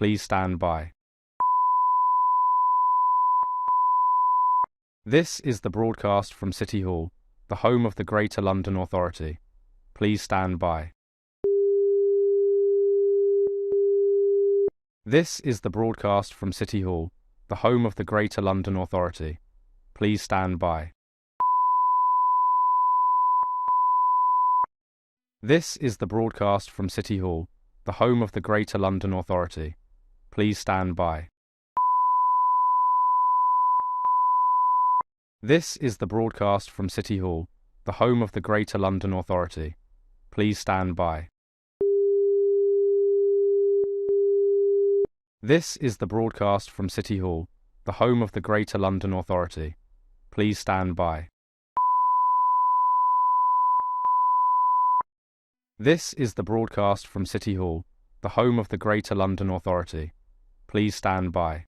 Please stand by. This is the broadcast from City Hall, the home of the Greater London Authority. Please stand by. This is the broadcast from City Hall, the home of the Greater London Authority. Please stand by. This is the broadcast from City Hall, the home of the Greater London Authority. Please stand by. This is the broadcast from City Hall, the home of the Greater London Authority. Please stand by. This is the broadcast from City Hall, the home of the Greater London Authority. Please stand by. This is the broadcast from City Hall, the home of the Greater London Authority. Please stand by.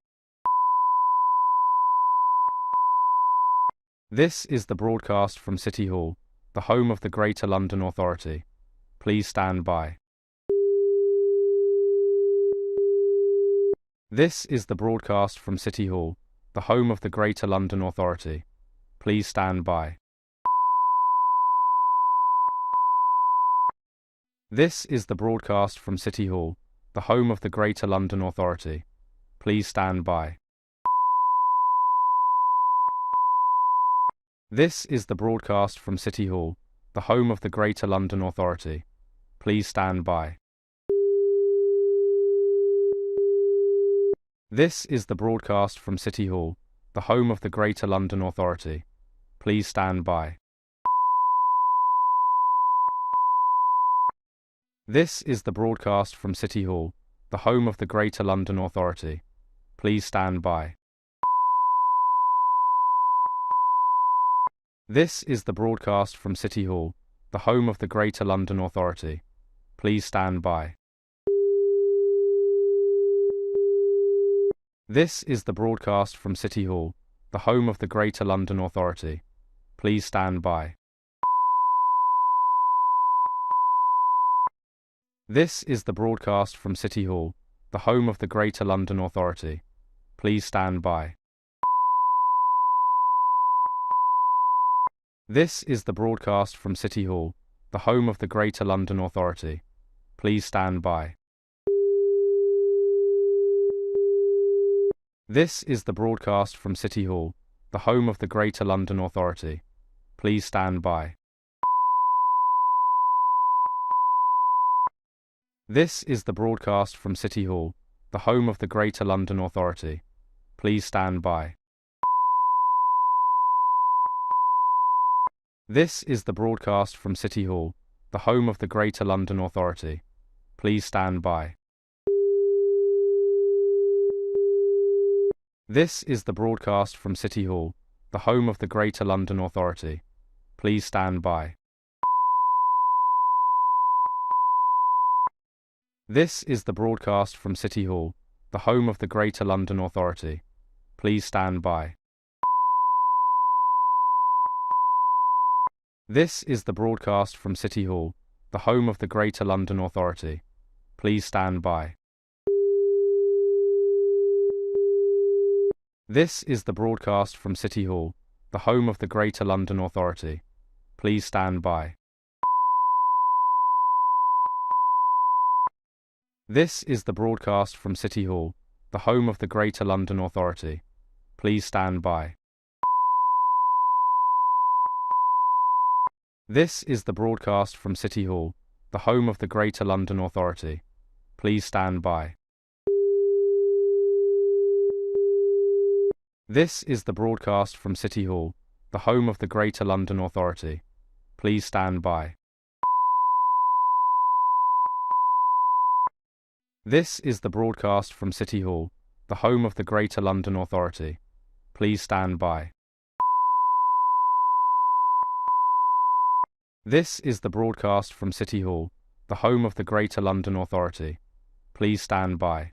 This is the broadcast from City Hall, the home of the Greater London Authority. Please stand by. This is the broadcast from City Hall, the home of the Greater London Authority. Please stand by. This is the broadcast from City Hall, the home of the Greater London Authority. Please stand by. This is the broadcast from City Hall, the home of the Greater London Authority. Please stand by. This is the broadcast from City Hall, the home of the Greater London Authority. Please stand by. This is the broadcast from City Hall, the home of the Greater London Authority. Please stand by. This is the broadcast from City Hall, the home of the Greater London Authority. Please stand by. This is the broadcast from City Hall, the home of the Greater London Authority. Please stand by. This is the broadcast from City Hall, the home of the Greater London Authority. Please stand by. This is the broadcast from City Hall, the home of the Greater London Authority. Please stand by. This is the broadcast from City Hall, the home of the Greater London Authority. Please stand by. This is the broadcast from City Hall, the home of the Greater London Authority. Please stand by. This is the broadcast from City Hall, the home of the Greater London Authority. Please stand by. This is the broadcast from City Hall, the home of the Greater London Authority. Please stand by. This is the broadcast from City Hall, the home of the Greater London Authority. Please stand by. This is the broadcast from City Hall, the home of the Greater London Authority. Please stand by. This is the broadcast from City Hall, the home of the Greater London Authority. Please stand by. This is the broadcast from City Hall, the home of the Greater London Authority. Please stand by. This is the broadcast from City Hall, the home of the Greater London Authority. Please stand by. This is the broadcast from City Hall, the home of the Greater London Authority. Please stand by. This is the broadcast from City Hall, the home of the Greater London Authority. Please stand by. This is the broadcast from City Hall, the home of the Greater London Authority. Please stand by.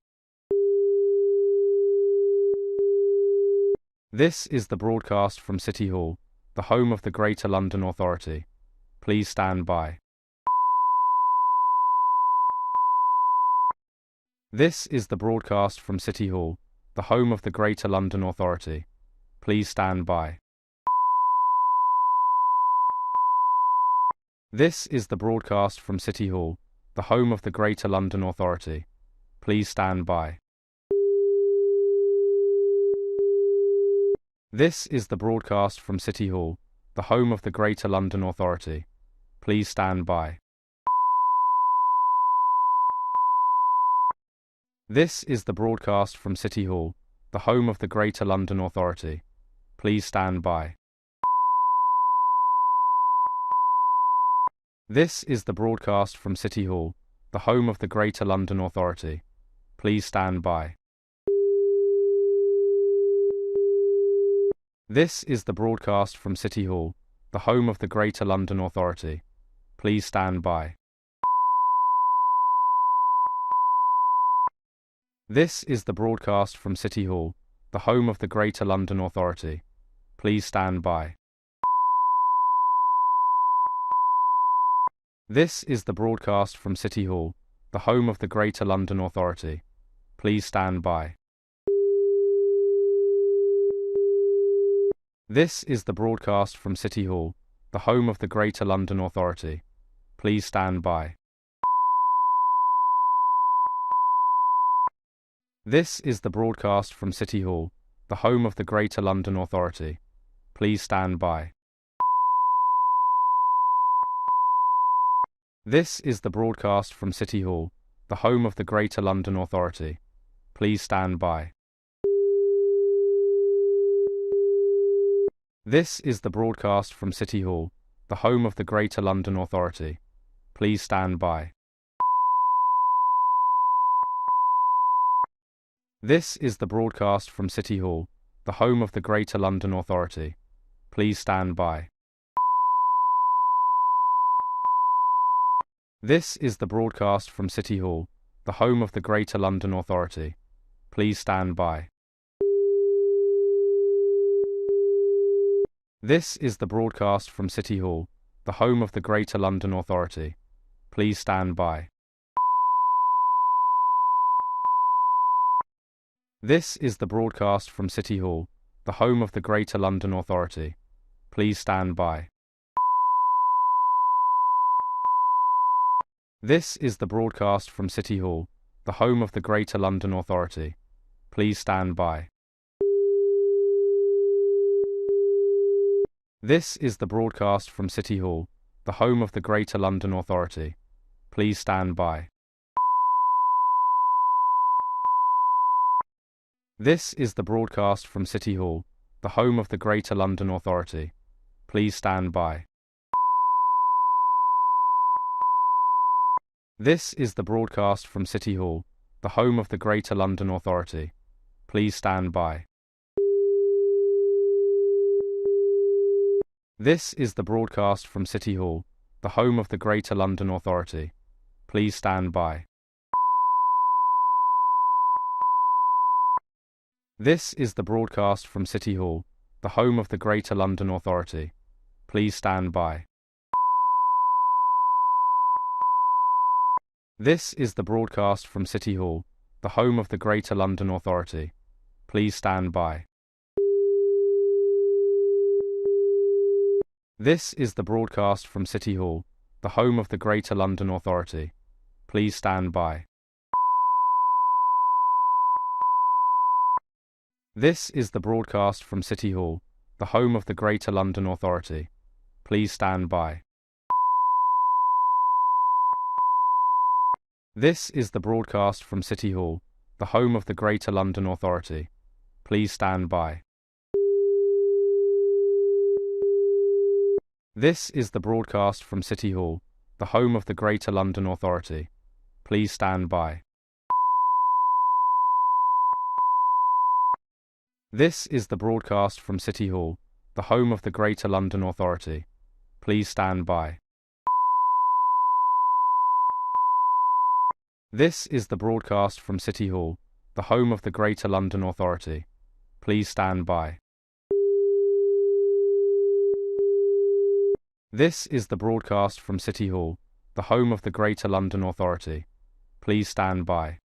This is the broadcast from City Hall, the home of the Greater London Authority. Please stand by. This is the broadcast from City Hall, the home of the Greater London Authority. Please stand by. This is the broadcast from City Hall, the home of the Greater London Authority. Please stand by. This is the broadcast from City Hall, the home of the Greater London Authority. Please stand by. This is the broadcast from City Hall, the home of the Greater London Authority. Please stand by. This is the broadcast from City Hall, the home of the Greater London Authority. Please stand by. This is the broadcast from City Hall, the home of the Greater London Authority. Please stand by. This is the broadcast from City Hall, the home of the Greater London Authority. Please stand by. This is the broadcast from City Hall, the home of the Greater London Authority. Please stand by. This is the broadcast from City Hall, the home of the Greater London Authority. Please stand by. This is the broadcast from City Hall, the home of the Greater London Authority. Please stand by. This is the broadcast from City Hall, the home of the Greater London Authority. Please stand by. This is the broadcast from City Hall, the home of the Greater London Authority. Please stand by. This is the broadcast from City Hall, the home of the Greater London Authority. Please stand by. This is the broadcast from City Hall, the home of the Greater London Authority. Please stand by. This is the broadcast from City Hall, the home of the Greater London Authority. Please stand by. This is the broadcast from City Hall, the home of the Greater London Authority. Please stand by. This is the broadcast from City Hall, the home of the Greater London Authority. Please stand by. This is the broadcast from City Hall, the home of the Greater London Authority. Please stand by. This is the broadcast from City Hall, the home of the Greater London Authority. Please stand by. This is the broadcast from City Hall, the home of the Greater London Authority. Please stand by. This is the broadcast from City Hall, the home of the Greater London Authority. Please stand by. This is the broadcast from City Hall, the home of the Greater London Authority. Please stand by. This is the broadcast from City Hall, the home of the Greater London Authority. Please stand by. This is the broadcast from City Hall, the home of the Greater London Authority. Please stand by. This is the broadcast from City Hall, the home of the Greater London Authority. Please stand by. This is the broadcast from City Hall, the home of the Greater London Authority. Please stand by. This is the broadcast from City Hall, the home of the Greater London Authority. Please stand by. This is the broadcast from City Hall, the home of the Greater London Authority. Please stand by. This is the broadcast from City Hall, the home of the Greater London Authority. Please stand by. This is the broadcast from City Hall, the home of the Greater London Authority. Please stand by.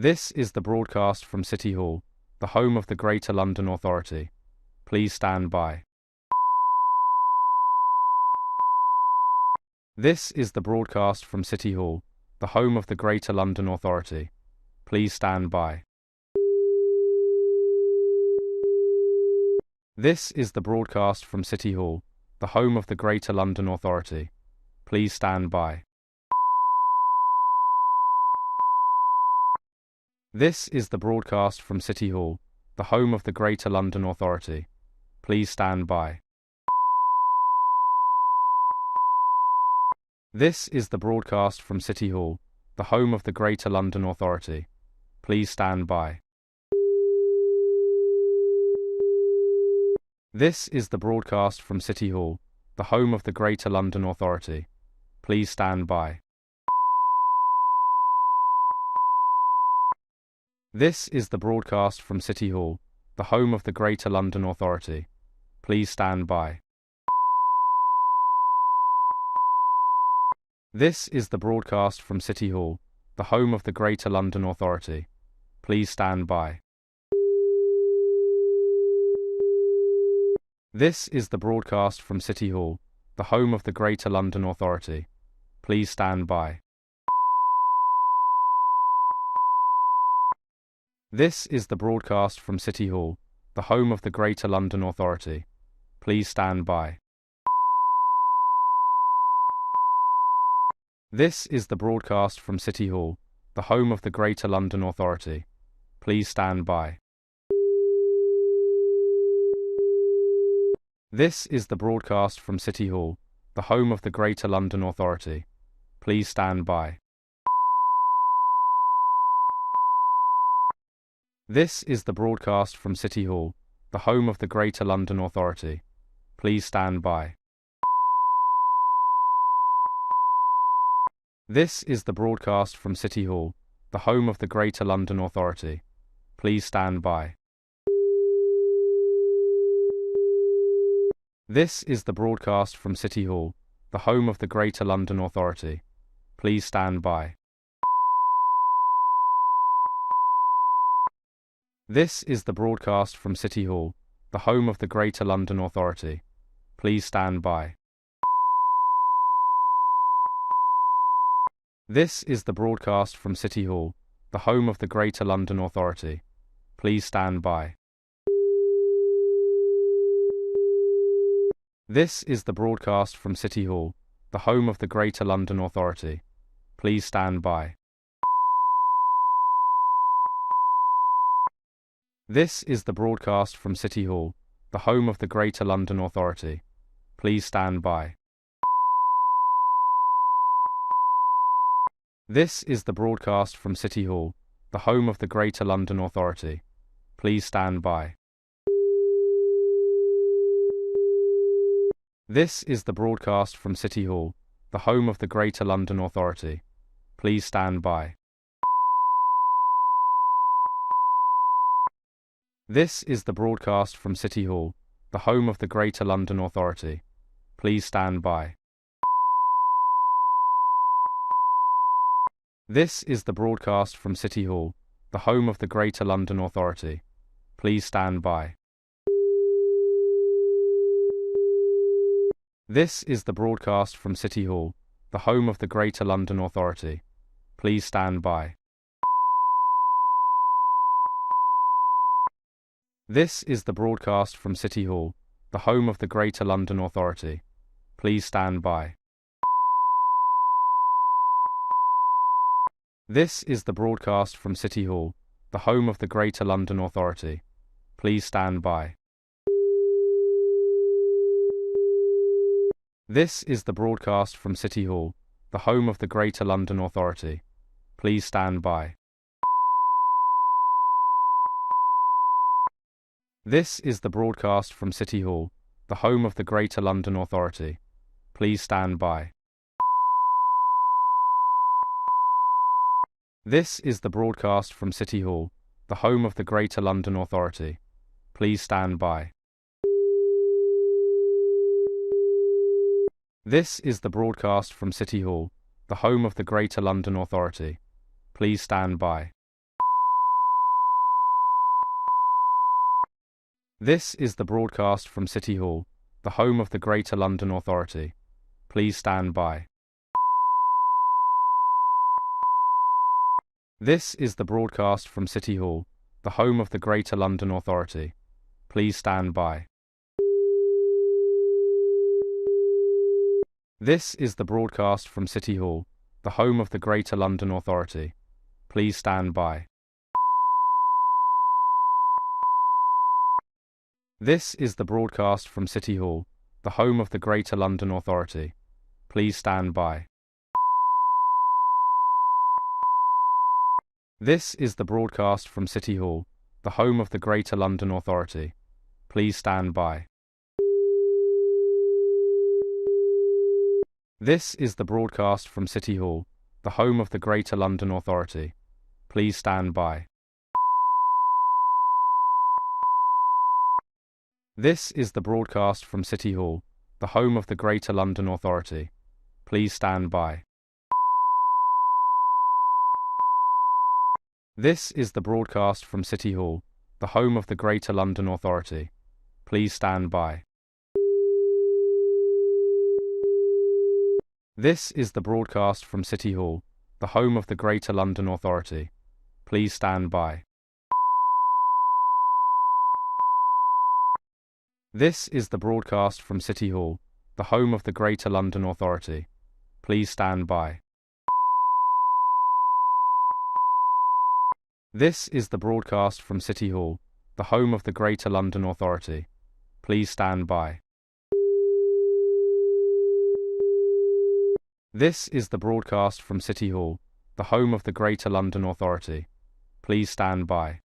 This is the broadcast from City Hall, the home of the Greater London Authority. Please stand by. This is the broadcast from City Hall, the home of the Greater London Authority. Please stand by. This is the broadcast from City Hall, the home of the Greater London Authority. Please stand by. This is the broadcast from City Hall, the home of the Greater London Authority. Please stand by. This is the broadcast from City Hall, the home of the Greater London Authority. Please stand by. This is the broadcast from City Hall, the home of the Greater London Authority. Please stand by. This is the broadcast from City Hall, the home of the Greater London Authority. Please stand by. This is the broadcast from City Hall, the home of the Greater London Authority. Please stand by. This is the broadcast from City Hall, the home of the Greater London Authority. Please stand by. This is the broadcast from City Hall, the home of the Greater London Authority. Please stand by. This is the broadcast from City Hall, the home of the Greater London Authority. Please stand by. This is the broadcast from City Hall, the home of the Greater London Authority. Please stand by. This is the broadcast from City Hall, the home of the Greater London Authority. Please stand by. This is the broadcast from City Hall, the home of the Greater London Authority. Please stand by. This is the broadcast from City Hall, the home of the Greater London Authority. Please stand by. This is the broadcast from City Hall, the home of the Greater London Authority. Please stand by. This is the broadcast from City Hall, the home of the Greater London Authority. Please stand by. This is the broadcast from City Hall, the home of the Greater London Authority. Please stand by. This is the broadcast from City Hall, the home of the Greater London Authority. Please stand by. This is the broadcast from City Hall, the home of the Greater London Authority. Please stand by. This is the broadcast from City Hall, the home of the Greater London Authority. Please stand by. This is the broadcast from City Hall, the home of the Greater London Authority. Please stand by. This is the broadcast from City Hall, the home of the Greater London Authority. Please stand by. This is the broadcast from City Hall, the home of the Greater London Authority. Please stand by. This is the broadcast from City Hall, the home of the Greater London Authority. Please stand by. This is the broadcast from City Hall, the home of the Greater London Authority. Please stand by. This is the broadcast from City Hall, the home of the Greater London Authority. Please stand by. This is the broadcast from City Hall, the home of the Greater London Authority. Please stand by. This is the broadcast from City Hall, the home of the Greater London Authority. Please stand by. This is the broadcast from City Hall, the home of the Greater London Authority. Please stand by. This is the broadcast from City Hall, the home of the Greater London Authority. Please stand by. This is the broadcast from City Hall, the home of the Greater London Authority. Please stand by. This is the broadcast from City Hall, the home of the Greater London Authority. Please stand by. This is the broadcast from City Hall, the home of the Greater London Authority. Please stand by. This is the broadcast from City Hall, the home of the Greater London Authority. Please stand by. This is the broadcast from City Hall, the home of the Greater London Authority. Please stand by. This is the broadcast from City Hall, the home of the Greater London Authority. Please stand by. This is the broadcast from City Hall, the home of the Greater London Authority. Please stand by. This is the broadcast from City Hall, the home of the Greater London Authority. Please stand by. This is the broadcast from City Hall, the home of the Greater London Authority. Please stand by. This is the broadcast from City Hall, the home of the Greater London Authority. Please stand by. This is the broadcast from City Hall, the home of the Greater London Authority. Please stand by.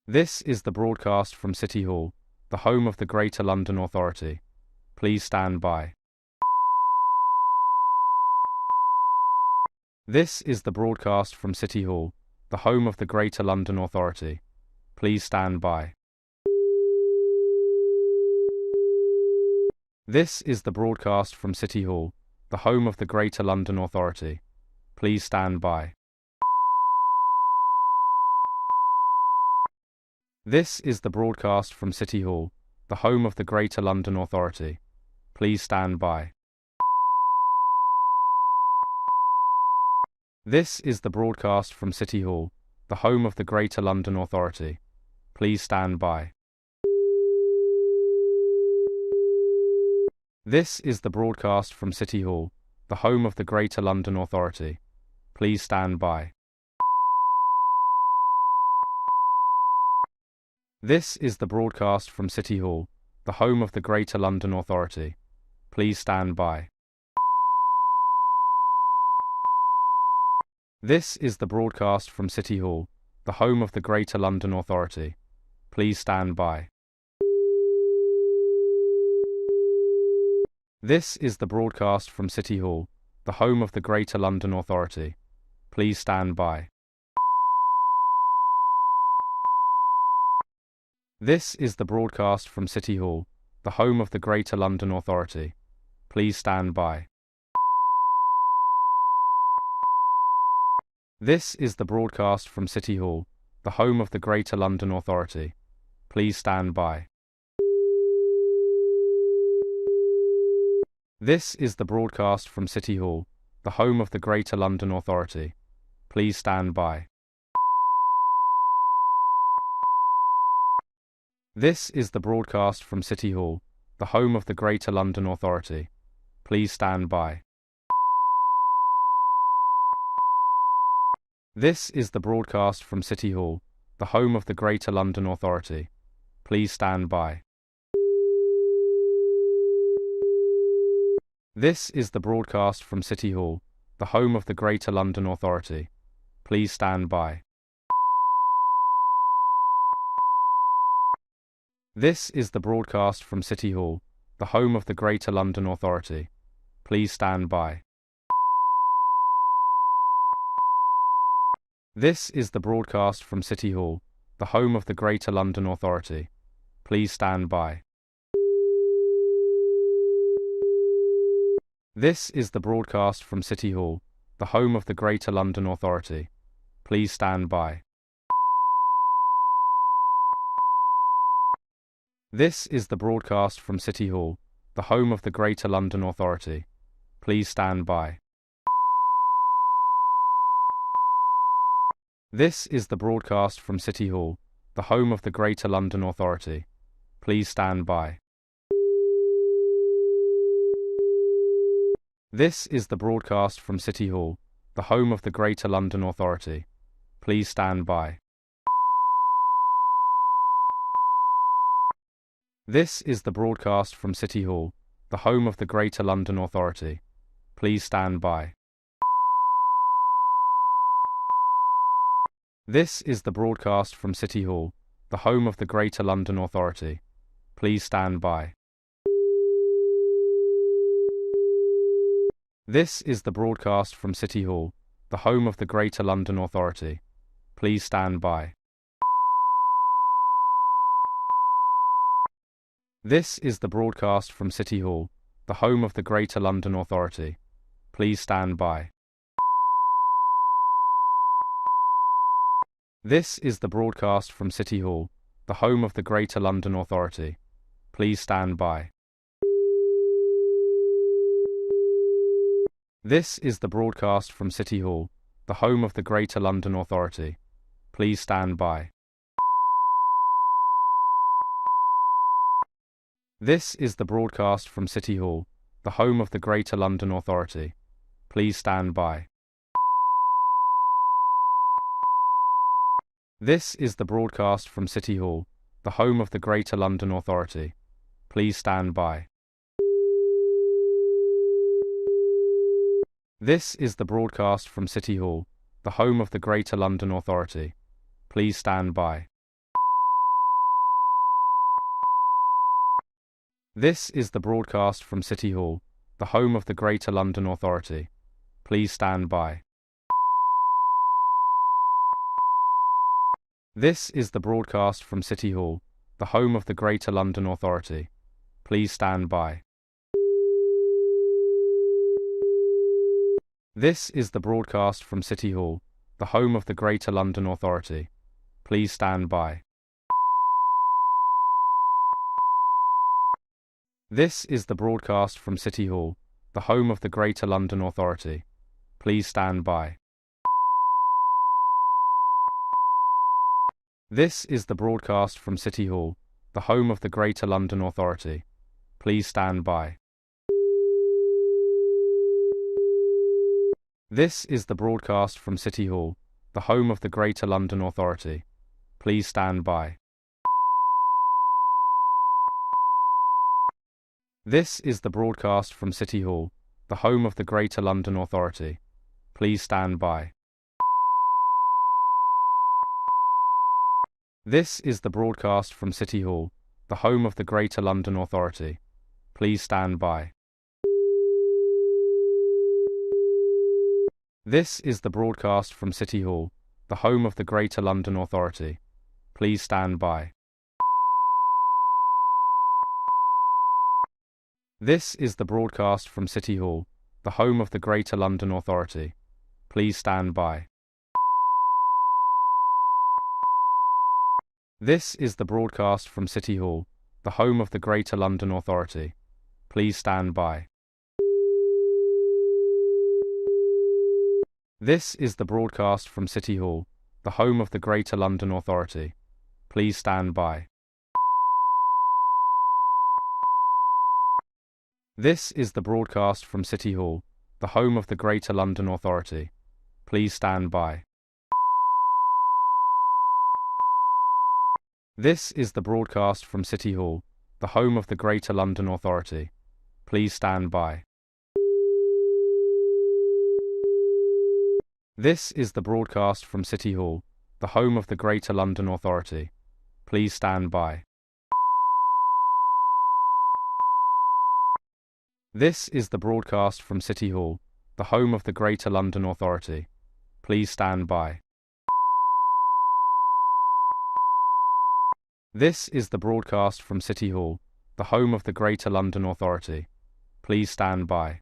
This is the broadcast from City Hall, the home of the Greater London Authority. Please stand by. This is the broadcast from City Hall, the home of the Greater London Authority. Please stand by. This is the broadcast from City Hall, the home of the Greater London Authority. Please stand by. This is the broadcast from City Hall, the home of the Greater London Authority. Please stand by. This is the broadcast from City Hall, the home of the Greater London Authority. Please stand by. This is the broadcast from City Hall, the home of the Greater London Authority. Please stand by. This is the broadcast from City Hall, the home of the Greater London Authority. Please stand by. This is the broadcast from City Hall, the home of the Greater London Authority. Please stand by. This is the broadcast from City Hall, the home of the Greater London Authority. Please stand by. This is the broadcast from City Hall, the home of the Greater London Authority. Please stand by. This is the broadcast from City Hall, the home of the Greater London Authority. Please stand by. This is the broadcast from City Hall, the home of the Greater London Authority. Please stand by. This is the broadcast from City Hall, the home of the Greater London Authority. Please stand by. This is the broadcast from City Hall, the home of the Greater London Authority. Please stand by. This is the broadcast from City Hall, the home of the Greater London Authority. Please stand by. This is the broadcast from City Hall, the home of the Greater London Authority. Please stand by. This is the broadcast from City Hall, the home of the Greater London Authority. Please stand by. This is the broadcast from City Hall, the home of the Greater London Authority. Please stand by. This is the broadcast from City Hall, the home of the Greater London Authority. Please stand by. This is the broadcast from City Hall, the home of the Greater London Authority. Please stand by. This is the broadcast from City Hall, the home of the Greater London Authority. Please stand by. This is the broadcast from City Hall, the home of the Greater London Authority. Please stand by. This is the broadcast from City Hall, the home of the Greater London Authority. Please stand by. This is the broadcast from City Hall, the home of the Greater London Authority. Please stand by. This is the broadcast from City Hall, the home of the Greater London Authority. Please stand by. This is the broadcast from City Hall, the home of the Greater London Authority. Please stand by. This is the broadcast from City Hall, the home of the Greater London Authority. Please stand by. This is the broadcast from City Hall, the home of the Greater London Authority. Please stand by. This is the broadcast from City Hall, the home of the Greater London Authority. Please stand by. This is the broadcast from City Hall, the home of the Greater London Authority. Please stand by. This is the broadcast from City Hall, the home of the Greater London Authority. Please stand by. This is the broadcast from City Hall, the home of the Greater London Authority. Please stand by. This is the broadcast from City Hall, the home of the Greater London Authority. Please stand by. This is the broadcast from City Hall, the home of the Greater London Authority. Please stand by. This is the broadcast from City Hall, the home of the Greater London Authority. Please stand by. This is the broadcast from City Hall, the home of the Greater London Authority. Please stand by. This is the broadcast from City Hall, the home of the Greater London Authority. Please stand by. This is the broadcast from City Hall, the home of the Greater London Authority. Please stand by. This is the broadcast from City Hall, the home of the Greater London Authority. Please stand by. This is the broadcast from City Hall, the home of the Greater London Authority. Please stand by. This is the broadcast from City Hall, the home of the Greater London Authority. Please stand by. This is the broadcast from City Hall, the home of the Greater London Authority. Please stand by. This is the broadcast from City Hall, the home of the Greater London Authority. Please stand by. This is the broadcast from City Hall, the home of the Greater London Authority. Please stand by. This is the broadcast from City Hall, the home of the Greater London Authority. Please stand by. This is the broadcast from City Hall, the home of the Greater London Authority. Please stand by. This is the broadcast from City Hall, the home of the Greater London Authority. Please stand by.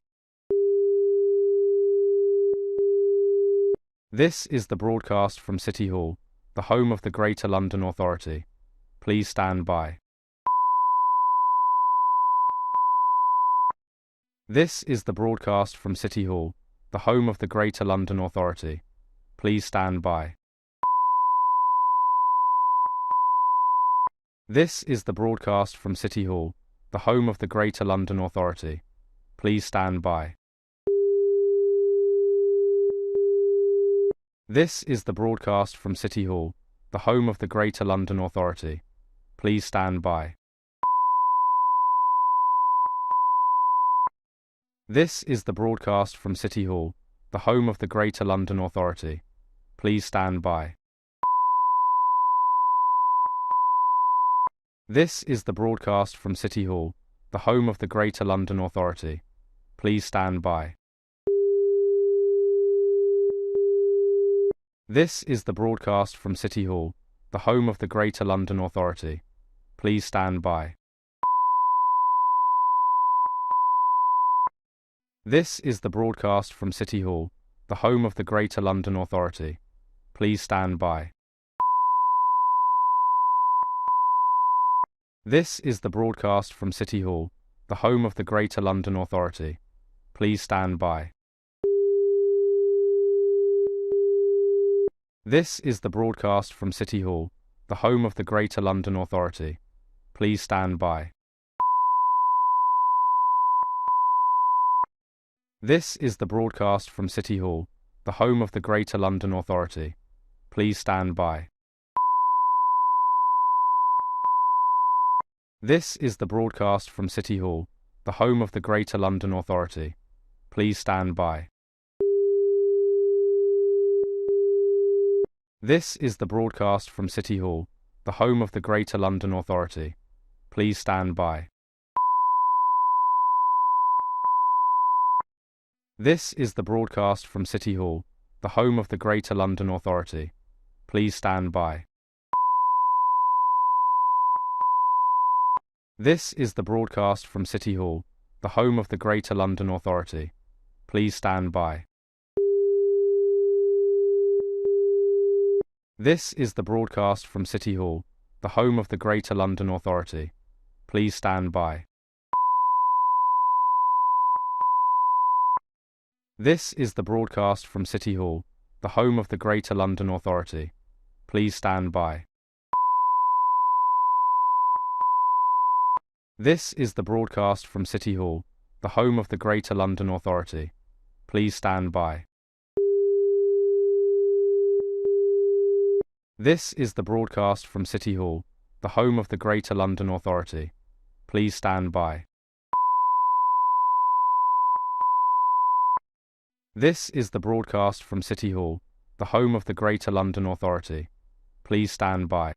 This is the broadcast from City Hall, the home of the Greater London Authority. Please stand by. This is the broadcast from City Hall, the home of the Greater London Authority. Please stand by. This is the broadcast from City Hall, the home of the Greater London Authority. Please stand by. This is the broadcast from City Hall, the home of the Greater London Authority. Please stand by. This is the broadcast from City Hall, the home of the Greater London Authority. Please stand by. This is the broadcast from City Hall, the home of the Greater London Authority. Please stand by. This is the broadcast from City Hall, the home of the Greater London Authority. Please stand by. This is the broadcast from City Hall, the home of the Greater London Authority. Please stand by. This is the broadcast from City Hall, the home of the Greater London Authority. Please stand by. This is the broadcast from City Hall, the home of the Greater London Authority. Please stand by. This is the broadcast from City Hall, the home of the Greater London Authority. Please stand by. This is the broadcast from City Hall, the home of the Greater London Authority. Please stand by. This is the broadcast from City Hall, the home of the Greater London Authority. Please stand by. This is the broadcast from City Hall, the home of the Greater London Authority. Please stand by. This is the broadcast from City Hall, the home of the Greater London Authority. Please stand by. This is the broadcast from City Hall, the home of the Greater London Authority. Please stand by. This is the broadcast from City Hall, the home of the Greater London Authority. Please stand by. This is the broadcast from City Hall, the home of the Greater London Authority. Please stand by. This is the broadcast from City Hall, the home of the Greater London Authority. Please stand by. This is the broadcast from City Hall, the home of the Greater London Authority. Please stand by.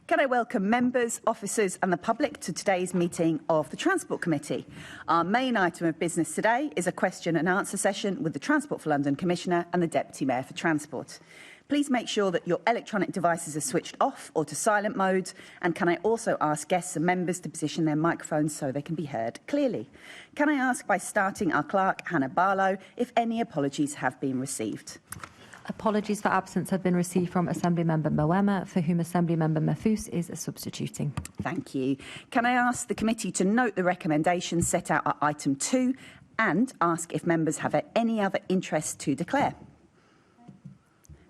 Can I welcome members, officers and the public to today's meeting of the Transport Committee. Our main item of business today is a question and answer session with the Transport for London Commissioner and the Deputy Mayor for Transport. Please make sure that your electronic devices are switched off or to silent mode. And can I also ask guests and members to position their microphones so they can be heard clearly? Can I ask, by starting our clerk, Hannah Barlow, if any apologies have been received? Apologies for absence have been received from Assembly Member Moema, for whom Assembly Member Mahfouz is substituting. Thank you. Can I ask the committee to note the recommendations set out at item 2 and ask if members have any other interest to declare?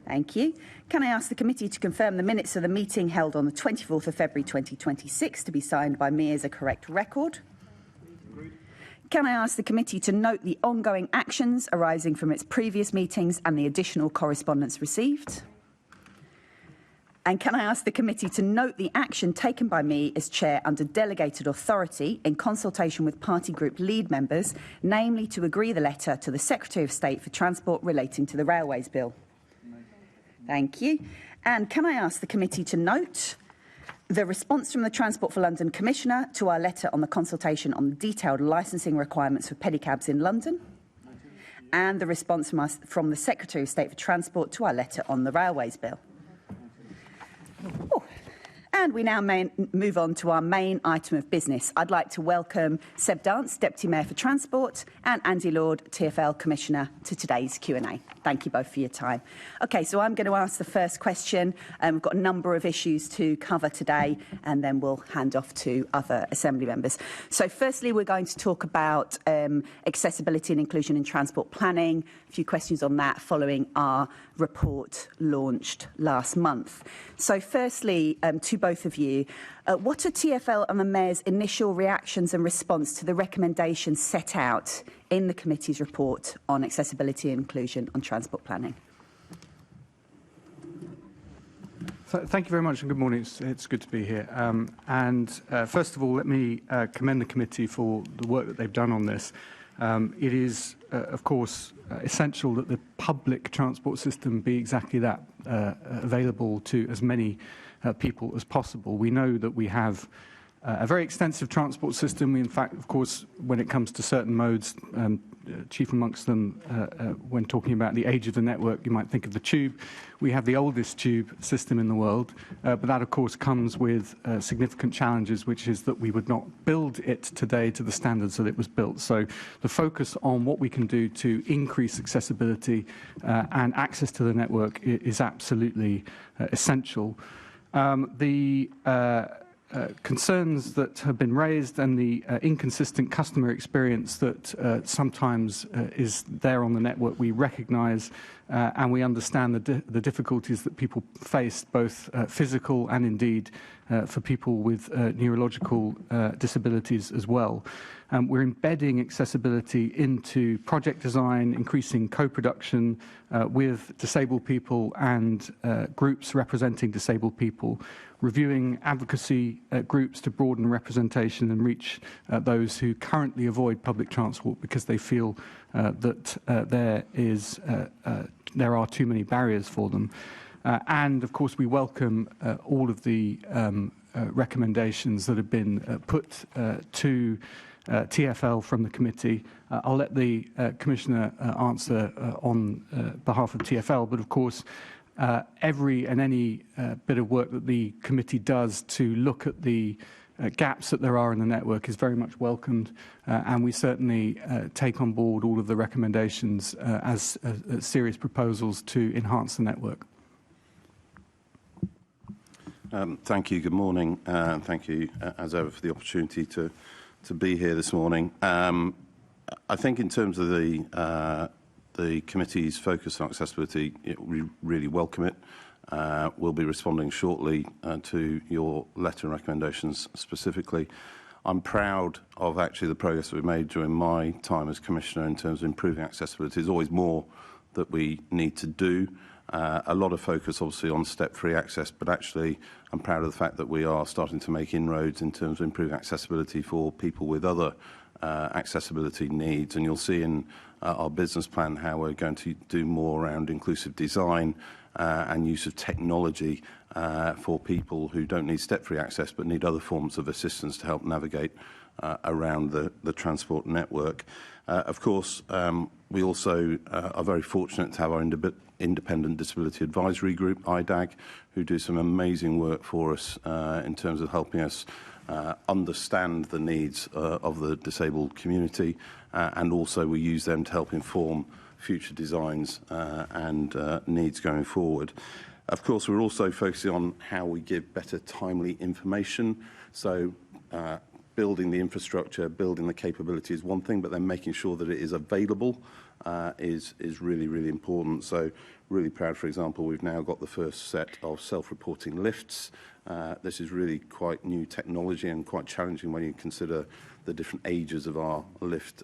Thank you. Can I ask the committee to confirm the minutes of the meeting held on the 24th of February 2026 to be signed by me as a correct record? Can I ask the committee to note the ongoing actions arising from its previous meetings and the additional correspondence received? And can I ask the committee to note the action taken by me as chair under delegated authority in consultation with party group lead members, namely to agree the letter to the Secretary of State for Transport relating to the Railways Bill? Thank you. And can I ask the committee to note the response from the Transport for London Commissioner to our letter on the consultation on the detailed licensing requirements for pedicabs in London, and the response from the Secretary of State for Transport to our letter on the Railways Bill? And we now move on to our main item of business. I'd like to welcome Seb Dance, Deputy Mayor for Transport, and Andy Lord, TfL Commissioner, to today's Q&A. Thank you both for your time. OK, so I'm going to ask the first question. We've got a number of issues to cover today, and then we'll hand off to other Assembly members. So firstly, we're going to talk about accessibility and inclusion in transport planning. A few questions on that following our report launched last month. So firstly, to both of you, what are TfL and the Mayor's initial reactions and response to the recommendations set out in the committee's report on accessibility and inclusion on transport planning? Thank you very much and good morning. It's good to be here. First of all, let me commend the committee for the work that they've done on this. It is, of course, essential that the public transport system be exactly that, available to as many people as possible. We know that we have a very extensive transport system. We, in fact, of course, when it comes to certain modes, chief amongst them, when talking about the age of the network, you might think of the tube. We have the oldest tube system in the world, but that, of course, comes with significant challenges, which is that we would not build it today to the standards that it was built. So the focus on what we can do to increase accessibility and access to the network is absolutely essential. Concerns that have been raised and the inconsistent customer experience that sometimes is there on the network, we recognise and we understand the difficulties that people face, both physical and indeed for people with neurological disabilities as well. We're embedding accessibility into project design, increasing co-production with disabled people and groups representing disabled people, reviewing advocacy groups to broaden representation and reach those who currently avoid public transport because they feel that there are too many barriers for them. And, of course, we welcome all of the recommendations that have been put to TfL from the committee. I'll let the Commissioner answer on behalf of TfL, but, of course, every and any bit of work that the committee does to look at the gaps that there are in the network is very much welcomed, and we certainly take on board all of the recommendations as serious proposals to enhance the network. Thank you. Good morning. Thank you, as ever, for the opportunity to be here this morning. I think in terms of the committee's focus on accessibility, we really welcome it. We'll be responding shortly to your letter and recommendations specifically. I'm proud of actually the progress that we've made during my time as Commissioner in terms of improving accessibility. There's always more that we need to do. A lot of focus, obviously, on step-free access, but actually I'm proud of the fact that we are starting to make inroads in terms of improving accessibility for people with other accessibility needs. And you'll see in our business plan how we're going to do more around inclusive design and use of technology for people who don't need step-free access but need other forms of assistance to help navigate around the transport network. Of course, we also are very fortunate to have our Independent Disability Advisory Group, IDAG, who do some amazing work for us in terms of helping us understand the needs of the disabled community, and also we use them to help inform future designs and needs going forward. Of course, we're also focusing on how we give better timely information. So building the infrastructure, building the capability is one thing, but then making sure that it is available is really, really important. So really proud, for example, we've now got the first set of self-reporting lifts. This is really quite new technology and quite challenging when you consider the different ages of our lift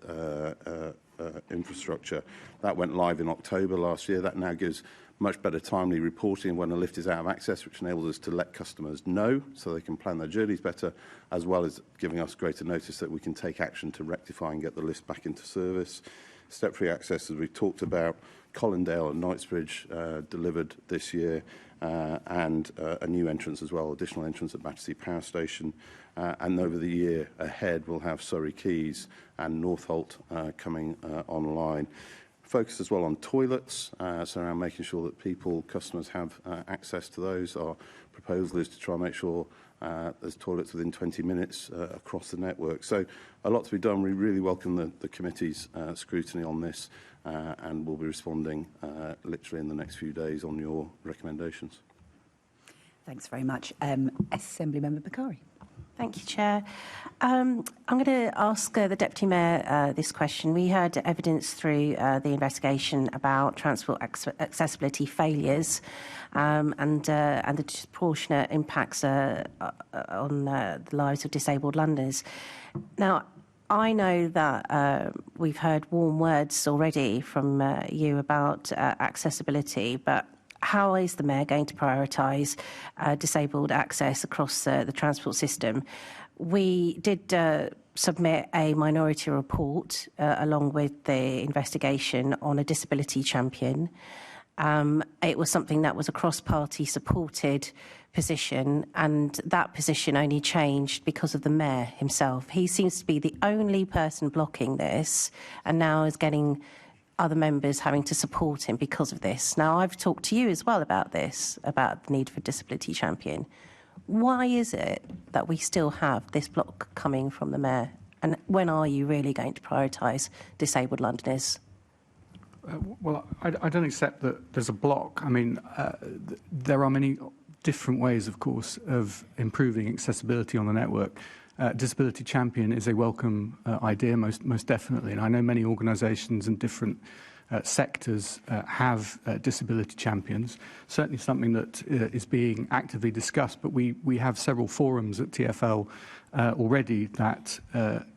infrastructure. That went live in October last year. That now gives much better timely reporting when a lift is out of access, which enables us to let customers know so they can plan their journeys better, as well as giving us greater notice that we can take action to rectify and get the lift back into service. Step-free access, as we've talked about, Colindale and Knightsbridge delivered this year, and a new entrance as well, additional entrance at Battersea Power Station. And over the year ahead, we'll have Surrey Quays and Northolt coming online. Focus as well on toilets, so around making sure that customers have access to those. Our proposal is to try and make sure there's toilets within 20 minutes across the network. So a lot to be done. We really welcome the committee's scrutiny on this, and we'll be responding literally in the next few days on your recommendations. Thanks very much. Assembly Member Bakari. Thank you, Chair. I'm going to ask the Deputy Mayor this question. We heard evidence through the investigation about transport accessibility failures and the disproportionate impacts on the lives of disabled Londoners. Now, I know that we've heard warm words already from you about accessibility, but how is the Mayor going to prioritise disabled access across the transport system? We did submit a minority report along with the investigation on a disability champion. It was something that was a cross-party supported position, and that position only changed because of the Mayor himself. He seems to be the only person blocking this, and now is getting other members having to support him because of this. Now, I've talked to you as well about this, about the need for a disability champion. Why is it that we still have this block coming from the Mayor? And when are you really going to prioritise disabled Londoners? Well, I don't accept that there's a block. I mean, there are many different ways, of course, of improving accessibility on the network. Disability Champion is a welcome idea, most definitely. And I know many organisations and different sectors have disability champions. Certainly something that is being actively discussed, but we have several forums at TfL already that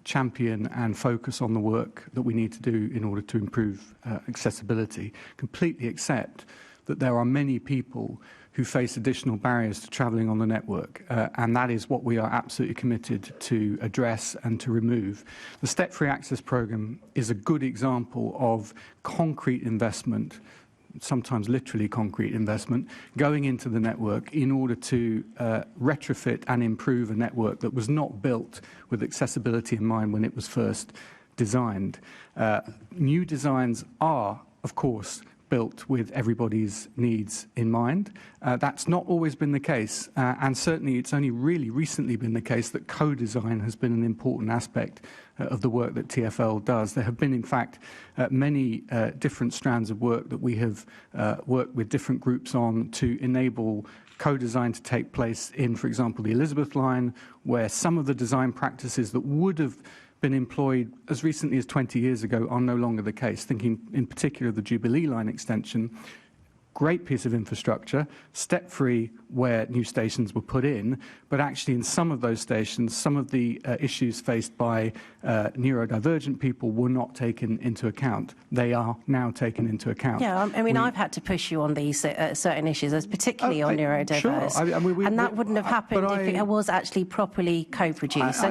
champion and focus on the work that we need to do in order to improve accessibility. Completely accept that there are many people who face additional barriers to travelling on the network, and that is what we are absolutely committed to address and to remove. The Step-Free Access Programme is a good example of concrete investment, sometimes literally concrete investment, going into the network in order to retrofit and improve a network that was not built with accessibility in mind when it was first designed. New designs are, of course, built with everybody's needs in mind. That's not always been the case, and certainly it's only really recently been the case that co-design has been an important aspect of the work that TfL does. There have been, in fact, many different strands of work that we have worked with different groups on to enable co-design to take place in, for example, the Elizabeth line, where some of the design practices that would have been employed as recently as 20 years ago are no longer the case. Thinking in particular of the Jubilee line extension, great piece of infrastructure, step-free where new stations were put in, but actually in some of those stations, some of the issues faced by neurodivergent people were not taken into account. They are now taken into account. Yeah, I mean, I've had to push you on these certain issues, particularly on neurodiverse. Sure. And that wouldn't have happened if it was actually properly co-produced.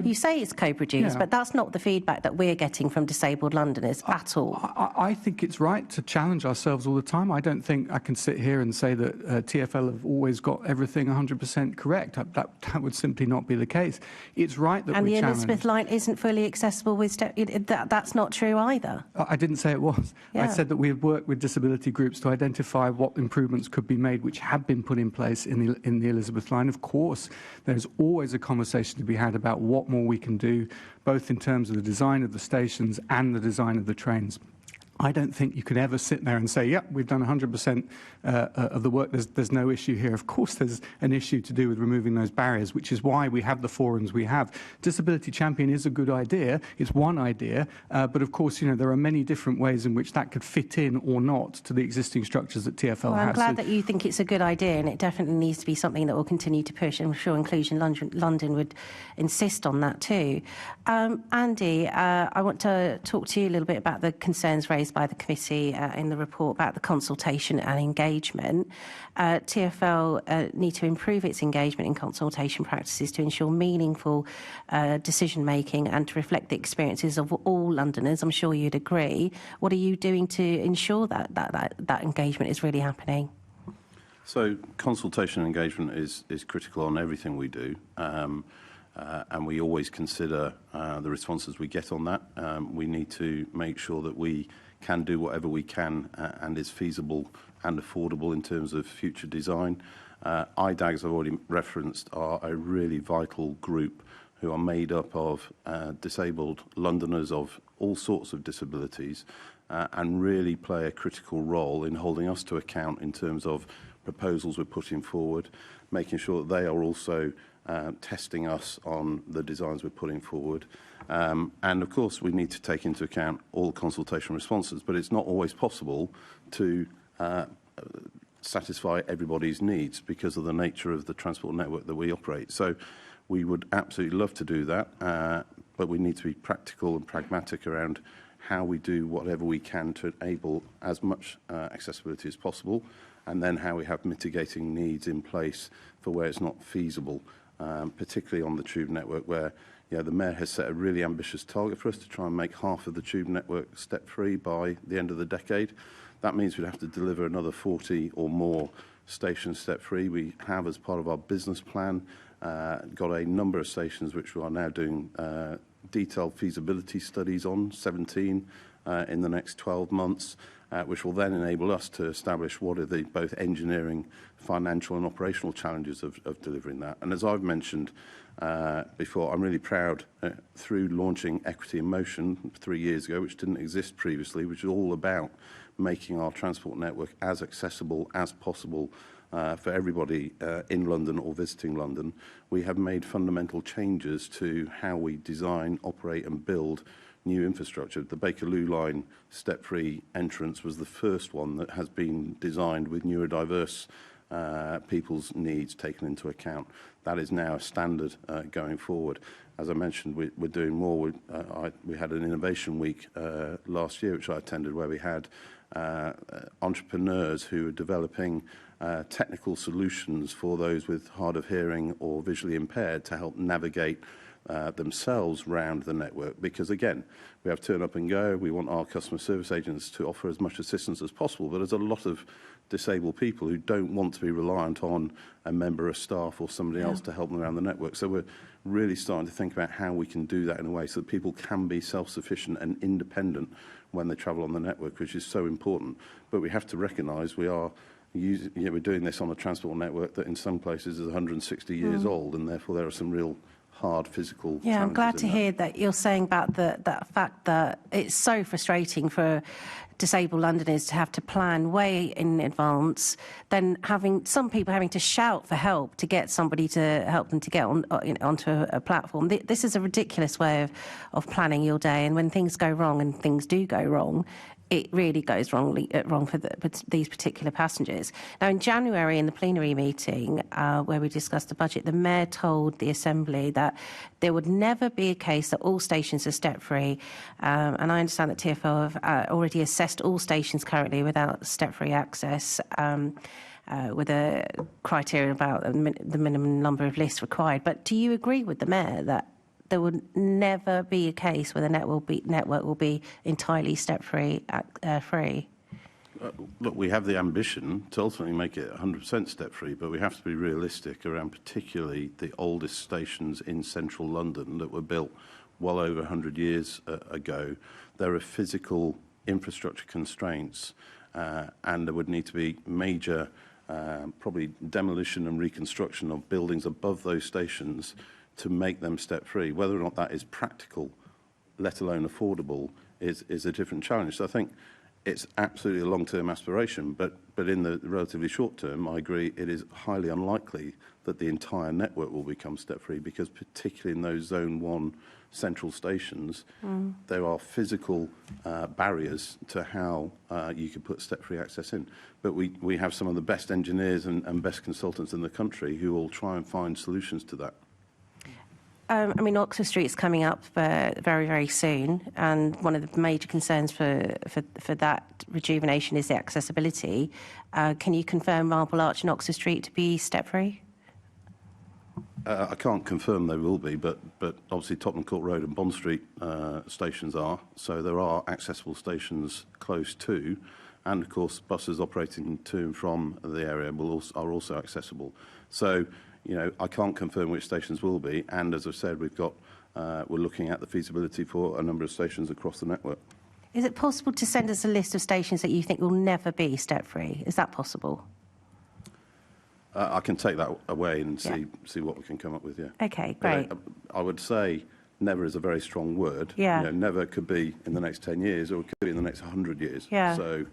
You say it's co-produced, yeah, but that's not the feedback that we're getting from disabled Londoners at all. I think it's right to challenge ourselves all the time. I don't think think I can sit here and say that TfL have always got everything 100% correct. That would simply not be the case. It's right that and we the challenge. Elizabeth line isn't fully accessible with that's not true either. I didn't say it was. Yeah. I said that we have worked with disability groups to identify what improvements could be made, which have been put in place in the Elizabeth line. Of course, there's always a conversation to be had about what more we can do, both in terms of the design of the stations and the design of the trains. I don't think you could ever sit there and say, yep, we've done 100% of the work. There's no issue here. Of course, there's an issue to do with removing those barriers, which is why we have the forums we have. Disability Champion is a good idea. It's one idea. But of course, there are many different ways in which that could fit in or not to the existing structures that TfL Well, has. I'm glad that you think it's a good idea, and it definitely needs to be something that will continue to push. I'm sure Inclusion London would insist on that too. Andy, I want to talk to you a little bit about the concerns raised by the committee in the report about the consultation and engagement. TfL need to improve its engagement in consultation practices to ensure meaningful decision making and to reflect the experiences of all Londoners. I'm sure you'd agree. What are you doing to ensure that engagement is really happening? So consultation and engagement is critical on everything we do. And we always consider the responses we get on that. We need to make sure that we can do whatever we can and is feasible and affordable in terms of future design. IDAGs, I've already referenced, are a really vital group who are made up of disabled Londoners of all sorts of disabilities and really play a critical role in holding us to account in terms of proposals we're putting forward, making sure that they are also testing us on the designs we're putting forward. And of course, we need to take into account all consultation responses, but it's not always possible to satisfy everybody's needs because of the nature of the transport network that we operate. So we would absolutely love to do that, but we need to be practical and pragmatic around how we do whatever we can to enable as much accessibility as possible, and then how we have mitigating needs in place for where it's not feasible, particularly on the tube network where the Mayor has set a really ambitious target for us to try and make half of the tube network step-free by the end of the decade. That means we'd have to deliver another 40 or more stations step-free. We have, as part of our business plan, got a number of stations which we are now doing detailed feasibility studies on, 17 in the next 12 months, which will then enable us to establish what are the both engineering, financial and operational challenges of delivering that. And as I've mentioned before, I'm really proud through launching Equity in Motion 3 years ago, which didn't exist previously, which is all about making our transport network as accessible as possible for everybody in London or visiting London. We have made fundamental changes to how we design, operate and build new infrastructure. The Bakerloo line step-free entrance was the first one that has been designed with neurodiverse people's needs taken into account. That is now a standard going forward. As I mentioned, we're doing more. We had an innovation week last year, which I attended, where we had entrepreneurs who are developing technical solutions for those with hard of hearing or visually impaired to help navigate themselves round the network. Because again, we have turn up and go. We want our customer service agents to offer as much assistance as possible, but there's a lot of disabled people who don't want to be reliant on a member of staff or somebody else to help them around the network. So we're really starting to think about how we can do that in a way so that people can be self-sufficient and independent when they travel on the network, which is so important. But we have to recognise we're doing this on a transport network that in some places is 160 years old, and therefore there are some real hard physical challenges. Yeah, I'm glad to hear that you're saying about that fact that it's so frustrating for disabled Londoners to have to plan way in advance, then having some people having to shout for help to get somebody to help them to get onto a platform. This is a ridiculous way of planning your day, and when things go wrong, and things do go wrong, it really goes wrong for these particular passengers. Now, in January, in the plenary meeting where we discussed the budget, the Mayor told the Assembly that there would never be a case that all stations are step-free. And I understand that TfL have already assessed all stations currently without step-free access, with a criteria about the minimum number of lifts required. But do you agree with the Mayor that there would never be a case where the network will be entirely step-free? Look, we have the ambition to ultimately make it 100% step-free, but we have to be realistic around particularly the oldest stations in central London that were built well over 100 years ago. There are physical infrastructure constraints, and there would need to be major, probably demolition and reconstruction of buildings above those stations to make them step-free. Whether or not that is practical, let alone affordable, is a different challenge. So I think it's absolutely a long-term aspiration, but in the relatively short term, I agree it is highly unlikely that the entire network will become step-free, because particularly in those Zone 1 central stations, there are physical barriers to how you could put step-free access in. But we have some of the best engineers and best consultants in the country who will try and find solutions to that. I mean, Oxford Street's coming up very, very soon, and one of the major concerns for that rejuvenation is the accessibility. Can you confirm Marble Arch and Oxford Street to be step-free? I can't confirm they will be, but obviously Tottenham Court Road and Bond Street stations are, so there are accessible stations close to, and of course buses operating to and from the area are also accessible. So, you know, I can't confirm which stations will be, and as I've said, we're looking at the feasibility for a number of stations across the network. Is it possible to send us a list of stations that you think will never be step-free? Is that possible? I can take that away and see what we can come up with, yeah. Okay, great. I would say never is a very strong word. Yeah. You know, never could be in the next 10 years, or it could be in the next 100 years. Yeah. So,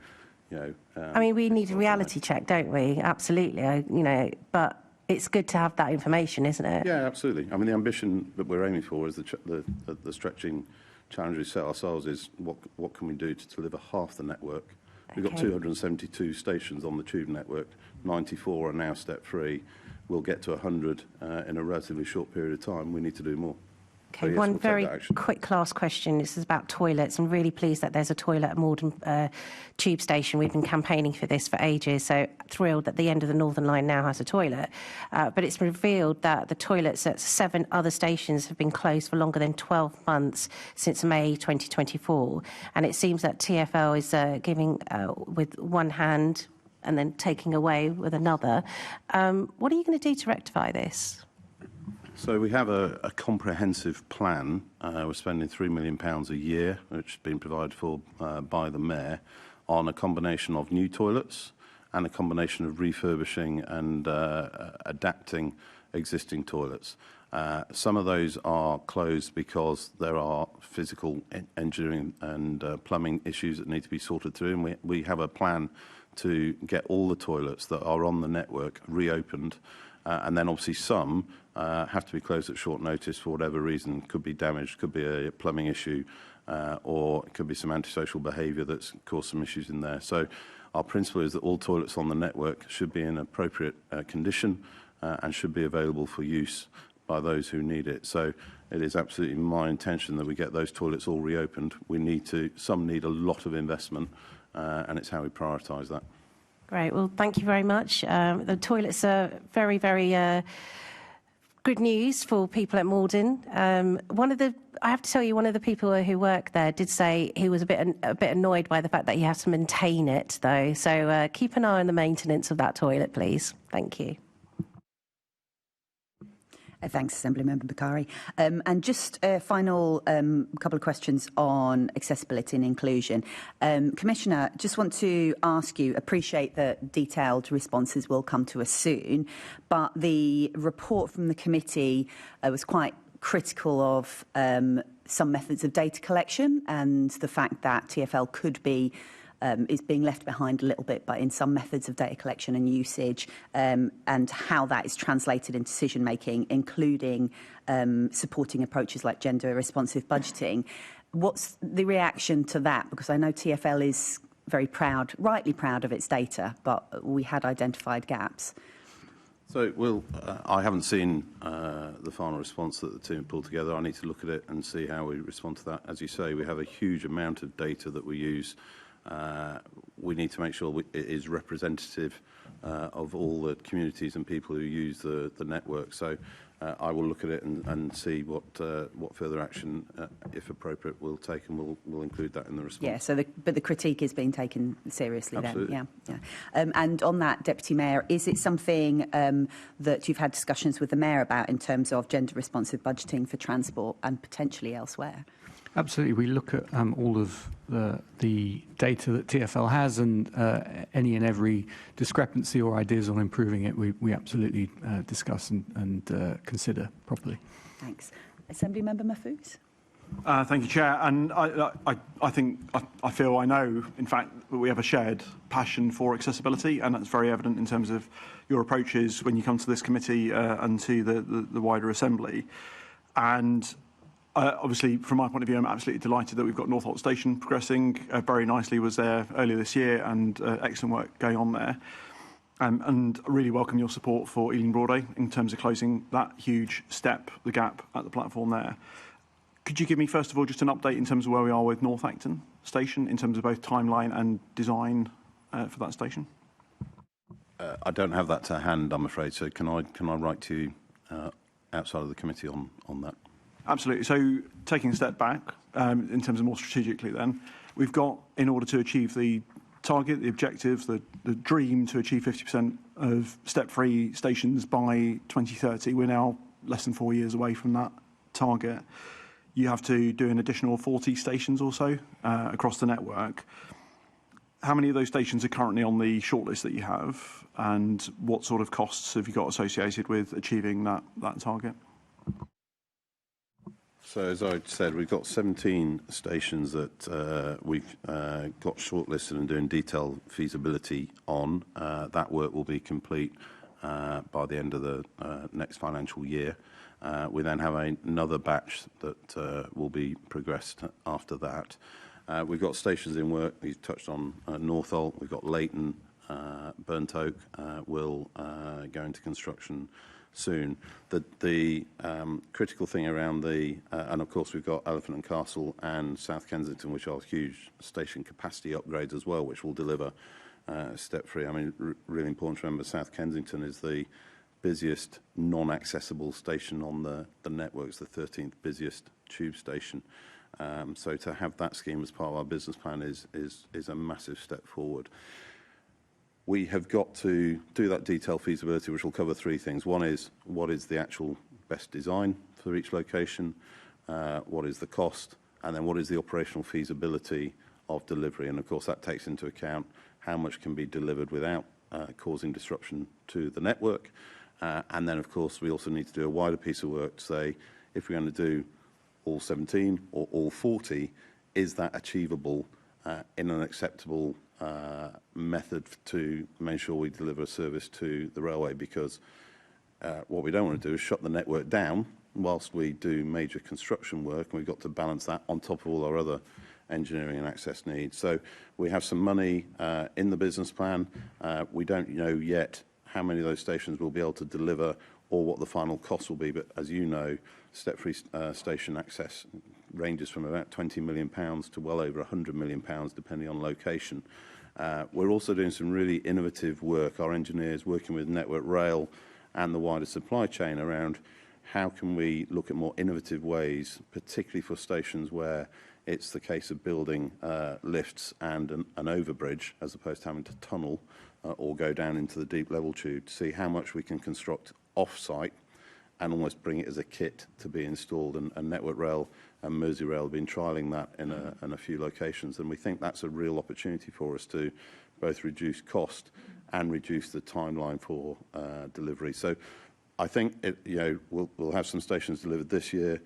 you know... I mean, we need a reality check, don't we? Absolutely. You know, but it's good to have that information, isn't it? Yeah, absolutely. I mean, the ambition that we're aiming for is the stretching challenge we set ourselves is what can we do to deliver half the network. We've got 272 stations on the Tube network. 94 are now step-free. We'll get to 100 in a relatively short period of time. We need to do more. Okay, yes, one we'll very quick last question. This is about toilets. I'm really pleased that there's a toilet at Morden Tube Station. We've been campaigning for this for ages, so thrilled that the end of the Northern Line now has a toilet. But it's revealed that the toilets at 7 other stations have been closed for longer than 12 months since May 2024. And it seems that TfL is giving with one hand and then taking away with another. What are you going to do to rectify this? So we have a comprehensive plan. We're spending £3 million a year, which has been provided for by the Mayor, on a combination of new toilets and a combination of refurbishing and adapting existing toilets. Some of those are closed because there are physical engineering and plumbing issues that need to be sorted through, and we have a plan to get all the toilets that are on the network reopened. And then obviously some have to be closed at short notice for whatever reason. Could be damaged, could be a plumbing issue, or it could be some antisocial behaviour that's caused some issues in there. So our principle is that all toilets on the network should be in appropriate condition and should be available for use by those who need it. So it is absolutely my intention that we get those toilets all reopened. Some need a lot of investment, and it's how we prioritise that. Great. Well, thank you very much. The toilets are very, very good news for people at Morden. I have to tell you, one of the people who work there did say he was a bit annoyed by the fact that he has to maintain it, though. So keep an eye on the maintenance of that toilet, please. Thank you. Thanks, Assemblymember Bakari. And just a final couple of questions on accessibility and inclusion. Commissioner, just want to ask you, appreciate that detailed responses will come to us soon, but the report from the committee was quite critical of some methods of data collection and the fact that TfL could be is being left behind a little bit, but in some methods of data collection and usage, and how that is translated in decision making, including supporting approaches like gender responsive budgeting. What's the reaction to that? Because I know TfL is very proud, rightly proud of its data, but we had identified gaps. So, I haven't seen the final response that the team pulled together. I need to look at it and see how we respond to that. As you say, we have a huge amount of data that we use we need to make sure it is representative of all the communities and people who use the network. So I will look at it and see what further action, if appropriate, we'll take, and we'll include that in the response. Yeah, so but the critique is being taken seriously. Absolutely. Then. Yeah. And on that, Deputy Mayor, is it something that you've had discussions with the Mayor about in terms of gender-responsive budgeting for transport and potentially elsewhere? Absolutely. We look at all of the data that TfL has, and any and every discrepancy or ideas on improving it, we absolutely discuss and consider properly. Thanks. Assembly Member Mahfouz. Thank you, Chair. And I think, I feel, I know, in fact, that we have a shared passion for accessibility, and that's very evident in terms of your approaches when you come to this committee and to the wider Assembly. And obviously, from my point of view, I'm absolutely delighted that we've got Northolt Station progressing very nicely. Was there earlier this year, and excellent work going on there. And I really welcome your support for Ealing Broadway in terms of closing that huge the gap at the platform there. Could you give me, first of all, just an update in terms of where we are with North Acton Station, in terms of both timeline and design for that station? I don't have that to hand, I'm afraid. So can I write to you outside of the committee on that? Absolutely. So taking a step back, in terms of more strategically then, we've got, in order to achieve the target, the objective, the dream to achieve 50% of step-free stations by 2030, we're now less than 4 years away from that target. You have to do an additional 40 stations or so across the network. How many of those stations are currently on the shortlist that you have, and what sort of costs have you got associated with achieving that target? So, as I said, we've got 17 stations that we've got shortlisted and doing detailed feasibility on. That work will be complete by the end of the next financial year. We then have another batch that will be progressed after that. We've got stations in work. We've touched on Northolt. We've got Leighton, Burnt Oak will go into construction soon. The critical thing around and of course we've got Elephant and Castle and South Kensington, which are huge station capacity upgrades as well, which will deliver step-free. I mean, really important to remember, South Kensington is the busiest non-accessible station on the network. It's the 13th busiest tube station. So to have that scheme as part of our business plan is a massive step forward. We have got to do that detailed feasibility, which will cover three things. One is, what is the actual best design for each location? What is the cost? And then what is the operational feasibility of delivery? And of course, that takes into account how much can be delivered without causing disruption to the network. And then, of course, we also need to do a wider piece of work to say, if we're going to do all 17 or all 40, is that achievable in an acceptable method to make sure we deliver a service to the railway? Because what we don't want to do is shut the network down whilst we do major construction work, and we've got to balance that on top of all our other engineering and access needs. So we have some money in the business plan. We don't know yet how many of those stations we'll be able to deliver or what the final cost will be, but as you know, step-free station access ranges from about £20 million to well over £100 million, depending on location. We're also doing some really innovative work, our engineers working with Network Rail and the wider supply chain around how can we look at more innovative ways, particularly for stations where it's the case of building lifts and an overbridge as opposed to having to tunnel or go down into the deep level tube, to see how much we can construct off-site and almost bring it as a kit to be installed. And Network Rail and Merseyrail have been trialling that in a few locations, and we think that's a real opportunity for us to both reduce cost and reduce the timeline for delivery. So I think we'll have some stations delivered this year.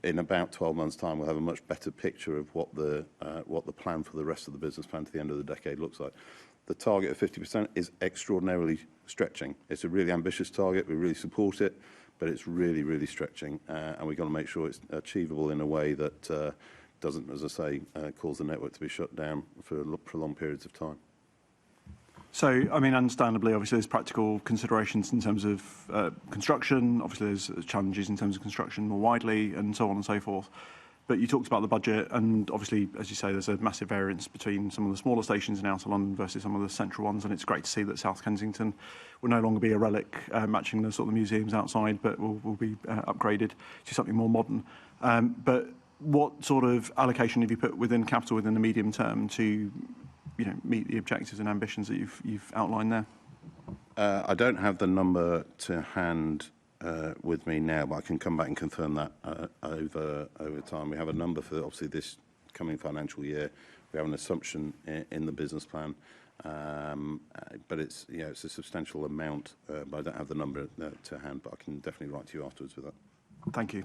In about 12 months' time, we'll have a much better picture of what the plan for the rest of the business plan to the end of the decade looks like. The target of 50% is extraordinarily stretching. It's a really ambitious target. We really support it, but it's really, really stretching, and we've got to make sure it's achievable in a way that doesn't, as I say, cause the network to be shut down for prolonged periods of time. So, I mean, understandably, obviously, there's practical considerations in terms of construction. Obviously, there's challenges in terms of construction more widely, and so on and so forth. But you talked about the budget, and obviously, as you say, there's a massive variance between some of the smaller stations in Outer London versus some of the central ones, and it's great to see that South Kensington will no longer be a relic matching the sort of museums outside, but will be upgraded to something more modern. But what sort of allocation have you put within capital within the medium term to, meet the objectives and ambitions that you've outlined there? I don't have the number to hand with me now, but I can come back and confirm that over time. We have a number for obviously this coming financial year. We have an assumption in the business plan, but it's it's a substantial amount. But I don't have the number to hand, but I can definitely write to you afterwards with that. Thank you.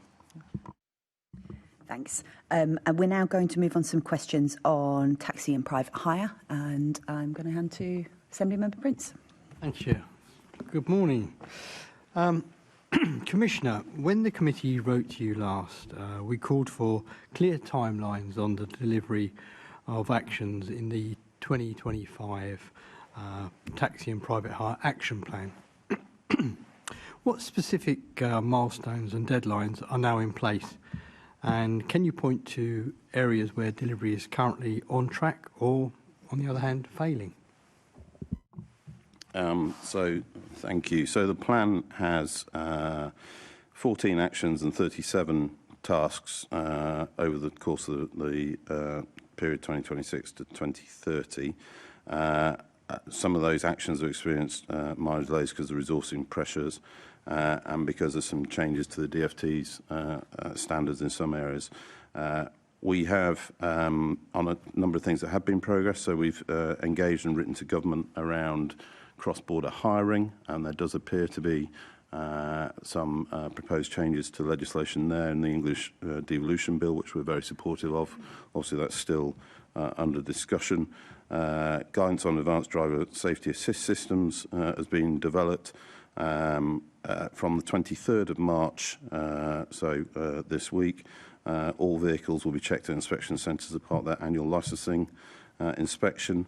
Thanks. And we're now going to move on to some questions on taxi and private hire, and I'm going to hand to Assembly Member Prince. Thank you. Good morning. Commissioner, when the committee wrote to you last, we called for clear timelines on the delivery of actions in the 2025 Taxi and Private Hire Action Plan. What specific milestones and deadlines are now in place? And can you point to areas where delivery is currently on track or, on the other hand, failing? So, thank you. So the plan has 14 actions and 37 tasks over the course of the period 2026 to 2030. Some of those actions have experienced minor delays because of resourcing pressures and because of some changes to the DFT's standards in some areas. We have, on a number of things that have been progress, so we've engaged and written to government around cross-border hiring, and there does appear to be some proposed changes to legislation there in the English Devolution Bill, which we're very supportive of. Obviously, that's still under discussion. Guidance on advanced driver safety assist systems has been developed from the 23rd of March, so this week. All vehicles will be checked at inspection centres as part of their annual licensing inspection.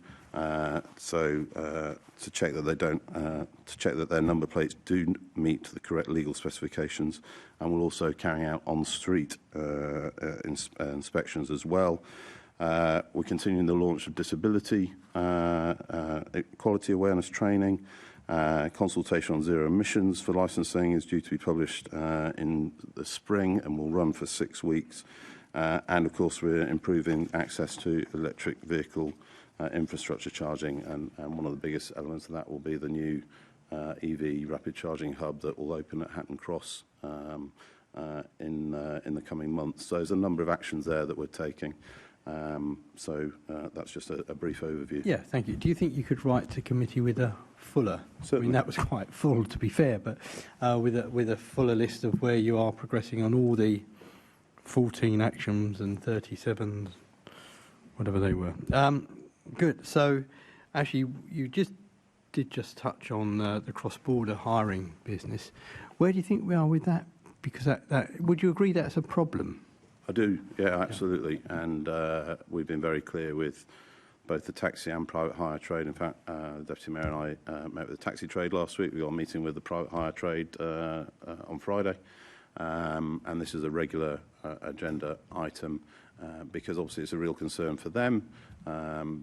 To check that they don't, to check that their number plates do meet the correct legal specifications, and we'll also carry out on-street inspections as well. We're continuing the launch of disability equality awareness training. Consultation on zero emissions for licensing is due to be published in the spring and will run for 6 weeks. And of course, we're improving access to electric vehicle infrastructure charging, and one of the biggest elements of that will be the new EV rapid charging hub that will open at Hatton Cross in the coming months. So there's a number of actions there that we're taking. That's just a brief overview. Yeah, thank you. Do you think you could write to committee with a fuller? Certainly. I mean, that was quite full, to be fair, but with a fuller list of where you are progressing on all the 14 actions and 37, whatever they were. Good. So, actually, you did touch on the cross-border hiring business. Where do you think we are with that? Because that would you agree that's a problem? I do, yeah, absolutely. And we've been very clear with both the taxi and private hire trade. In fact, the Deputy Mayor and I met with the taxi trade last week. We got a meeting with the private hire trade on Friday. And this is a regular agenda item because obviously it's a real concern for them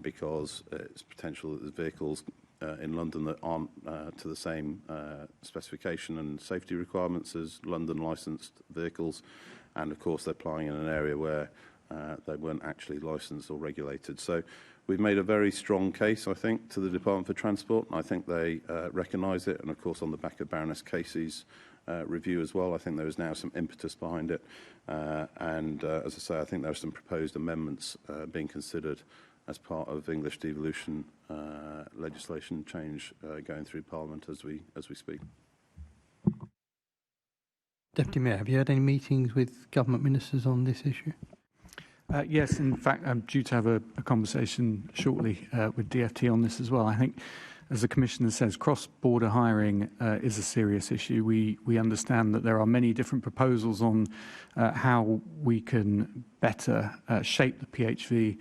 because it's potential that there's vehicles in London that aren't to the same specification and safety requirements as London licensed vehicles. And of course, they're applying in an area where they weren't actually licensed or regulated. So we've made a very strong case, I think, to the Department for Transport. And I think they recognise it. And of course, on the back of Baroness Casey's review as well, I think there is now some impetus behind it. As I say, I think there are some proposed amendments being considered as part of English devolution legislation change going through Parliament as we speak. Deputy Mayor, have you had any meetings with government ministers on this issue? Yes, in fact, I'm due to have a conversation shortly with DFT on this as well. I think, as the Commissioner says, cross-border hiring is a serious issue. We understand that there are many different proposals on how we can better shape the PHV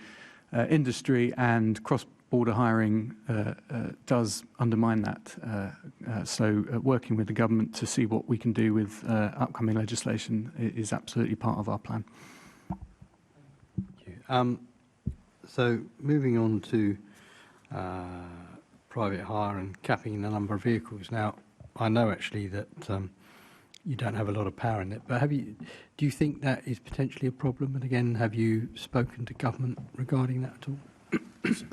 industry, and cross-border hiring does undermine that. So working with the government to see what we can do with upcoming legislation is absolutely part of our plan. So moving on to private hire and capping the number of vehicles. Now, I know actually that you don't have a lot of power in it, but do you think that is potentially a problem? And again, have you spoken to government regarding that at all?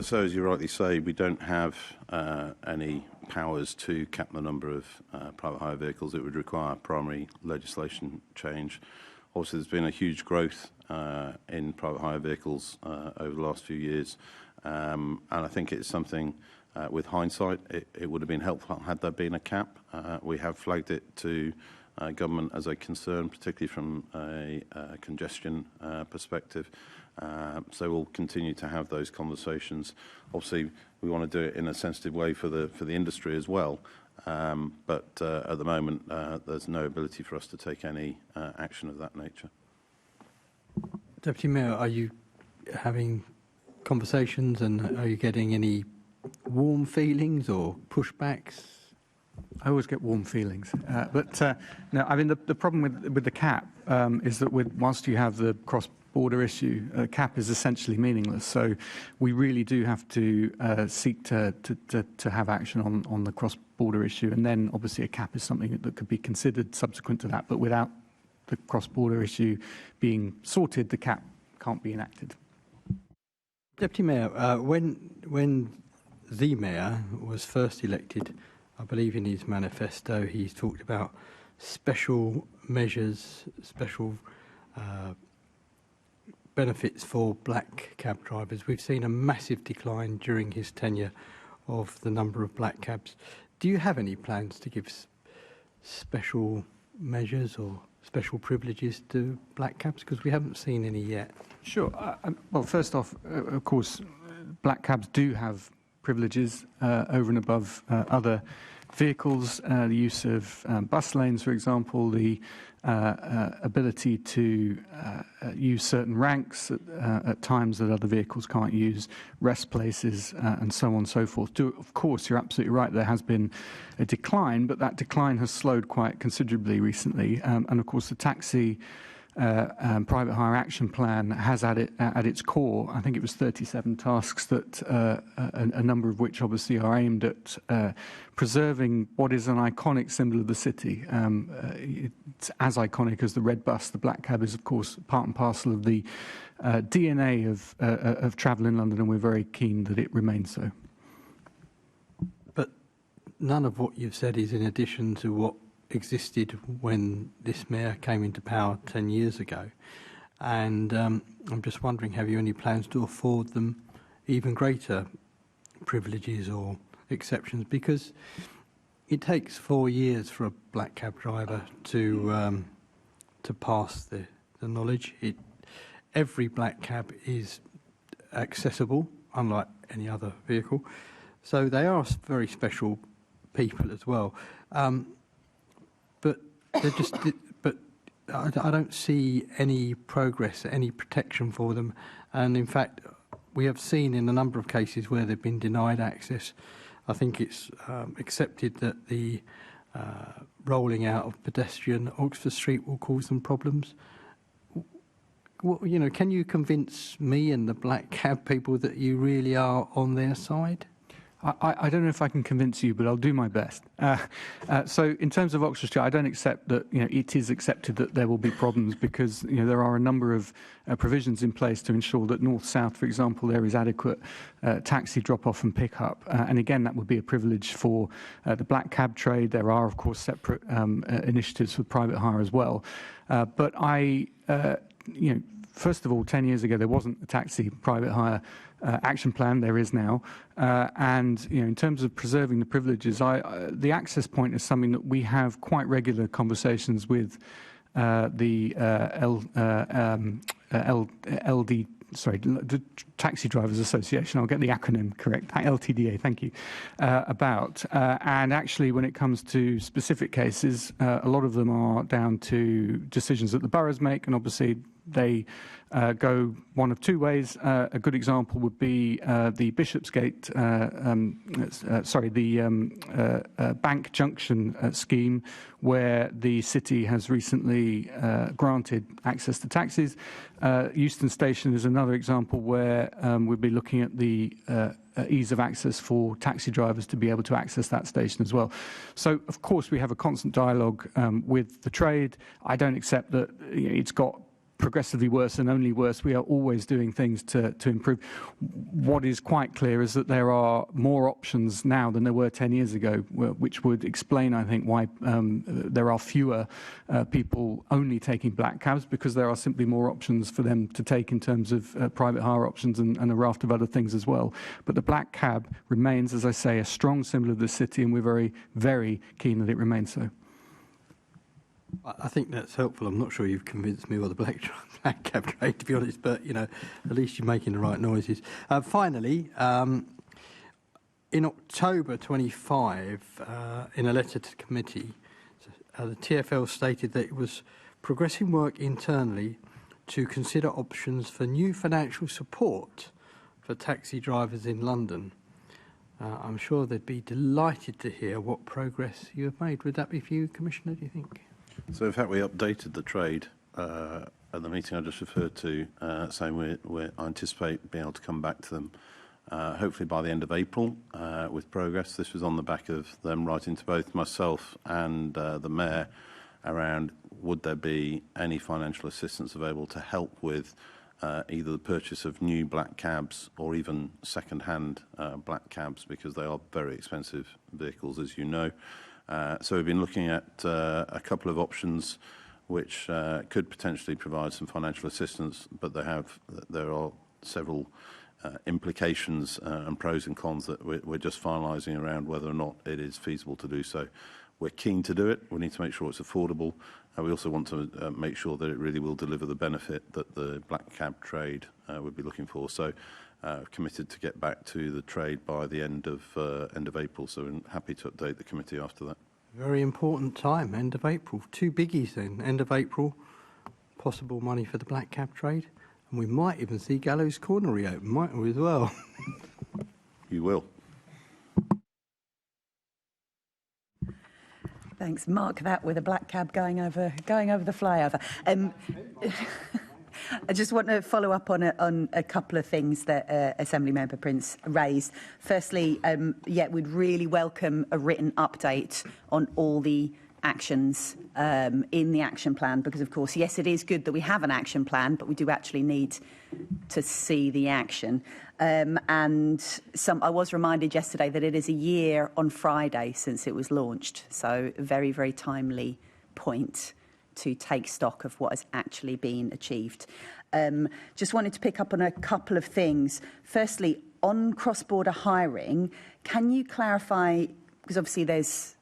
So, as you rightly say, we don't have any powers to cap the number of private hire vehicles. It would require primary legislation change. Obviously, there's been a huge growth in private hire vehicles over the last few years, and I think it's something, with hindsight, it would have been helpful had there been a cap. We have flagged it to government as a concern, particularly from a congestion perspective. So we'll continue to have those conversations. Obviously, we want to do it in a sensitive way for the industry as well. But at the moment, there's no ability for us to take any action of that nature. Deputy Mayor, are you having conversations and are you getting any warm feelings or pushbacks? I always get warm feelings. No, I mean, the problem with the cap is that whilst you have the cross-border issue, cap is essentially meaningless. So we really do have to seek to have action on the cross-border issue. And then, obviously, a cap is something that could be considered subsequent to that. But without the cross-border issue being sorted, the cap can't be enacted. Deputy Mayor, when the Mayor was first elected, I believe in his manifesto, he's talked about special measures, special benefits for black cab drivers. We've seen a massive decline during his tenure of the number of black cabs. Do you have any plans to give special measures or special privileges to black cabs? Because we haven't seen any yet. Sure. Well, first off, of course, black cabs do have privileges over and above other vehicles, the use of bus lanes, for example, the ability to use certain ranks at times that other vehicles can't use, rest places, and so on and so forth. Of course, you're absolutely right, there has been a decline, but that decline has slowed quite considerably recently. And of course, the taxi private hire action plan has at its core, I think it was 37 tasks that a number of which obviously are aimed at preserving what is an iconic symbol of the city. It's as iconic as the red bus. The black cab is, of course, part and parcel of the DNA of travel in London, and we're very keen that it remains so. But none of what you've said is in addition to what existed when this mayor came into power 10 years ago. And I'm just wondering, have you any plans to afford them even greater privileges or exceptions? Because it takes 4 years for a black cab driver to pass the knowledge. Every black cab is accessible, unlike any other vehicle. So they are very special people as well. But I don't see any progress, any protection for them. And in fact, we have seen in a number of cases where they've been denied access. I think it's accepted that the rolling out of pedestrian Oxford Street will cause them problems. Can you convince me and the black cab people that you really are on their side? I don't know if I can convince you, but I'll do my best. So in terms of Oxford Street, I don't accept that it is accepted that there will be problems, because there are a number of provisions in place to ensure that north-south, for example, there is adequate taxi drop-off and pick-up. And again, that would be a privilege for the black cab trade. There are, of course, separate initiatives for private hire as well. But first of all, 10 years ago, there wasn't a taxi private hire action plan. There is now. And in terms of preserving the privileges, the access point is something that we have quite regular conversations with the Taxi Drivers Association. I'll get the acronym correct. LTDA, thank you. About. And actually, when it comes to specific cases, a lot of them are down to decisions that the boroughs make, and obviously they go one of two ways. A good example would be the Bishopsgate, Bank Junction scheme, where the city has recently granted access to taxis. Euston Station is another example where we'll be looking at the ease of access for taxi drivers to be able to access that station as well. So, of course, we have a constant dialogue with the trade. I don't accept that it's got progressively worse and only worse. We are always doing things to improve. What is quite clear is that there are more options now than there were 10 years ago, which would explain, I think, why there are fewer people only taking black cabs, because there are simply more options for them to take in terms of private hire options and a raft of other things as well. But the black cab remains, as I say, a strong symbol of the city, and we're very, very keen that it remains so. I think that's helpful. I'm not sure you've convinced me of the black cab trade, to be honest, but, you know, at least you're making the right noises. Finally, in October 25, in a letter to the committee, the TfL stated that it was progressing work internally to consider options for new financial support for taxi drivers in London. I'm sure they'd be delighted to hear what progress you have made. Would that be for you, Commissioner, do you think? So, in fact, we updated the trade at the meeting I just referred to, saying I anticipate being able to come back to them hopefully by the end of April with progress. This was on the back of them writing to both myself and the Mayor around would there be any financial assistance available to help with either the purchase of new black cabs or even second-hand black cabs, because they are very expensive vehicles, as you know. So we've been looking at a couple of options which could potentially provide some financial assistance, but there are several implications and pros and cons that we're just finalising around whether or not it is feasible to do so. We're keen to do it. We need to make sure it's affordable. We also want to make sure that it really will deliver the benefit that the black cab trade would be looking for. So committed to get back to the trade by the end of April. So I'm happy to update the committee after that. Very important time, end of April. Two biggies then. End of April, possible money for the black cab trade. And we might even see Gallows Corner reopen, mightn't we, as well? You will. Thanks. Mark that with a black cab going over the flyover. I just want to follow up on a couple of things that Assembly Member Prince raised. Firstly, we'd really welcome a written update on all the actions in the action plan, because, of course, yes, it is good that we have an action plan, but we do actually need to see the action. I was reminded yesterday that it is a year on Friday since it was launched, so a very, very timely point to take stock of what has actually been achieved. Just wanted to pick up on a couple of things. Firstly, on cross-border hiring, can you clarify, because obviously there's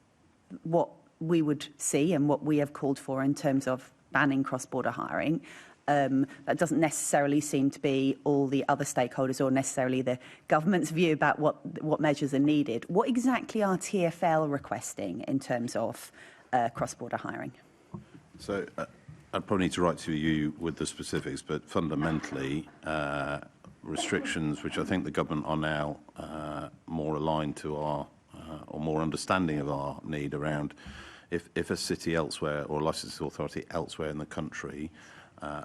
what we would see and what we have called for in terms of banning cross-border hiring. That doesn't necessarily seem to be all the other stakeholders or necessarily the government's view about what measures are needed. What exactly are TfL requesting in terms of cross-border hiring? So I'd probably need to write to you with the specifics, but fundamentally, restrictions, which I think the government are now more aligned to our, or more understanding of our need around, if a city elsewhere or a licensing authority elsewhere in the country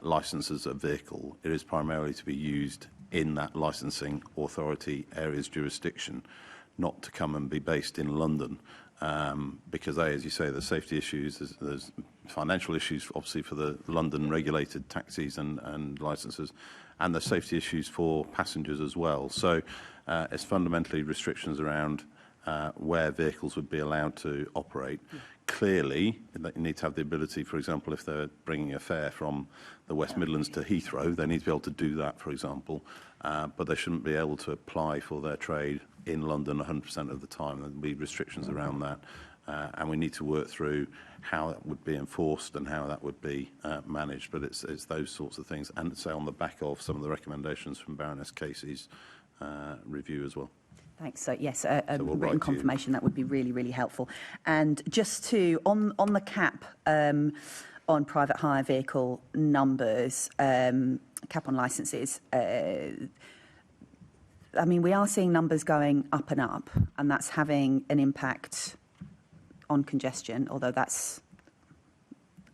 licenses a vehicle, it is primarily to be used in that licensing authority area's jurisdiction, not to come and be based in London. Because as you say, there's safety issues, there's financial issues, obviously, for the London regulated taxis and licenses, and there's safety issues for passengers as well. So it's fundamentally restrictions around where vehicles would be allowed to operate. Clearly, you need to have the ability, for example, if they're bringing a fare from the West Midlands to Heathrow, they need to be able to do that, for example, but they shouldn't be able to apply for their trade in London 100% of the time. There'll be restrictions around that, and we need to work through how that would be enforced and how that would be managed. But it's those sorts of things, and say on the back of some of the recommendations from Baroness Casey's review as well. Thanks. So yes, written confirmation, that would be really, really helpful. And just to on the cap, on private hire vehicle numbers, cap on licences. I mean, we are seeing numbers going up, and that's having an impact on congestion, although that's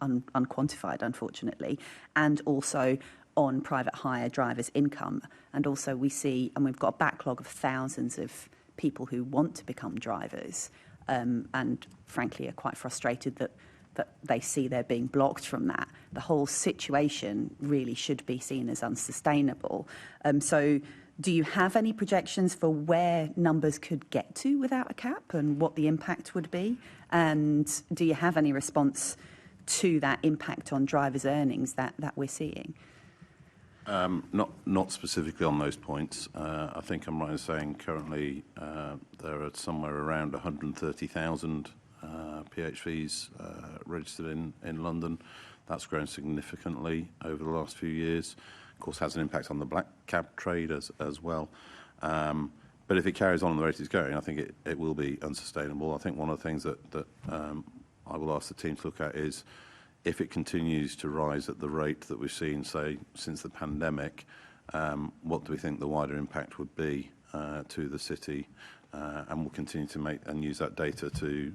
unquantified, unfortunately, and also on private hire drivers' income. And also we see, and we've got a backlog of thousands of people who want to become drivers, and frankly are quite frustrated that they see they're being blocked from that. The whole situation really should be seen as unsustainable. So do you have any projections for where numbers could get to without a cap and what the impact would be? And do you have any response to that impact on drivers' earnings that we're seeing? Not specifically on those points. I think I'm right in saying currently there are somewhere around 130,000 PHVs registered in London. That's grown significantly over the last few years. Of course, has an impact on the black cab trade as well. But if it carries on the rate it's going, I think it will be unsustainable. I think one of the things that I will ask the team to look at is if it continues to rise at the rate that we've seen, say, since the pandemic, what do we think the wider impact would be to the city? And we'll continue to make and use that data to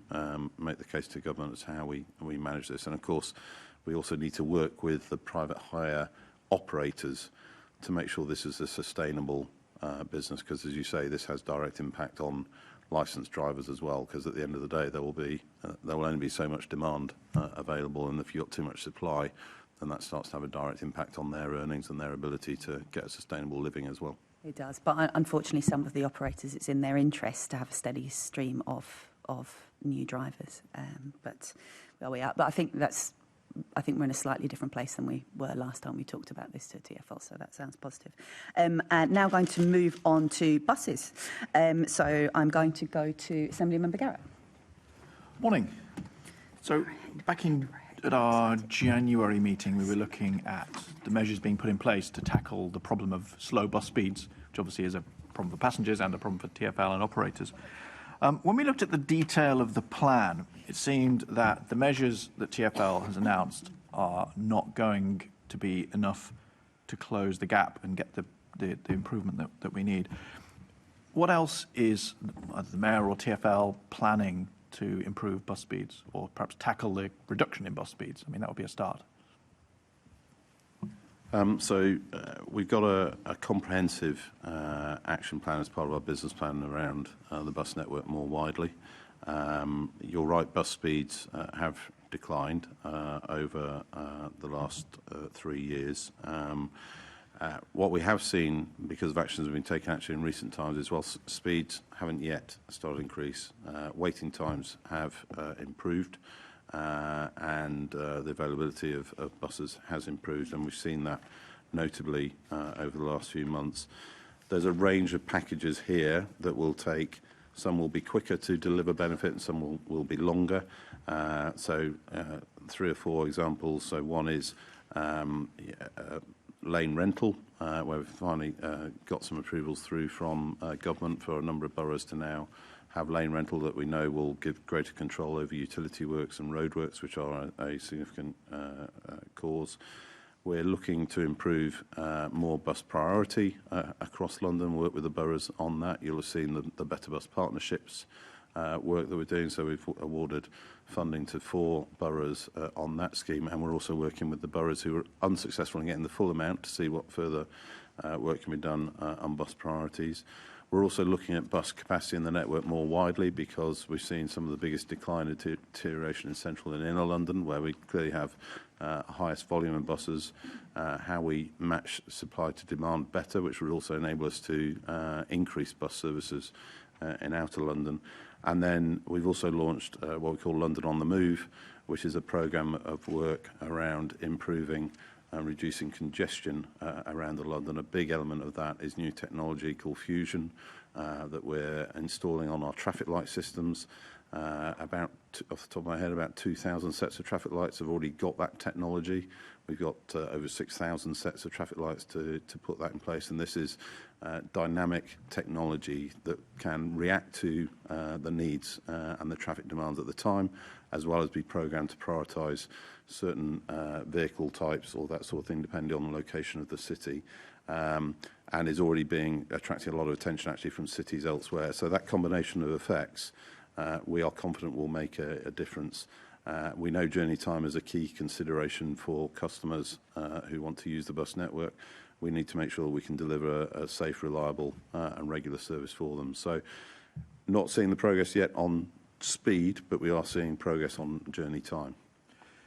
make the case to government as to how we manage this. And of course, we also need to work with the private hire operators to make sure this is a sustainable business, because as you say, this has direct impact on licensed drivers as well, because at the end of the day there will only be so much demand available, and if you've got too much supply, then that starts to have a direct impact on their earnings and their ability to get a sustainable living as well. It does, but unfortunately some of the operators, it's in their interest to have a steady stream of new drivers, but where we are. But I think we're in a slightly different place than we were last time we talked about this to TfL, so that sounds positive. And now going to move on to buses. So I'm going to go to Assembly Member Garrett. Morning. So back at our January meeting, we were looking at the measures being put in place to tackle the problem of slow bus speeds, which obviously is a problem for passengers and a problem for TfL and operators. When we looked at the detail of the plan, it seemed that the measures that TfL has announced are not going to be enough to close the gap and get the improvement that we need. What else is either the Mayor or TfL planning to improve bus speeds, or perhaps tackle the reduction in bus speeds? I mean, that would be a start. We've got a comprehensive action plan as part of our business plan around the bus network more widely. You're right, bus speeds have declined over the last 3 years. What we have seen, because of actions that have been taken actually in recent times, is while speeds haven't yet started to increase, waiting times have improved. And the availability of buses has improved, and we've seen that notably over the last few months. There's a range of packages here that will take, some will be quicker to deliver benefit and some will be longer. 3 or 4 examples. So one is lane rental, where we've finally got some approvals through from government for a number of boroughs to now have lane rental that we know will give greater control over utility works and roadworks, which are a significant cause. We're looking to improve more bus priority across London, work with the boroughs on that. You'll have seen the Better Bus Partnerships work that we're doing, so we've awarded funding to 4 boroughs on that scheme, and we're also working with the boroughs who are unsuccessful in getting the full amount to see what further work can be done on bus priorities. We're also looking at bus capacity in the network more widely, because we've seen some of the biggest decline and deterioration in central and inner London, where we clearly have highest volume of buses. How we match supply to demand better, which would also enable us to increase bus services in outer London. And then we've also launched what we call London on the Move, which is a programme of work around improving and reducing congestion around the London. A big element of that is new technology called Fusion that we're installing on our traffic light systems. About off the top of my head, about 2,000 sets of traffic lights have already got that technology. We've got over 6,000 sets of traffic lights to put that in place, and this is dynamic technology that can react to the needs and the traffic demands at the time, as well as be programmed to prioritise certain vehicle types or that sort of thing, depending on the location of the city, and is already attracting a lot of attention actually from cities elsewhere. So that combination of effects, we are confident will make a difference. We know journey time is a key consideration for customers who want to use the bus network. We need to make sure we can deliver a safe, reliable and regular service for them. So not seeing the progress yet on speed, but we are seeing progress on journey time.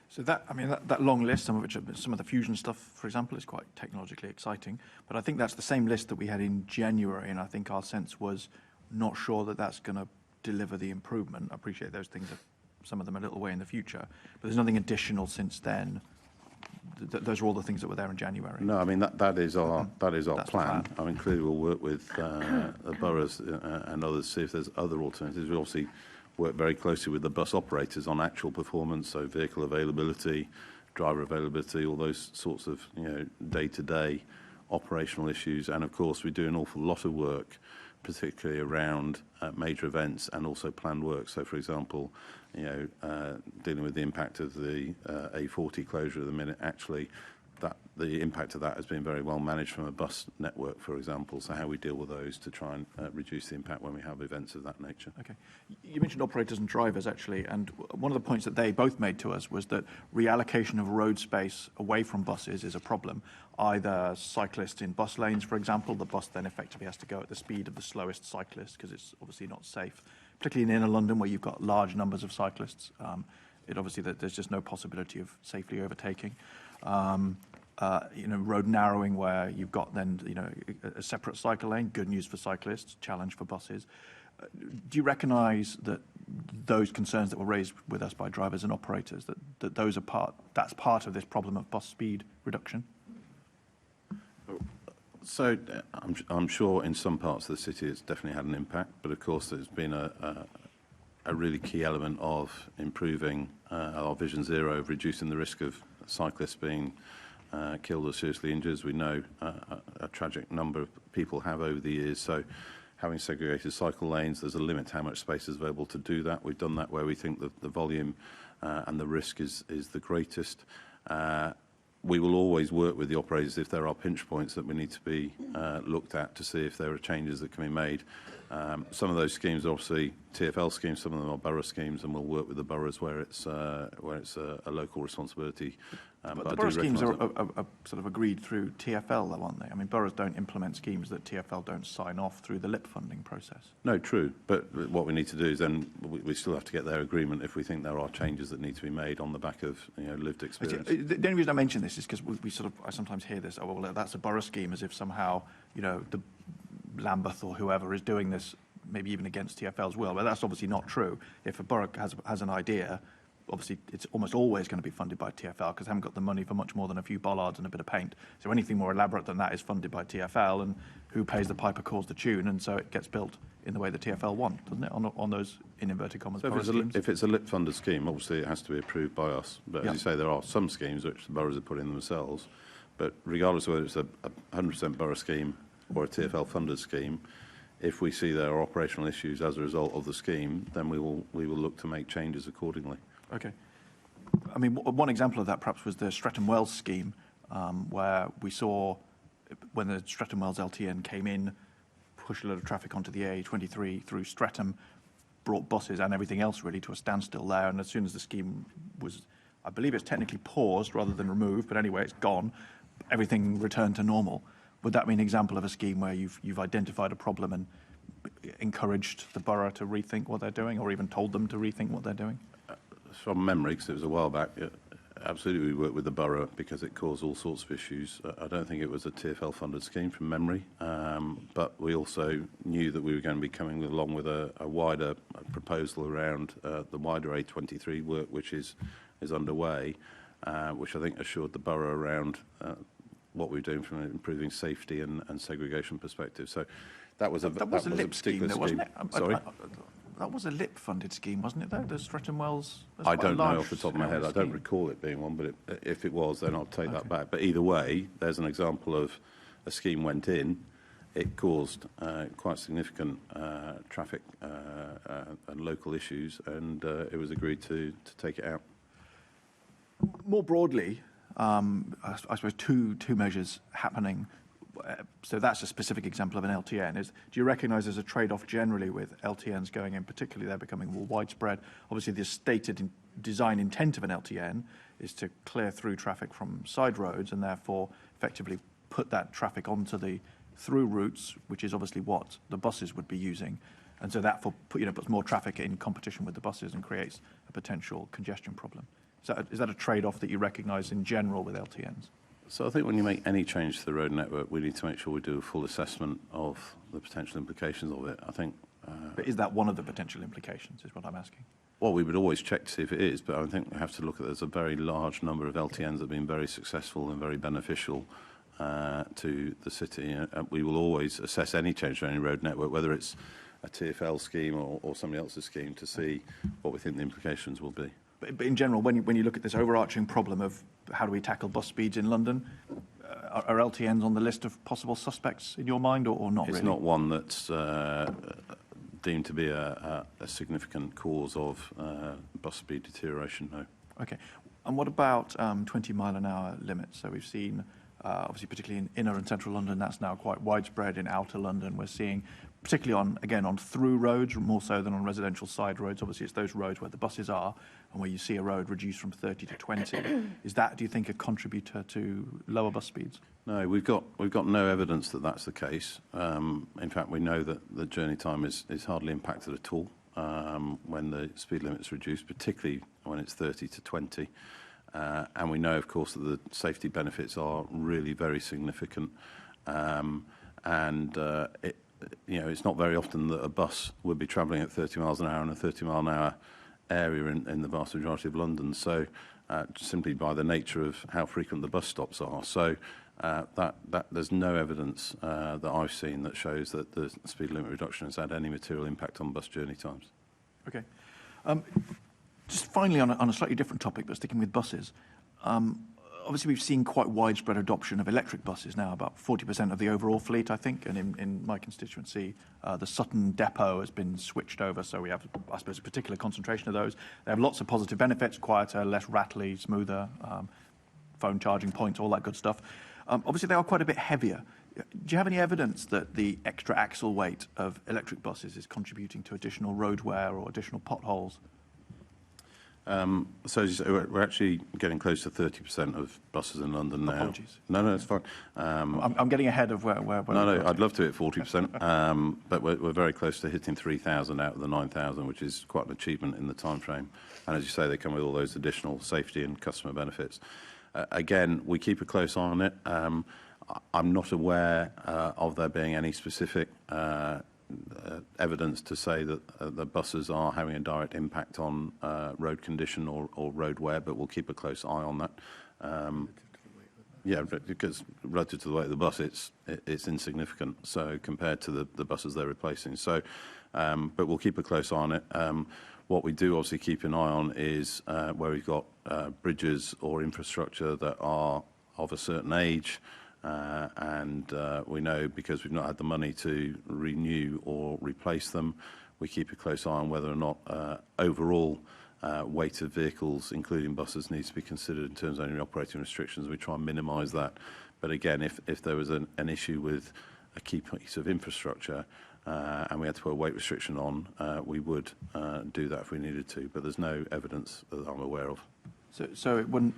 So that long list, some of the fusion stuff, for example, is quite technologically exciting. But I think that's the same list that we had in January, and I think our sense was not sure that that's going to deliver the improvement. I appreciate those things, some of them a little way in the future, but there's nothing additional since then. Those are all the things that were there in January. No, I mean that is our That's plan. I mean, clearly we'll work with the boroughs and others to see if there's other alternatives. We obviously work very closely with the bus operators on actual performance, so vehicle availability, driver availability, all those sorts of day-to-day operational issues. And of course, we do an awful lot of work, particularly around major events and also planned work. So, for example, dealing with the impact of the A40 closure at the minute, actually, the impact of that has been very well managed from a bus network, for example. So how we deal with those to try and reduce the impact when we have events of that nature. Okay. You mentioned operators and drivers, actually, and one of the points that they both made to us was that reallocation of road space away from buses is a problem. Either cyclists in bus lanes, for example, the bus then effectively has to go at the speed of the slowest cyclist because it's obviously not safe, particularly in inner London where you've got large numbers of cyclists. There's just no possibility of safely overtaking. Road narrowing where you've got then, a separate cycle lane, good news for cyclists, challenge for buses. Do you recognise that those concerns that were raised with us by drivers and operators, that that's part of this problem of bus speed reduction? So I'm sure in some parts of the city it's definitely had an impact, but of course there's been a really key element of improving our Vision Zero, of reducing the risk of cyclists being killed or seriously injured. As we know, a tragic number of people have over the years. So having segregated cycle lanes, there's a limit to how much space is available to do that. We've done that where we think that the volume and the risk is the greatest. We will always work with the operators if there are pinch points that we need to be looked at to see if there are changes that can be made. Some of those schemes are obviously TfL schemes, some of them are borough schemes, and we'll work with the boroughs where it's a local responsibility. But the borough schemes are sort of agreed through TfL, though, aren't they? I mean, boroughs don't implement schemes that TfL don't sign off through the LIP funding process. No, true. But what we need to do is then we still have to get their agreement if we think there are changes that need to be made on the back of lived experience. The only reason I mention this is because I sometimes hear this, oh, well, that's a borough scheme, as if somehow, the Lambeth or whoever is doing this, maybe even against TfL's will. But that's obviously not true. If a borough has an idea, obviously it's almost always going to be funded by TfL because they haven't got the money for much more than a few bollards and a bit of paint. So anything more elaborate than that is funded by TfL, and who pays the piper calls the tune, and so it gets built in the way that TfL want, doesn't it, on those, in inverted commas, so if it's a LIP funded scheme, obviously it has to be approved by us. But as you say, there are some schemes which the boroughs have put in themselves. But regardless of whether it's a 100% borough scheme or a TfL funded scheme, if we see there are operational issues as a result of the scheme, then we will look to make changes accordingly. Okay. I mean, one example of that perhaps was the Streatham Wells scheme, where we saw when the Streatham Wells LTN came in, pushed a lot of traffic onto the A23 through Streatham, brought buses and everything else really to a standstill there. And as soon as the scheme was, I believe it's technically paused rather than removed, but anyway, it's gone, everything returned to normal. Would that be an example of a scheme where you've identified a problem and encouraged the borough to rethink what they're doing, or even told them to rethink what they're doing? From memory, because it was a while back, absolutely we worked with the borough because it caused all sorts of issues. I don't think it was a TfL-funded scheme from memory, but we also knew that we were going to be coming along with a wider proposal around the wider A23 work, which is underway, which I think assured the borough around what we're doing from an improving safety and segregation perspective. So that was a LIP scheme, particular scheme. wasn't it? Sorry? That was a LIP-funded scheme, wasn't it, though? The Stretton Wells... I don't know off the top of my head. I don't recall it being one, but if it was, then I'll take that back. But either way, there's an example of a scheme went in. It caused quite significant traffic and local issues, and it was agreed to take it out. More broadly, I suppose two measures happening. So that's a specific example of an LTN. Do you recognise there's a trade-off generally with LTNs going in, particularly they're becoming more widespread? Obviously, the stated design intent of an LTN is to clear through traffic from side roads and therefore effectively put that traffic onto the through routes, which is obviously what the buses would be using. And so that puts more traffic in competition with the buses and creates a potential congestion problem. Is that a trade-off that you recognise in general with LTNs? So I think when you make any change to the road network, we need to make sure we do a full assessment of the potential implications of it. I think. But is that one of the potential implications, is what I'm asking? Well, we would always check to see if it is, but I think we have to look at there's a very large number of LTNs that have been very successful and very beneficial to the city. We will always assess any change to any road network, whether it's a TfL scheme or somebody else's scheme, to see what we think the implications will be. But in general, when you look at this overarching problem of how do we tackle bus speeds in London, are LTNs on the list of possible suspects in your mind, or not really? It's not one that's deemed to be a significant cause of bus speed deterioration, no. Okay. And what about 20-mile-an-hour limits? So we've seen, obviously, particularly in inner and central London, that's now quite widespread. In outer London, we're seeing, particularly on through roads, more so than on residential side roads. Obviously, it's those roads where the buses are and where you see a road reduced from 30 to 20. Is that, do you think, a contributor to lower bus speeds? No, we've got no evidence that that's the case. In fact, we know that the journey time is hardly impacted at all when the speed limit's reduced, particularly when it's 30 to 20. And we know, of course, that the safety benefits are really very significant. It's not very often that a bus would be travelling at 30 miles an hour in a 30-mile-an-hour area in the vast majority of London. So simply by the nature of how frequent the bus stops are. So that there's no evidence that I've seen that shows that the speed limit reduction has had any material impact on bus journey times. Okay. Just finally, on a slightly different topic, but sticking with buses, obviously we've seen quite widespread adoption of electric buses now, about 40% of the overall fleet, I think, and in my constituency, the Sutton depot has been switched over, so we have, I suppose, a particular concentration of those. They have lots of positive benefits: quieter, less rattly, smoother, phone charging points, all that good stuff. Obviously, they are quite a bit heavier. Do you have any evidence that the extra axle weight of electric buses is contributing to additional road wear or additional potholes? So we're actually getting close to 30% of buses in London now. Apologies. No, it's fine. I'm getting ahead of where No, I'd love to hit 40%, but we're very close to hitting 3,000 out of the 9,000, which is quite an achievement in the time frame. And as you say, they come with all those additional safety and customer benefits. Again, we keep a close eye on it. I'm not aware of there being any specific evidence to say that the buses are having a direct impact on road condition or road wear, but we'll keep a close eye on that. Because relative to the weight of the bus, it's insignificant. So compared to the buses they're replacing. So, but we'll keep a close eye on it. What we do obviously keep an eye on is where we've got bridges or infrastructure that are of a certain age. And we know, because we've not had the money to renew or replace them, we keep a close eye on whether or not overall weight of vehicles, including buses, needs to be considered in terms of any operating restrictions. We try and minimise that. But again, if there was an issue with a key piece of infrastructure and we had to put a weight restriction on, we would do that if we needed to. But there's no evidence that I'm aware of. So it wouldn't.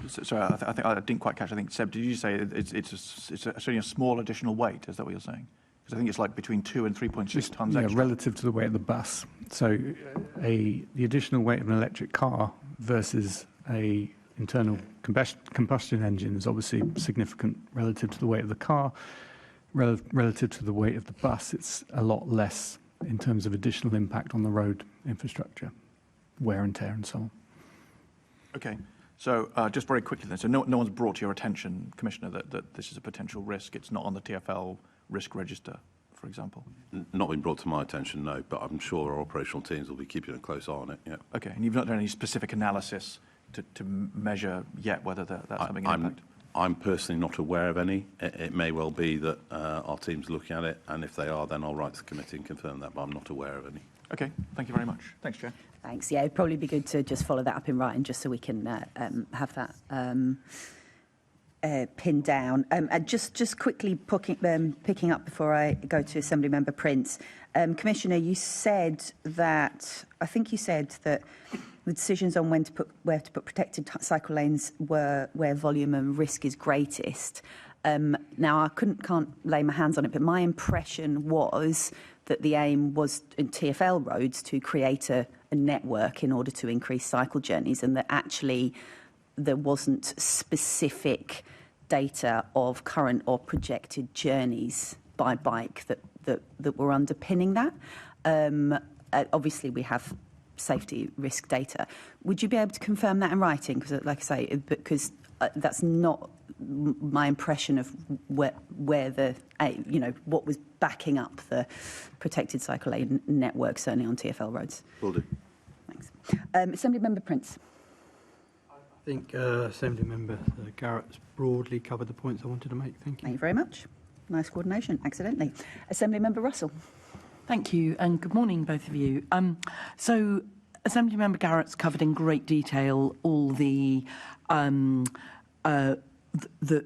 Sorry, I think I didn't quite catch. I think, Seb, did you say it's only a small additional weight? Is that what you're saying? Because I think it's like between 2 and 3.6 tons extra. Relative to the weight of the bus. So the additional weight of an electric car versus a internal combustion engine is obviously significant relative to the weight of the car. Relative to the weight of the bus, it's a lot less in terms of additional impact on the road infrastructure, wear and tear and so on. Okay. So just very quickly then, so no one's brought to your attention, Commissioner, that this is a potential risk. It's not on the TfL risk register for example? Not been brought to my attention, no, but I'm sure our operational teams will be keeping a close eye on it, yeah. Okay, and you've not done any specific analysis to measure yet whether that's having an impact? I'm personally not aware of any. It may well be that our team's looking at it, and if they are, then I'll write to the committee and confirm that, but I'm not aware of any. Okay, thank you very much. Thanks, Chair. Thanks. Yeah, it'd probably be good to just follow that up in writing, just so we can have that pinned down. Just quickly picking up before I go to Assembly Member Prince. Commissioner, you said that, I think you said that the decisions on where to put protected cycle lanes were where volume and risk is greatest. Now, I can't lay my hands on it, but my impression was that the aim was in TfL roads to create a network in order to increase cycle journeys, and that actually there wasn't specific data of current or projected journeys by bike that were underpinning that. Obviously, we have safety risk data. Would you be able to confirm that in writing? Because, like I say, because that's not my impression of where the, what was backing up the protected cycle lane network, certainly on TfL roads. Will do. Thanks. Assembly Member Prince. I think Assembly Member Garrett's broadly covered the points I wanted to make. Thank you. Thank you very much. Nice coordination, accidentally. Assembly Member Russell. Thank you, and good morning, both of you. So, Assembly Member Garrett's covered in great detail all the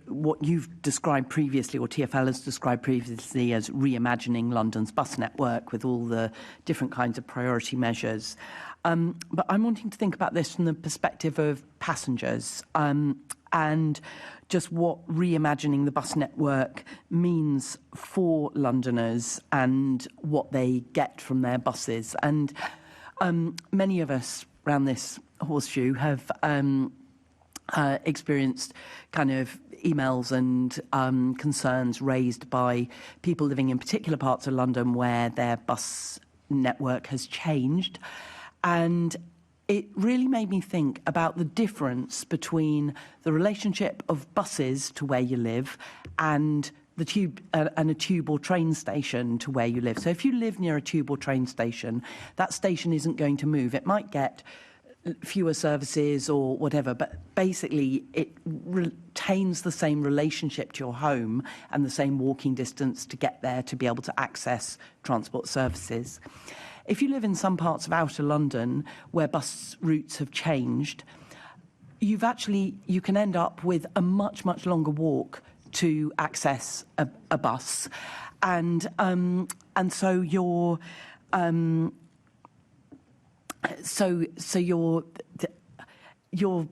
what you've described previously, or TfL has described previously, as reimagining London's bus network with all the different kinds of priority measures. But I'm wanting to think about this from the perspective of passengers and just what reimagining the bus network means for Londoners and what they get from their buses. And many of us around this horseshoe have experienced kind of emails and concerns raised by people living in particular parts of London where their bus network has changed. And it really made me think about the difference between the relationship of buses to where you live and the tube and a tube or train station to where you live. So if you live near a tube or train station, that station isn't going to move. It might get fewer services or whatever, but basically it retains the same relationship to your home and the same walking distance to get there to be able to access transport services. If you live in some parts of outer London where bus routes have changed, you can end up with a much, much longer walk to access a bus, and so your your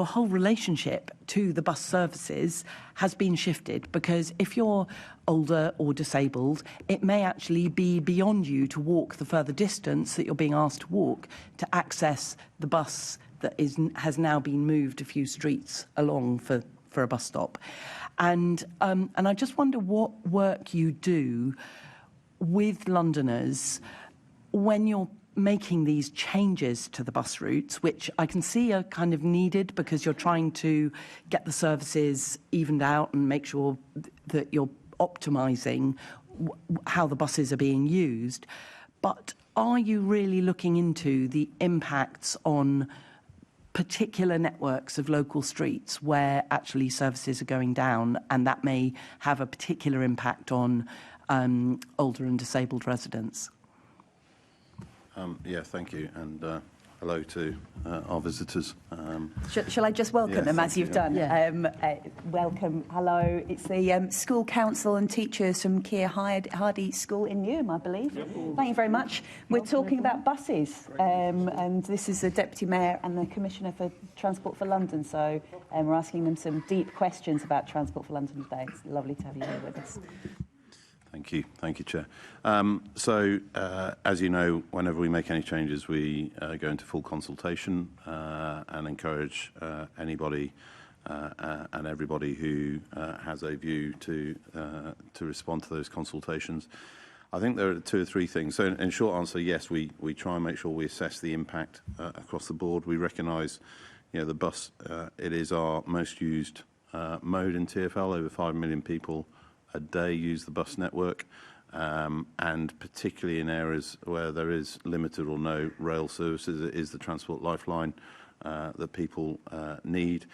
whole relationship to the bus services has been shifted, because if you're older or disabled, it may actually be beyond you to walk the further distance that you're being asked to walk to access the bus that has now been moved a few streets along for a bus stop. And I just wonder what work you do with Londoners when you're making these changes to the bus routes, which I can see are kind of needed because you're trying to get the services evened out and make sure that you're optimising how the buses are being used. But are you really looking into the impacts on particular networks of local streets where actually services are going down, and that may have a particular impact on older and disabled residents? Yeah, thank you, and hello to our visitors. Shall I just welcome them as you've done? Yeah. Welcome, hello. It's the School Council and teachers from Keir Hardy School in Newham, I believe. Yep. Thank you very much. We're talking about buses, and this is the Deputy Mayor and the Commissioner for Transport for London, so we're asking them some deep questions about Transport for London today. It's lovely to have you here with us. Thank you, Chair. As you know, whenever we make any changes, we go into full consultation and encourage anybody and everybody who has a view to respond to those consultations. I think there are two or three things. So in short answer, yes, we try and make sure we assess the impact across the board. We recognise, the bus, it is our most used mode in TfL. Over 5 million people a day use the bus network, and particularly in areas where there is limited or no rail services, it is the transport lifeline that people need.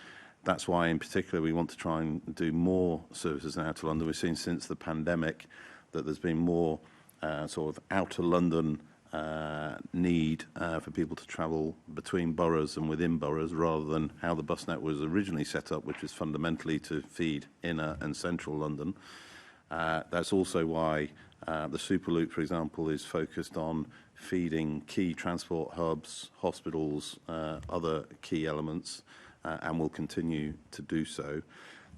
That's why, in particular, we want to try and do more services in outer London. We've seen since the pandemic that there's been more sort of outer London need for people to travel between boroughs and within boroughs, rather than how the bus network was originally set up, which was fundamentally to feed inner and central London. That's also why the Superloop, for example, is focused on feeding key transport hubs, hospitals, other key elements, and will continue to do so.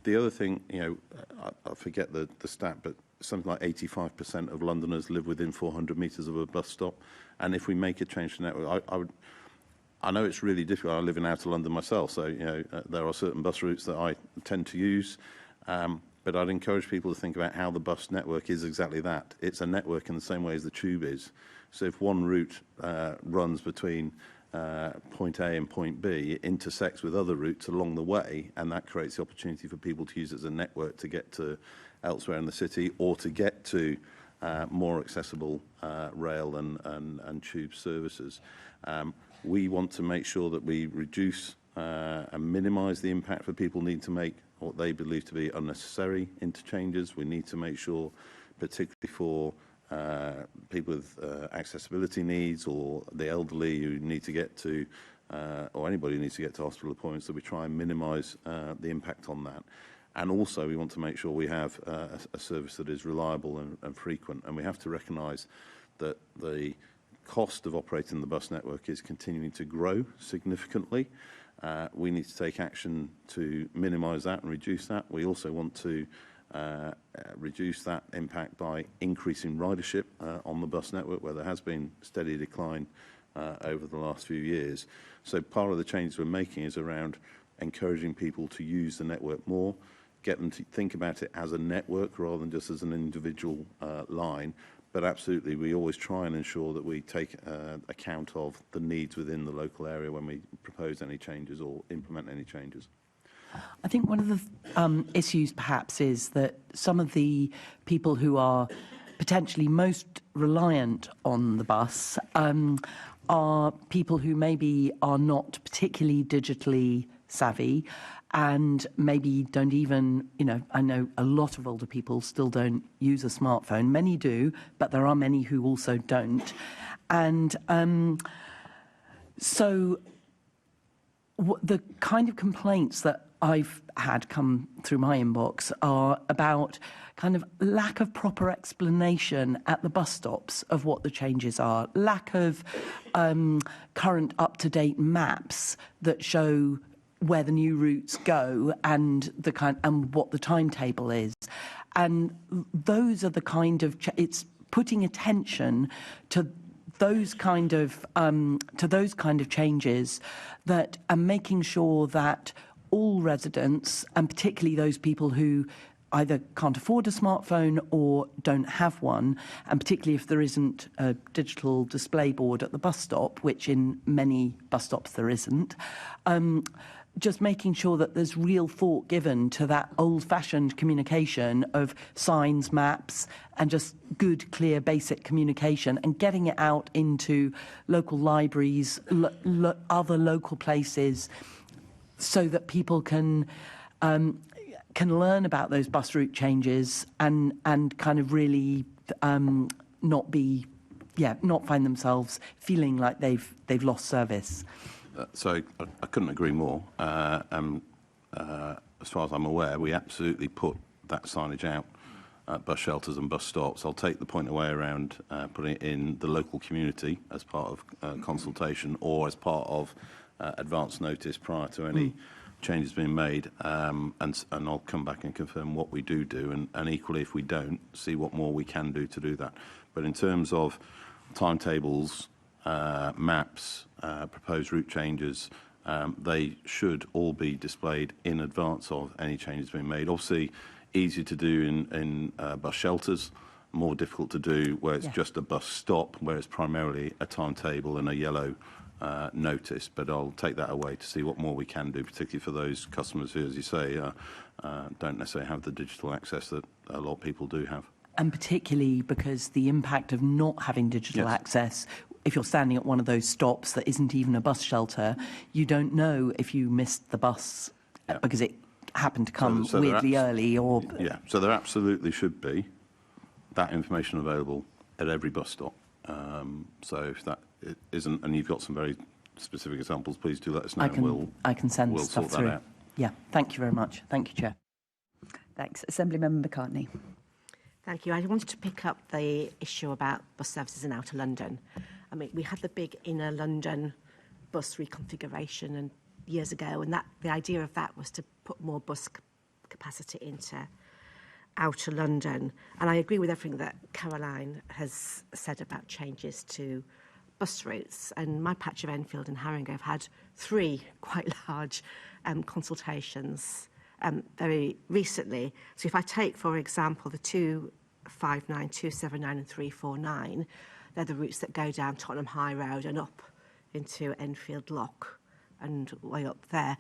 The other thing, I forget the stat, but something like 85% of Londoners live within 400 metres of a bus stop. And if we make a change to the network, I know it's really difficult. I live in outer London myself, so there are certain bus routes that I tend to use. But I'd encourage people to think about how the bus network is exactly that. It's a network in the same way as the tube is. So if one route runs between point A and point B, it intersects with other routes along the way, and that creates the opportunity for people to use it as a network to get to elsewhere in the city, or to get to more accessible rail and tube services. We want to make sure that we reduce and minimise the impact for people needing to make what they believe to be unnecessary interchanges. We need to make sure, particularly for people with accessibility needs, or the elderly who need to get to, or anybody who needs to get to hospital appointments, that we try and minimise the impact on that. And also we want to make sure we have a service that is reliable and frequent. And we have to recognise that the cost of operating the bus network is continuing to grow significantly. We need to take action to minimise that and reduce that. We also want to reduce that impact by increasing ridership on the bus network, where there has been steady decline over the last few years. So part of the changes we're making is around encouraging people to use the network more, get them to think about it as a network rather than just as an individual line. But absolutely, we always try and ensure that we take account of the needs within the local area when we propose any changes or implement any changes. I think one of the issues perhaps is that some of the people who are potentially most reliant on the bus are people who maybe are not particularly digitally savvy, and maybe don't even, I know a lot of older people still don't use a smartphone. Many do, but there are many who also don't. And so the kind of complaints that I've had come through my inbox are about kind of lack of proper explanation at the bus stops of what the changes are, lack of current up-to-date maps that show where the new routes go and what the timetable is. And those are the kind of it's putting attention to those kind of changes that are making sure that all residents, and particularly those people who either can't afford a smartphone or don't have one, and particularly if there isn't a digital display board at the bus stop, which in many bus stops there isn't, just making sure that there's real thought given to that old-fashioned communication of signs, maps, and just good, clear, basic communication, and getting it out into local libraries, other local places, so that people can learn about those bus route changes and kind of really not find themselves feeling like they've lost service. So I couldn't agree more. As far as I'm aware, we absolutely put that signage out at bus shelters and bus stops. I'll take the point away around putting it in the local community as part of consultation, or as part of advance notice prior to any changes being made. And I'll come back and confirm what we do, and equally, if we don't, see what more we can do to do that. But in terms of timetables, maps, proposed route changes, they should all be displayed in advance of any changes being made. Obviously, easier to do in bus shelters, more difficult to do where it's just a bus stop, where it's primarily a timetable and a yellow notice, but I'll take that away to see what more we can do, particularly for those customers who, as you say, don't necessarily have the digital access that a lot of people do have. And particularly because the impact of not having digital access, if you're standing at one of those stops that isn't even a bus shelter, you don't know if you missed the bus because it happened to come weirdly early or... Yeah, so there absolutely should be that information available at every bus stop. So if that isn't, and you've got some very specific examples, please do let us know. I can send we'll stuff sort that through. out. Yeah, thank you very much. Thank you, Chair. Thanks. Assemblymember McCartney. Thank you. I wanted to pick up the issue about bus services in Outer London. I mean, we had the big Inner London bus reconfiguration and years ago, and the idea of that was to put more bus capacity into Outer London. And I agree with everything that Caroline has said about changes to bus routes. And my patch of Enfield and Haringey have had 3 quite large consultations very recently. So if I take, for example, the 259, 279 and 349, they're the routes that go down Tottenham High Road and up into Enfield Lock and way up there.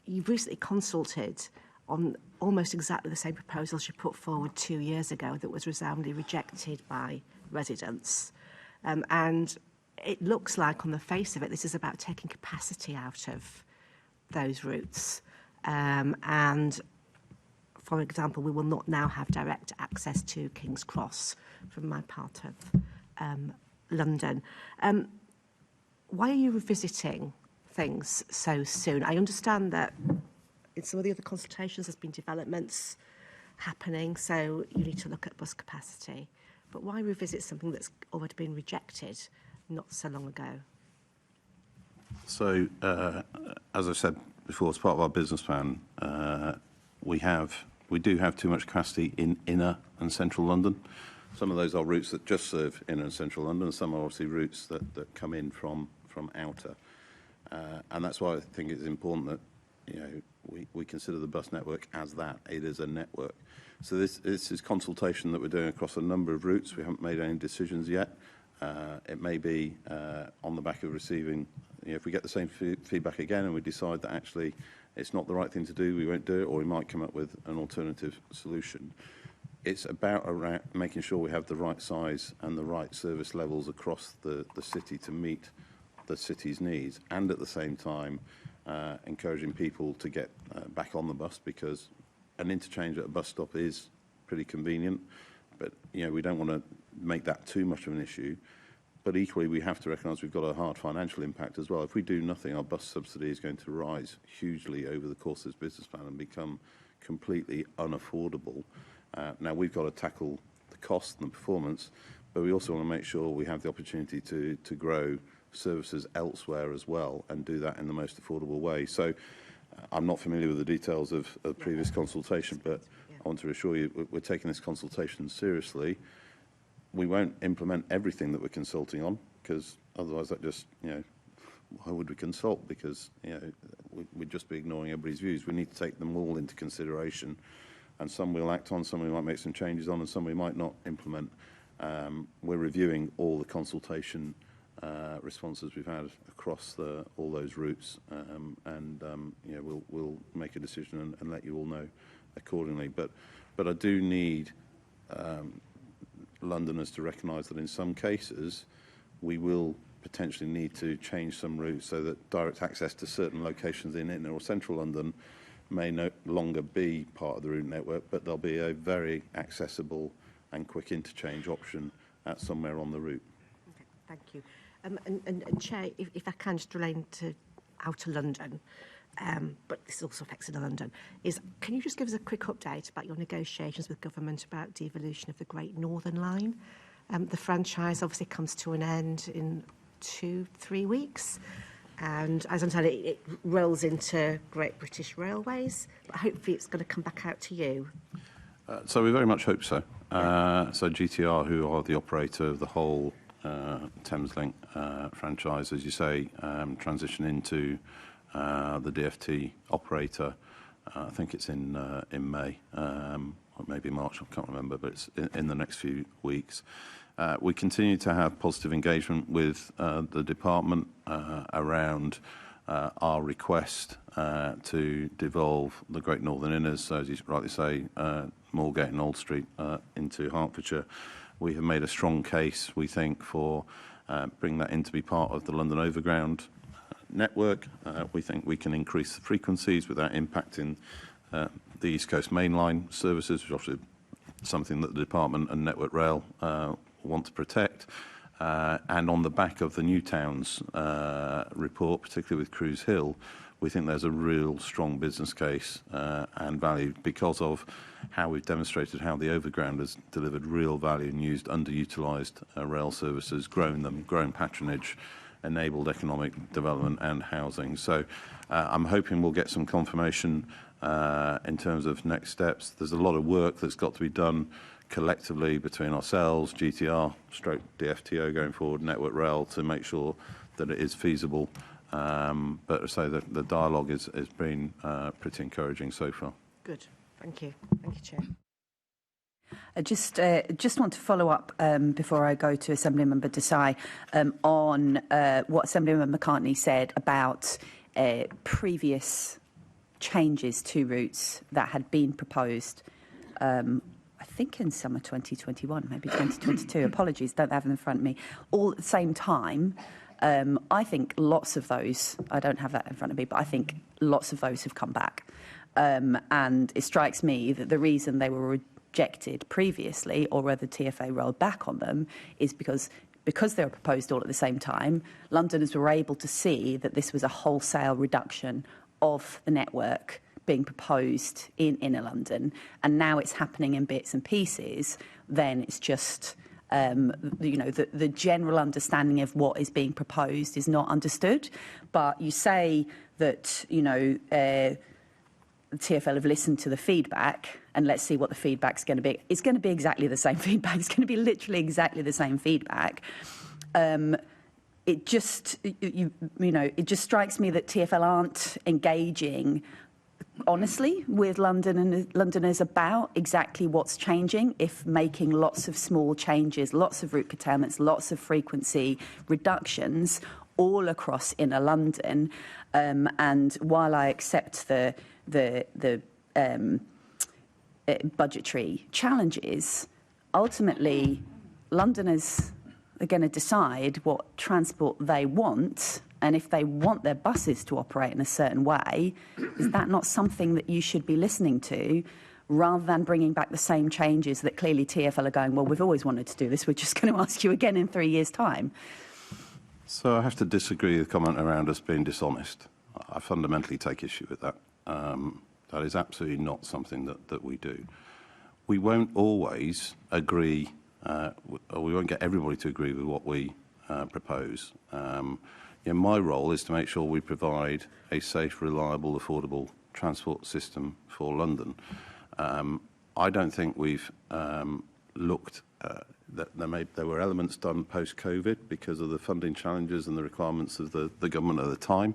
You've recently consulted on almost exactly the same proposals you put forward 2 years ago that was resoundingly rejected by residents. And it looks like, on the face of it, this is about taking capacity out of those routes. And, for example, we will not now have direct access to King's Cross from my part of London. Why are you revisiting things so soon? I understand that in some of the other consultations there's been developments happening, so you need to look at bus capacity. But why revisit something that's already been rejected not so long ago? So, as I said before, as part of our business plan, we do have too much capacity in inner and central London. Some of those are routes that just serve inner and central London, and some are obviously routes that come in from outer. And that's why I think it's important that we consider the bus network as that. It is a network. So this is consultation that we're doing across a number of routes. We haven't made any decisions yet. It may be on the back of receiving, if we get the same feedback again and we decide that actually it's not the right thing to do, we won't do it, or we might come up with an alternative solution. It's about making sure we have the right size and the right service levels across the city to meet the city's needs, and at the same time encouraging people to get back on the bus, because an interchange at a bus stop is pretty convenient, but we don't want to make that too much of an issue. But equally, we have to recognise we've got a hard financial impact as well. If we do nothing, our bus subsidy is going to rise hugely over the course of this business plan and become completely unaffordable. Now, we've got to tackle the cost and the performance, but we also want to make sure we have the opportunity to grow services elsewhere as well and do that in the most affordable way. So I'm not familiar with the details of the previous consultation, but I want to assure you we're taking this consultation seriously. We won't implement everything that we're consulting on, because otherwise that just, why would we consult? Because, we'd just be ignoring everybody's views. We need to take them all into consideration, and some we'll act on, some we might make some changes on, and some we might not implement. We're reviewing all the consultation responses we've had across all those routes, and we'll make a decision and let you all know accordingly. But I do need Londoners to recognise that in some cases we will potentially need to change some routes so that direct access to certain locations in inner or central London may no longer be part of the route network, but there'll be a very accessible and quick interchange option at somewhere on the route. Okay, thank you. And Chair, if I can just relate to Outer London, but this also affects Inner London, can you just give us a quick update about your negotiations with government about devolution of the Great Northern Line? The franchise obviously comes to an end in 2-3 weeks, and as I understand it rolls into Great British Railways, but hopefully it's going to come back out to you. So we very much hope so. So GTR, who are the operator of the whole Thameslink franchise, as you say, transition into the DfT operator. I think it's in May, or maybe March, I can't remember, but it's in the next few weeks. We continue to have positive engagement with the department around our request to devolve the Great Northern Inners, so as you rightly say, Moorgate and Old Street into Hertfordshire. We have made a strong case, we think, for bringing that in to be part of the London Overground network. We think we can increase the frequencies without impacting the East Coast Mainline services, which is obviously something that the department and Network Rail want to protect. And on the back of the Newtowns report, particularly with Cruise Hill, we think there's a real strong business case and value because of how we've demonstrated how the Overground has delivered real value and used underutilised rail services, grown patronage, enabled economic development and housing. So I'm hoping we'll get some confirmation in terms of next steps. There's a lot of work that's got to be done collectively between ourselves, GTR, stroke DFTO going forward, Network Rail, to make sure that it is feasible. But so the dialogue has been pretty encouraging so far. Good. Thank you. Thank you, Chair. I just want to follow up before I go to Assemblymember Desai on what Assemblymember McCartney said about previous changes to routes that had been proposed, I think in summer 2021, maybe 2022. Apologies, don't have them in front of me. All at the same time, I think lots of those, I don't have that in front of me, but I think lots of those have come back. And it strikes me that the reason they were rejected previously, or whether TFA rolled back on them, is because they were proposed all at the same time, Londoners were able to see that this was a wholesale reduction of the network being proposed in inner London, and now it's happening in bits and pieces. Then it's just the general understanding of what is being proposed is not understood. But you say that the TfL have listened to the feedback, and let's see what the feedback's going to be. It's going to be exactly the same feedback. It's going to be literally exactly the same feedback. It just it just strikes me that TfL aren't engaging honestly with Londoners about exactly what's changing, if making lots of small changes, lots of route curtailments, lots of frequency reductions all across inner London. And while I accept the budgetary challenges, ultimately Londoners are going to decide what transport they want, and if they want their buses to operate in a certain way, is that not something that you should be listening to, rather than bringing back the same changes that clearly TfL are going, well, we've always wanted to do this, we're just going to ask you again in 3 years' time? So I have to disagree with the comment around us being dishonest. I fundamentally take issue with that. That is absolutely not something that we do. We won't always agree, or we won't get everybody to agree with what we propose. My role is to make sure we provide a safe, reliable, affordable transport system for London. I don't think we've looked that there were elements done post-COVID because of the funding challenges and the requirements of the government at the time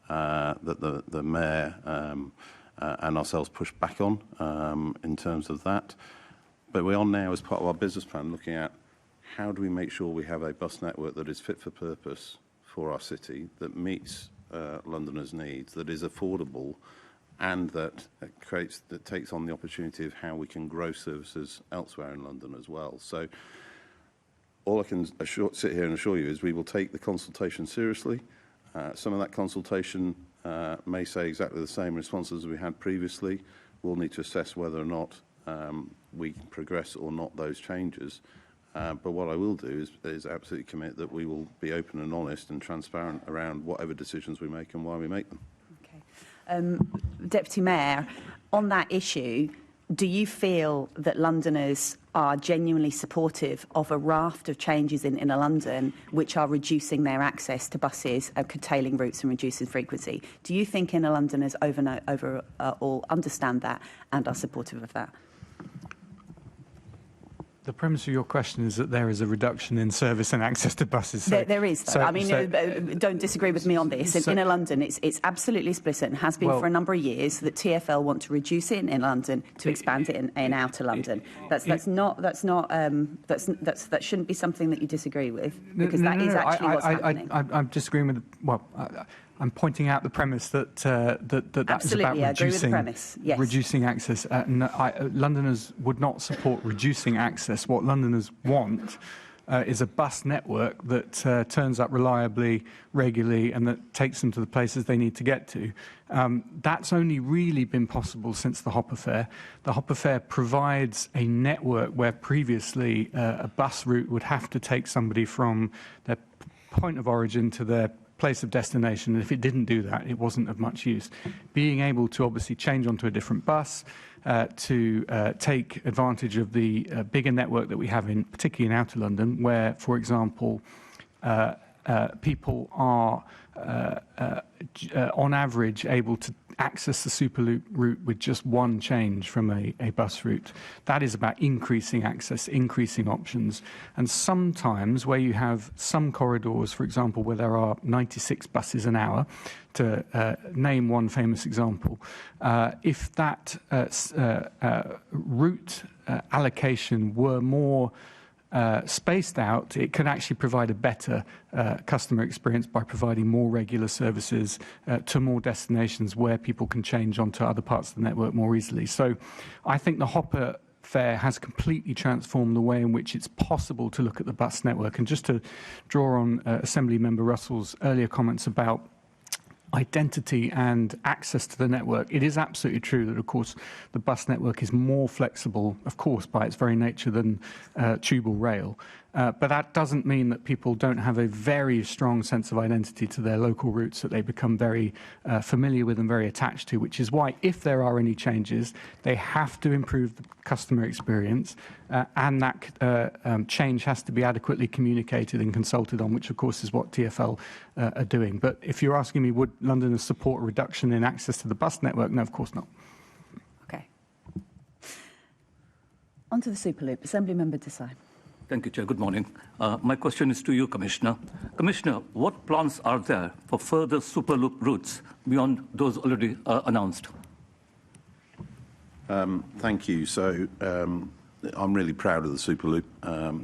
that the Mayor and ourselves pushed back on in terms of that. But we are now, as part of our business plan, looking at how do we make sure we have a bus network that is fit for purpose for our city, that meets Londoners' needs, that is affordable, and that takes on the opportunity of how we can grow services elsewhere in London as well. So all I can sit here and assure you is we will take the consultation seriously. Some of that consultation may say exactly the same responses we had previously. We'll need to assess whether or not we can progress or not those changes. But what I will do is absolutely commit that we will be open and honest and transparent around whatever decisions we make and why we make them. Okay. Deputy Mayor, on that issue, do you feel that Londoners are genuinely supportive of a raft of changes in inner London which are reducing their access to buses and curtailing routes and reducing frequency? Do you think inner Londoners overall understand that and are supportive of that? The premise of your question is that there is a reduction in service and access to buses. So, there is, though. Don't disagree with me on this. In Inner London, it's absolutely explicit and has been for a number of years that TfL want to reduce it in Inner London to expand it in Outer London. That shouldn't be something that you disagree with, because that is actually what's happening. I'm disagreeing with. I'm pointing out the premise that is about reducing access. Londoners would not support reducing access. What Londoners want is a bus network that turns up reliably, regularly, and that takes them to the places they need to get to. That's only really been possible since the Hopper Fare. The Hopper Fare provides a network where previously a bus route would have to take somebody from their point of origin to their place of destination, and if it didn't do that, it wasn't of much use. Being able to obviously change onto a different bus, to take advantage of the bigger network that we have particularly in Outer London, where, for example, people are on average able to access the Superloop route with just one change from a bus route. That is about increasing access, increasing options. And sometimes where you have some corridors, for example, where there are 96 buses an hour, to name one famous example, if that route allocation were more spaced out, it can actually provide a better customer experience by providing more regular services to more destinations where people can change onto other parts of the network more easily. So I think the Hopper Fare has completely transformed the way in which it's possible to look at the bus network. And just to draw on Assembly Member Russell's earlier comments about identity and access to the network, it is absolutely true that, of course, the bus network is more flexible, of course, by its very nature than tube or rail. But that doesn't mean that people don't have a very strong sense of identity to their local routes that they become very familiar with and very attached to, which is why, if there are any changes, they have to improve the customer experience, and that change has to be adequately communicated and consulted on, which, of course, is what TfL are doing. But if you're asking me, would Londoners support a reduction in access to the bus network? No, of course not. OK. On to the Superloop. Assembly Member Desai. Thank you, Chair. Good morning. My question is to you, Commissioner. Commissioner, what plans are there for further Superloop routes beyond those already announced? Thank you. So I'm really proud of the Superloop.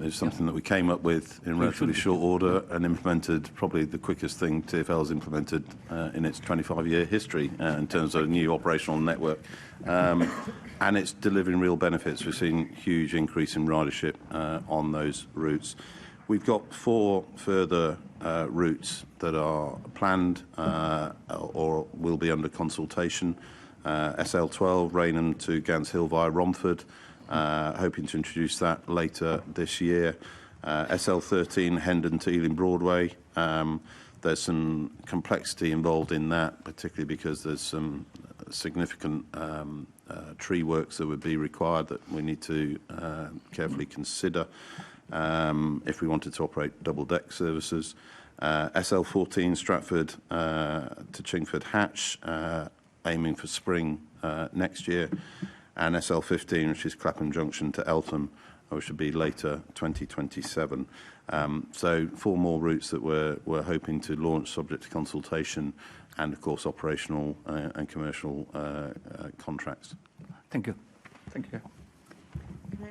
It's something that we came up with in relatively short order and implemented, probably the quickest thing TfL has implemented in its 25-year history in terms of a new operational network. And it's delivering real benefits. We've seen huge increase in ridership on those routes. We've got 4 further routes that are planned or will be under consultation. SL12, Rainham to Gants Hill via Romford, hoping to introduce that later this year. SL13, Hendon to Ealing Broadway. There's some complexity involved in that, particularly because there's some significant tree works that would be required that we need to carefully consider if we wanted to operate double-deck services. SL14, Stratford to Chingford Hatch, aiming for spring next year. And SL15, which is Clapham Junction to Eltham, which should be later 2027. So 4 more routes that we're hoping to launch subject to consultation and, of course, operational and commercial contracts. Thank you. Thank you.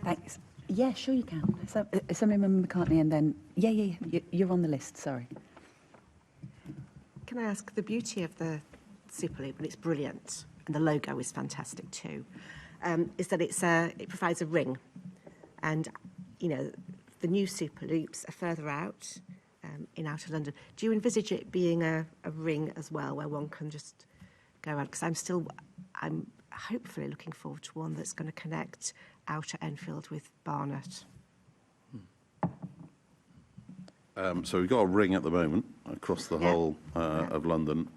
Thanks. Yeah, sure you can. So, Assembly Member McCartney, and then, you're on the list, sorry. Can I ask, the beauty of the Superloop, and it's brilliant, and the logo is fantastic too, is that it provides a ring. And, you know, the new Superloops are further out in Outer London. Do you envisage it being a ring as well, where one can just go around? Because I'm hopefully looking forward to one that's going to connect Outer Enfield with Barnet. So we've got a ring at the moment across the whole of London.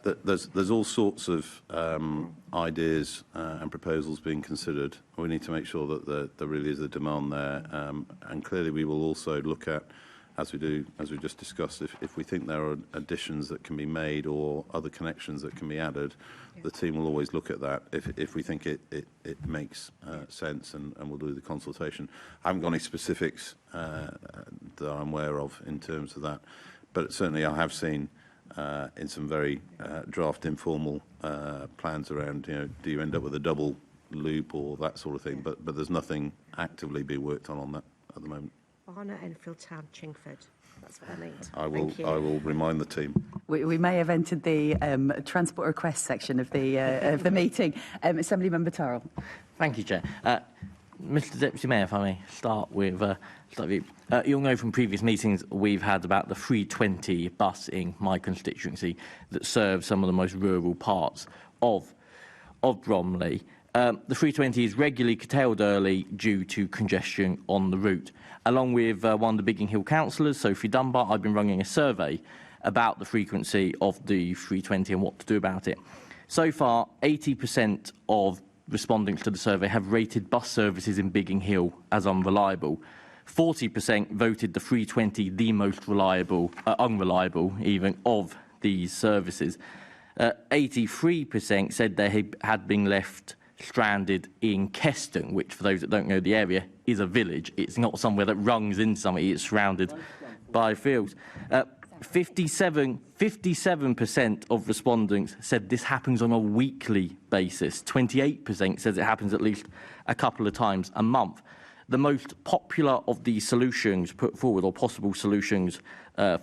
There's all sorts of ideas and proposals being considered. We need to make sure that there really is a demand there. And clearly we will also look at as we just discussed, if we think there are additions that can be made or other connections that can be added, the team will always look at that if we think it makes sense, and we'll do the consultation. I haven't got any specifics that I'm aware of in terms of that, but certainly I have seen in some very draft informal plans around, do you end up with a double loop or that sort of thing, but there's nothing actively being worked on that at the moment. Barnet, Enfield Town, Chingford. That's what I meant. I will remind the team. We may have entered the transport request section of the meeting. Assembly Member Tyrrell. Thank you, Chair. Mr Deputy Mayor, if I may start with you'll know from previous meetings we've had about the 320 bus in my constituency that serves some of the most rural parts of Bromley. The 320 is regularly curtailed early due to congestion on the route. Along with one of the Biggin Hill councillors, Sophie Dunbar, I've been running a survey about the frequency of the 320 and what to do about it. So far, 80% of respondents to the survey have rated bus services in Biggin Hill as unreliable. 40% voted the 320 the most unreliable even of these services. 83% said they had been left stranded in Keston, which, for those that don't know the area, is a village. It's not somewhere that runs into something. It's surrounded by fields. 57% of respondents said this happens on a weekly basis. 28% says it happens at least a couple of times a month. The most popular of the solutions put forward, or possible solutions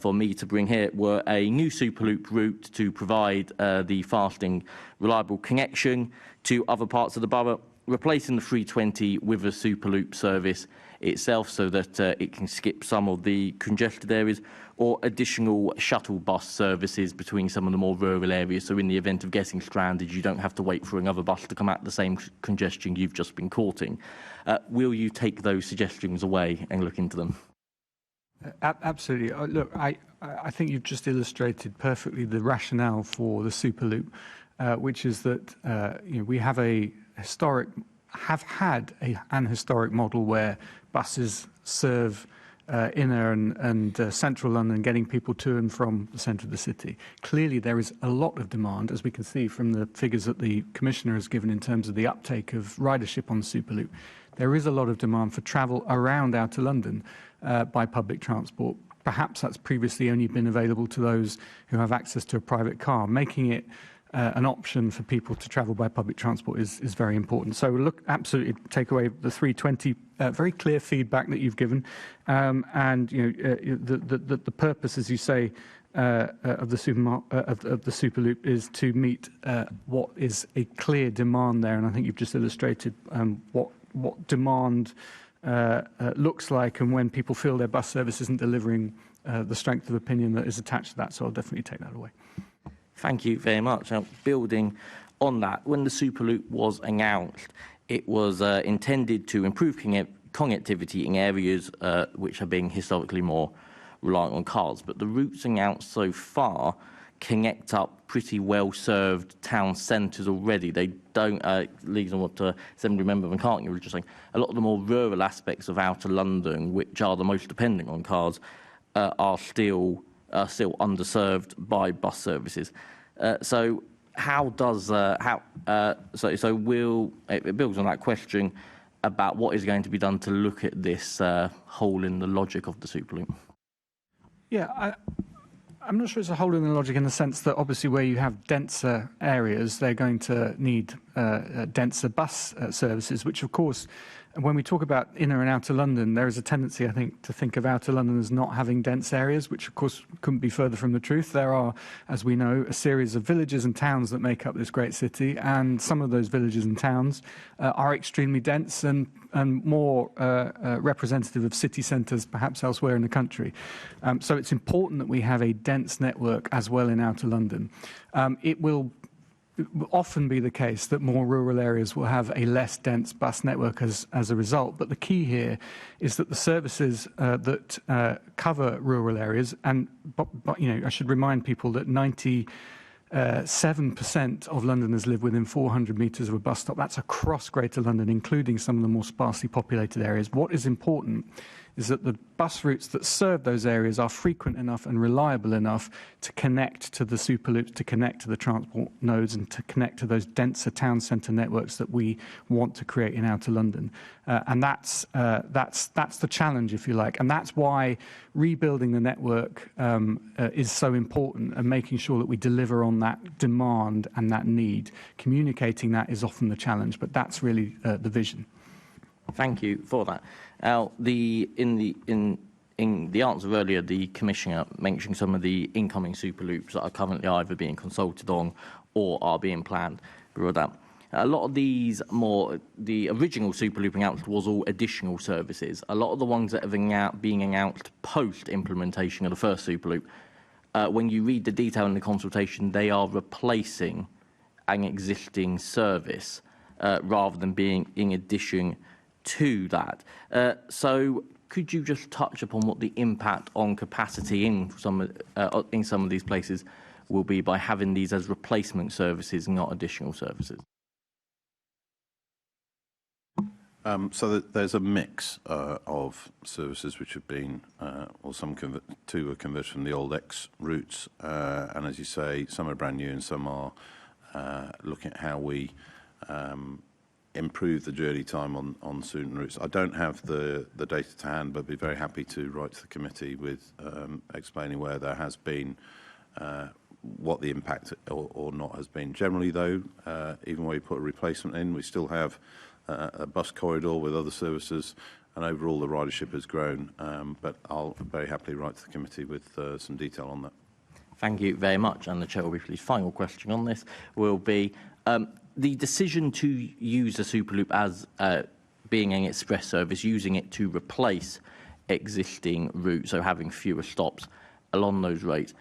for me to bring here, were a new Superloop route to provide the fasting, reliable connection to other parts of the borough, replacing the 320 with a Superloop service itself so that it can skip some of the congested areas, or additional shuttle bus services between some of the more rural areas. So in the event of getting stranded, you don't have to wait for another bus to come out the same congestion you've just been caught in. Will you take those suggestions away and look into them? Absolutely. Look, I think you've just illustrated perfectly the rationale for the Superloop, which is that we have an historic model where buses serve inner and central London, getting people to and from the centre of the city. Clearly, there is a lot of demand, as we can see from the figures that the Commissioner has given in terms of the uptake of ridership on the Superloop. There is a lot of demand for travel around outer London by public transport. Perhaps that's previously only been available to those who have access to a private car. Making it an option for people to travel by public transport is very important. So look, absolutely take away the 320. Very clear feedback that you've given, and the purpose, as you say, of the Superloop is to meet what is a clear demand there, and I think you've just illustrated what demand looks like, and when people feel their bus service isn't delivering the strength of opinion that is attached to that. So I'll definitely take that away. Thank you very much. Now, building on that, when the Superloop was announced, it was intended to improve connectivity in areas which are being historically more reliant on cars. But the routes announced so far connect up pretty well-served town centres already. They don't, leads on what Assembly Member McCartney was just saying, a lot of the more rural aspects of outer London, which are the most dependent on cars, are still underserved by bus services. So how does so will it builds on that question about what is going to be done to look at this hole in the logic of the Superloop? Yeah, I'm not sure it's a hole in the logic in the sense that obviously where you have denser areas, they're going to need denser bus services, which of course, when we talk about inner and outer London, there is a tendency, I think, to think of outer London as not having dense areas, which of course couldn't be further from the truth. There are, as we know, a series of villages and towns that make up this great city, and some of those villages and towns are extremely dense and more representative of city centres perhaps elsewhere in the country. So it's important that we have a dense network as well in outer London. It will often be the case that more rural areas will have a less dense bus network as a result. But the key here is that the services that cover rural areas, and I should remind people that 97% of Londoners live within 400 metres of a bus stop. That's across Greater London, including some of the more sparsely populated areas. What is important is that the bus routes that serve those areas are frequent enough and reliable enough to connect to the Superloops, to connect to the transport nodes, and to connect to those denser town centre networks that we want to create in Outer London. And that's the challenge, if you like. And that's why rebuilding the network is so important, and making sure that we deliver on that demand and that need. Communicating that is often the challenge, but that's really the vision. Thank you for that. Now, in the answer earlier, the Commissioner mentioned some of the incoming Superloops that are currently either being consulted on or are being planned. A lot of these the original Superloop announced was all additional services. A lot of the ones that are being announced post-implementation of the first Superloop, when you read the detail in the consultation, they are replacing an existing service rather than being in addition to that. So could you just touch upon what the impact on capacity in some of these places will be by having these as replacement services, not additional services? So there's a mix of services which have been, or some two were converted from the old X routes, and as you say, some are brand new and some are looking at how we improve the journey time on certain routes. I don't have the data to hand, but I'd be very happy to write to the committee with explaining where there has been, what the impact or not has been. Generally, though, even where you put a replacement in, we still have a bus corridor with other services, and overall the ridership has grown. But I'll very happily write to the committee with some detail on that. Thank you very much. And the Chair will be pleased. Final question on this will be the decision to use the Superloop as being an express service, using it to replace existing routes, so having fewer stops along those routes.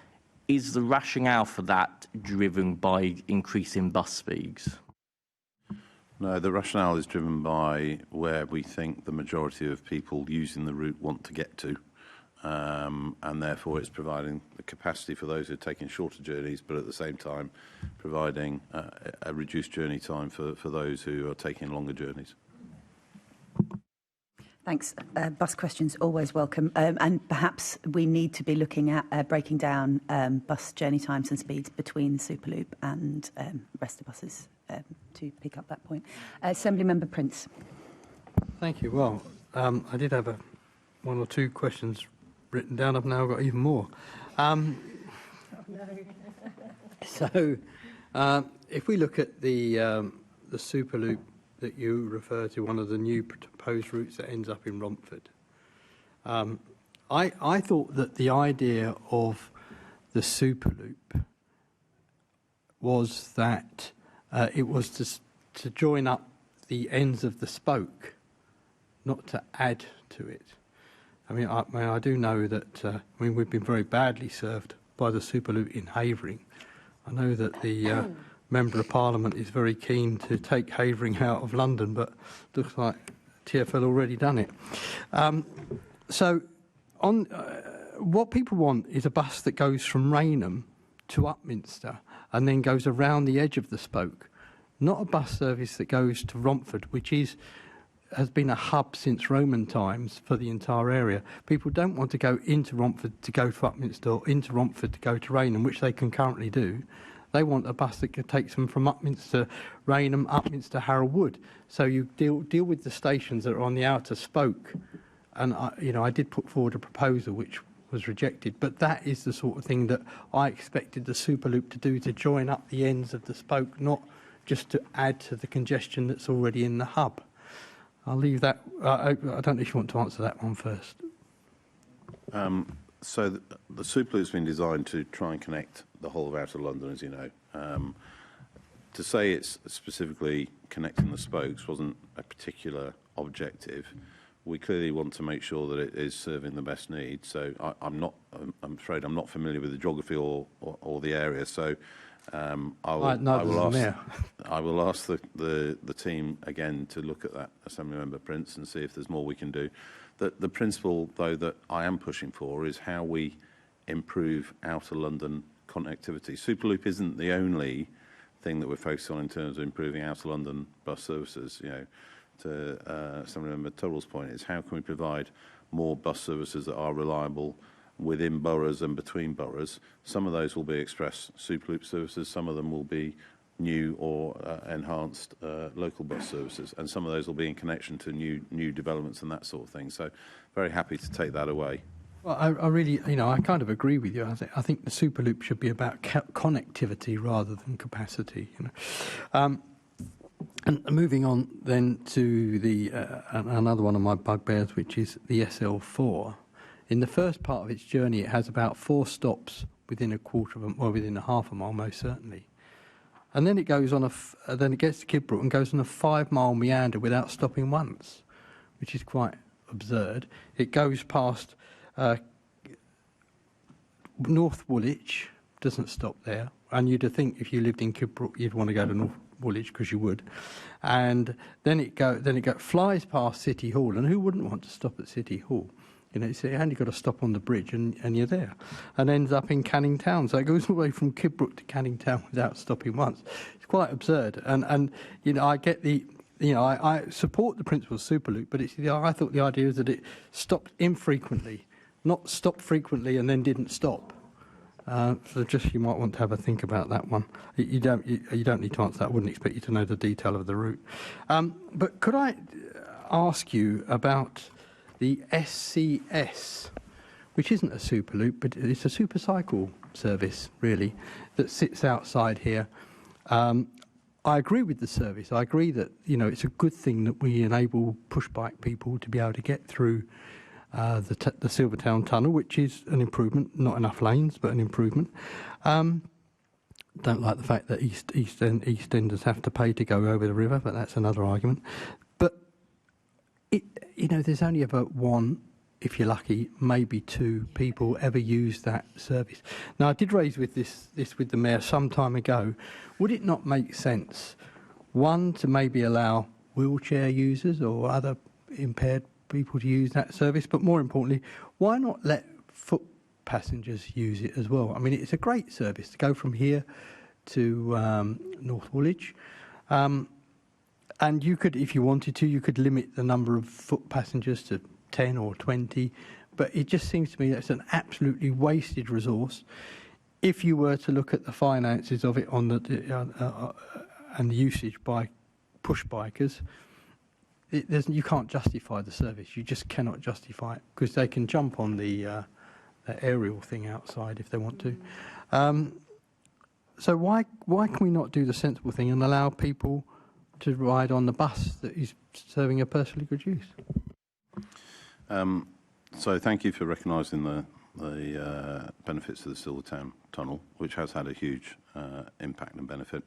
Is the rationale for that driven by increasing bus speeds? No, the rationale is driven by where we think the majority of people using the route want to get to. And therefore it's providing the capacity for those who are taking shorter journeys, but at the same time providing a reduced journey time for those who are taking longer journeys. Thanks. Bus questions always welcome. And perhaps we need to be looking at breaking down bus journey times and speeds between the Superloop and the rest of buses to pick up that point. Assembly Member Prince. Thank you. Well, I did have one or two questions written down. I've now got even more. So, if we look at the Superloop that you refer to, one of the new proposed routes that ends up in Romford, I thought that the idea of the Superloop was that it was to join up the ends of the spoke, not to add to it. I mean, I do know that we've been very badly served by the Superloop in Havering. I know that the Member of Parliament is very keen to take Havering out of London, but looks like TfL already done it. So, what people want is a bus that goes from Rainham to Upminster and then goes around the edge of the spoke, not a bus service that goes to Romford, which has been a hub since Roman times for the entire area. People don't want to go into Romford to go to Upminster or into Romford to go to Rainham, which they can currently do. They want a bus that takes them from Upminster, Rainham, Upminster, Harold Wood. So you deal with the stations that are on the outer spoke. And I did put forward a proposal which was rejected, but that is the sort of thing that I expected the Superloop to do, to join up the ends of the spoke, not just to add to the congestion that's already in the hub. I'll leave that. I don't know if you want to answer that one first. So the Superloop's been designed to try and connect the whole of Outer London, as you know. To say it's specifically connecting the spokes wasn't a particular objective. We clearly want to make sure that it is serving the best needs. So I'm afraid I'm not familiar with the geography or the area. So I will ask the team again to look at that, Assembly Member Prince, and see if there's more we can do. The principle, though, that I am pushing for is how we improve Outer London connectivity. Superloop isn't the only thing that we're focused on in terms of improving Outer London bus services. To Assembly Member Turrell's point, is how can we provide more bus services that are reliable within boroughs and between boroughs. Some of those will be express Superloop services, some of them will be new or enhanced local bus services, and some of those will be in connection to new developments and that sort of thing. So very happy to take that away. Well, I really, I kind of agree with you. I think the Superloop should be about connectivity rather than capacity. And moving on then to the another one of my bugbears, which is the SL4. In the first part of its journey, it has about 4 stops within within a half a mile, most certainly. And then it goes on then it gets to Kidbrooke and goes on a 5-mile meander without stopping once, which is quite absurd. It goes past North Woolwich, doesn't stop there. And you'd think if you lived in Kidbrooke, you'd want to go to North Woolwich because you would. And then it flies past City Hall, and who wouldn't want to stop at City Hall? It's only got to stop on the bridge and you're there, and ends up in Canning Town. So it goes all the way from Kidbrooke to Canning Town without stopping once. It's quite absurd. And I get I support the principle of Superloop, but I thought the idea is that it stopped infrequently, not stopped frequently and then didn't stop. So just you might want to have a think about that one. You don't need to answer that. I wouldn't expect you to know the detail of the route. But could I ask you about the SCS, which isn't a Superloop, but it's a supercycle service, really, that sits outside here. I agree with the service. I agree that, it's a good thing that we enable push-bike people to be able to get through the Silvertown Tunnel, which is an improvement. Not enough lanes, but an improvement. Don't like the fact that EastEnders have to pay to go over the river, but that's another argument. But there's only ever one, if you're lucky, maybe 2 people ever use that service. Now, I did raise this with the Mayor some time ago. Would it not make sense, one, to maybe allow wheelchair users or other impaired people to use that service, but more importantly, why not let foot passengers use it as well? I mean, it's a great service to go from here to North Woolwich. And you could, if you wanted to, you could limit the number of foot passengers to 10 or 20, but it just seems to me that's an absolutely wasted resource. If you were to look at the finances of it on and the usage by push bikers, you can't justify the service. You just cannot justify it because they can jump on the aerial thing outside if they want to. So why can we not do the sensible thing and allow people to ride on the bus that is serving a personally good use? So thank you for recognising the benefits of the Silvertown Tunnel, which has had a huge impact and benefit.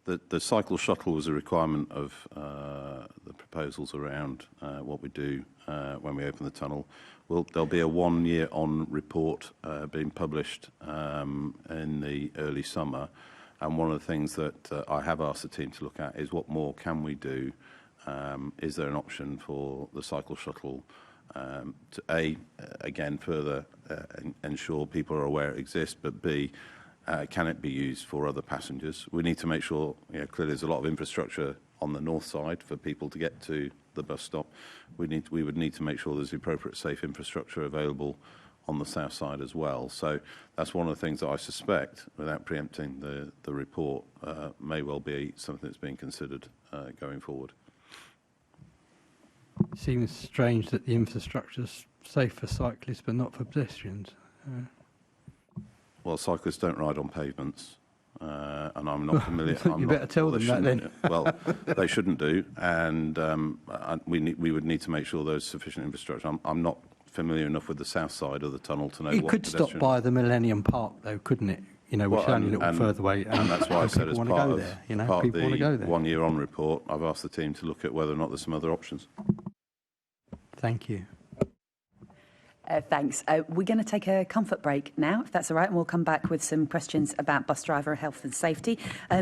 The cycle shuttle was a requirement of the proposals around what we do when we open the tunnel. There'll be a 1-year-on report being published in the early summer. And one of the things that I have asked the team to look at is what more can we do? Is there an option for the cycle shuttle to again, further ensure people are aware it exists, but B, can it be used for other passengers? We need to make sure, clearly there's a lot of infrastructure on the north side for people to get to the bus stop. We would need to make sure there's the appropriate safe infrastructure available on the south side as well. So that's one of the things that I suspect, without preempting the report, may well be something that's being considered going forward. It seems strange that the infrastructure's safe for cyclists but not for pedestrians. Well, cyclists don't ride on pavements, and I'm not familiar. You better tell them that then. Well, they shouldn't do, and we would need to make sure there's sufficient infrastructure. I'm not familiar enough with the south side of the tunnel to know It what could stop by the Millennium Park, though, couldn't it? Which is only a little further away. And that's why I said as part of the 1-year-on report, I've asked the team to look at whether or not there's some other options. Thank you. Thanks. We're going to take a comfort break now, if that's all right, and we'll come back with some questions about bus driver health and safety.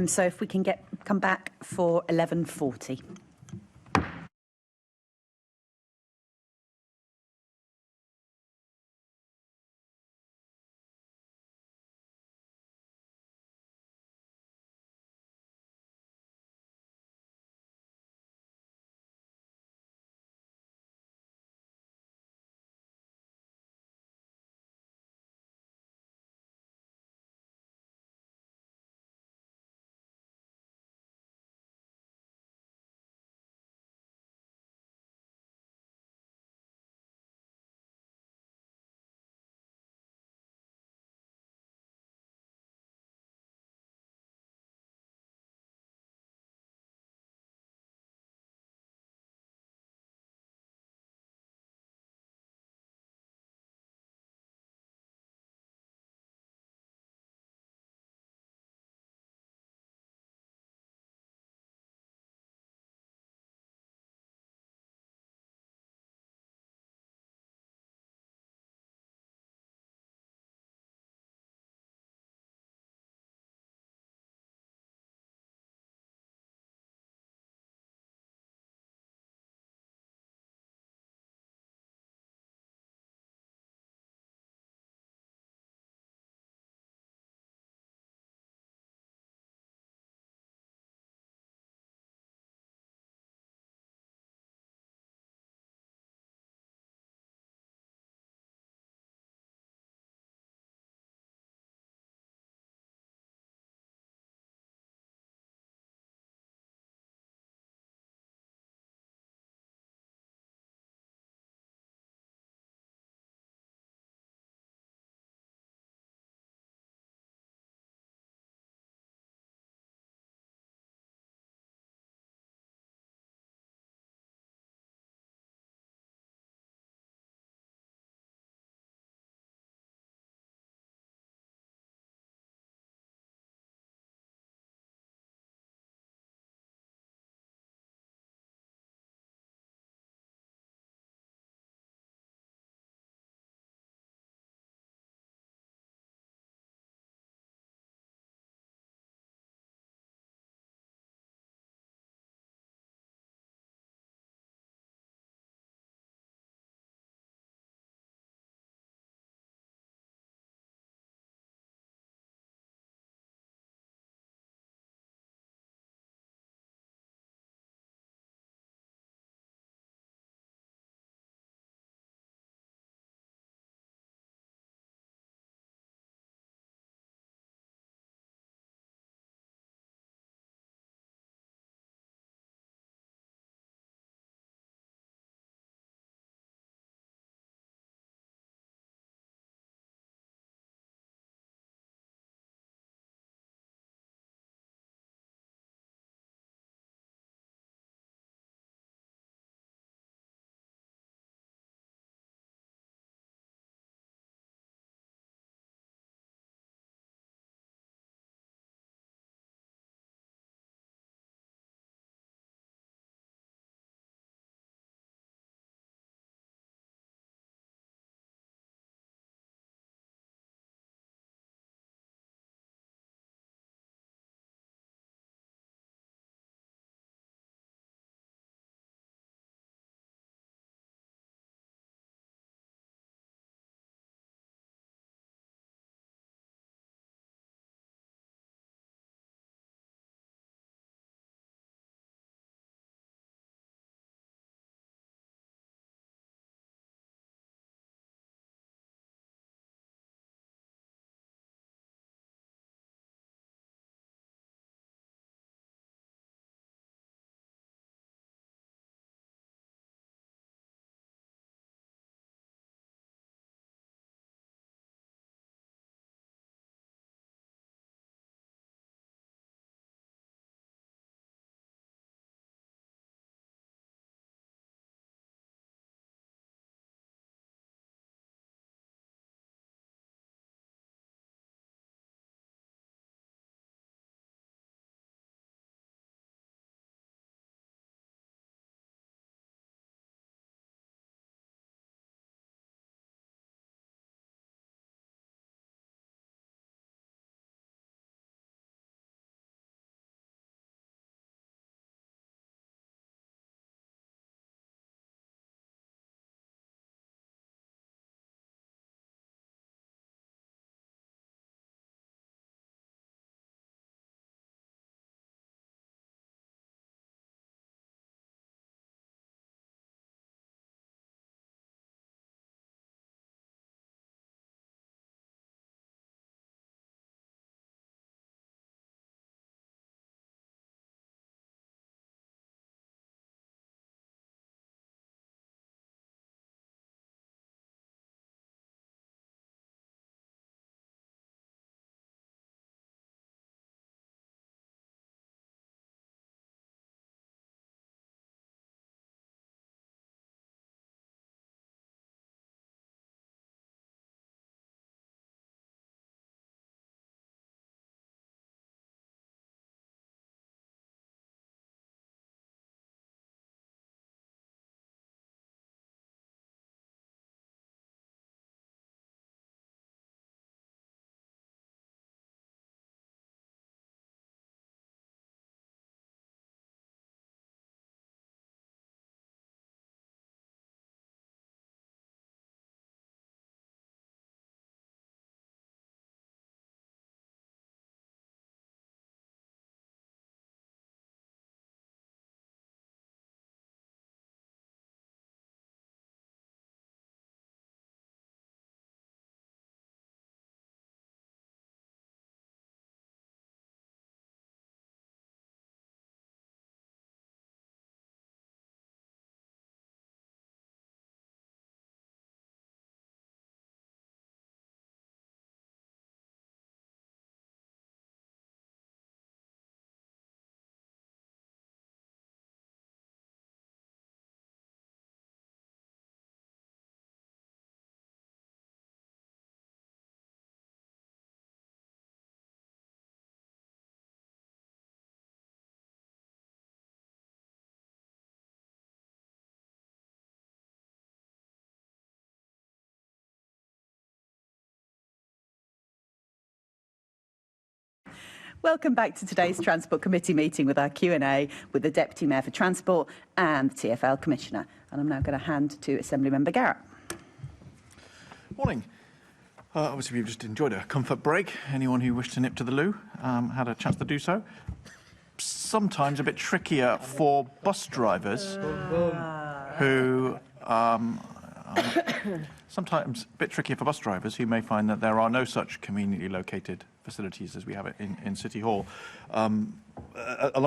So if we can come back for 11:40. Welcome back to today's Transport Committee meeting with our Q&A with the Deputy Mayor for Transport and the TfL Commissioner. And I'm now going to hand to Assembly Member Garrett. Morning. Obviously, we've just enjoyed a comfort break. Anyone who wished to nip to the loo had a chance to do so. Sometimes a bit trickier for bus drivers who may find that there are no such conveniently located facilities as we have it in City Hall, along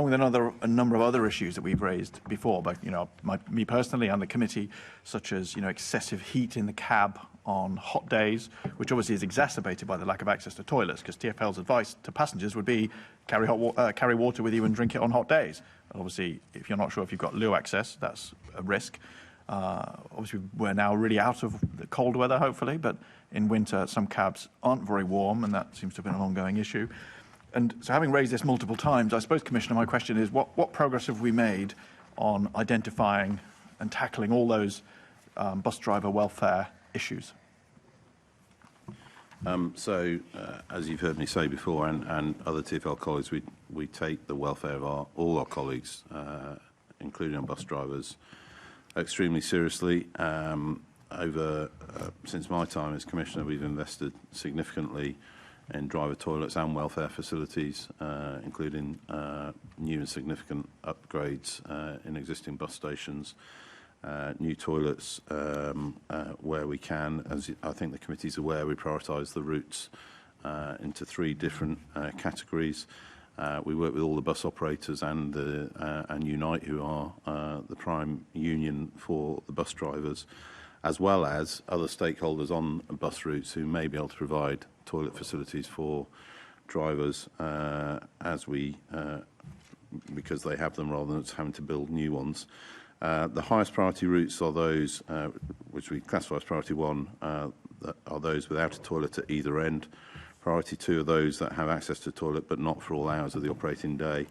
with a number of other issues that we've raised before, but me personally and the committee, such as excessive heat in the cab on hot days, which obviously is exacerbated by the lack of access to toilets, because TfL's advice to passengers would be carry water with you and drink it on hot days. And obviously, if you're not sure if you've got loo access, that's a risk. Obviously, we're now really out of the cold weather, hopefully, but in winter, some cabs aren't very warm, and that seems to have been an ongoing issue. And so having raised this multiple times, I suppose, Commissioner, my question is, what progress have we made on identifying and tackling all those bus driver welfare issues? As you've heard me say before, and other TfL colleagues, we take the welfare of all our colleagues, including our bus drivers, extremely seriously. Since my time as Commissioner, we've invested significantly in driver toilets and welfare facilities, including new and significant upgrades in existing bus stations, new toilets where we can. As I think the committee's aware, we prioritise the routes into 3 different categories. We work with all the bus operators and Unite, who are the prime union for the bus drivers, as well as other stakeholders on bus routes who may be able to provide toilet facilities for drivers because they have them rather than having to build new ones. The highest priority routes are those which we classify as priority 1, that are those without a toilet at either end. Priority 2 are those that have access to toilet but not for all hours of the operating day.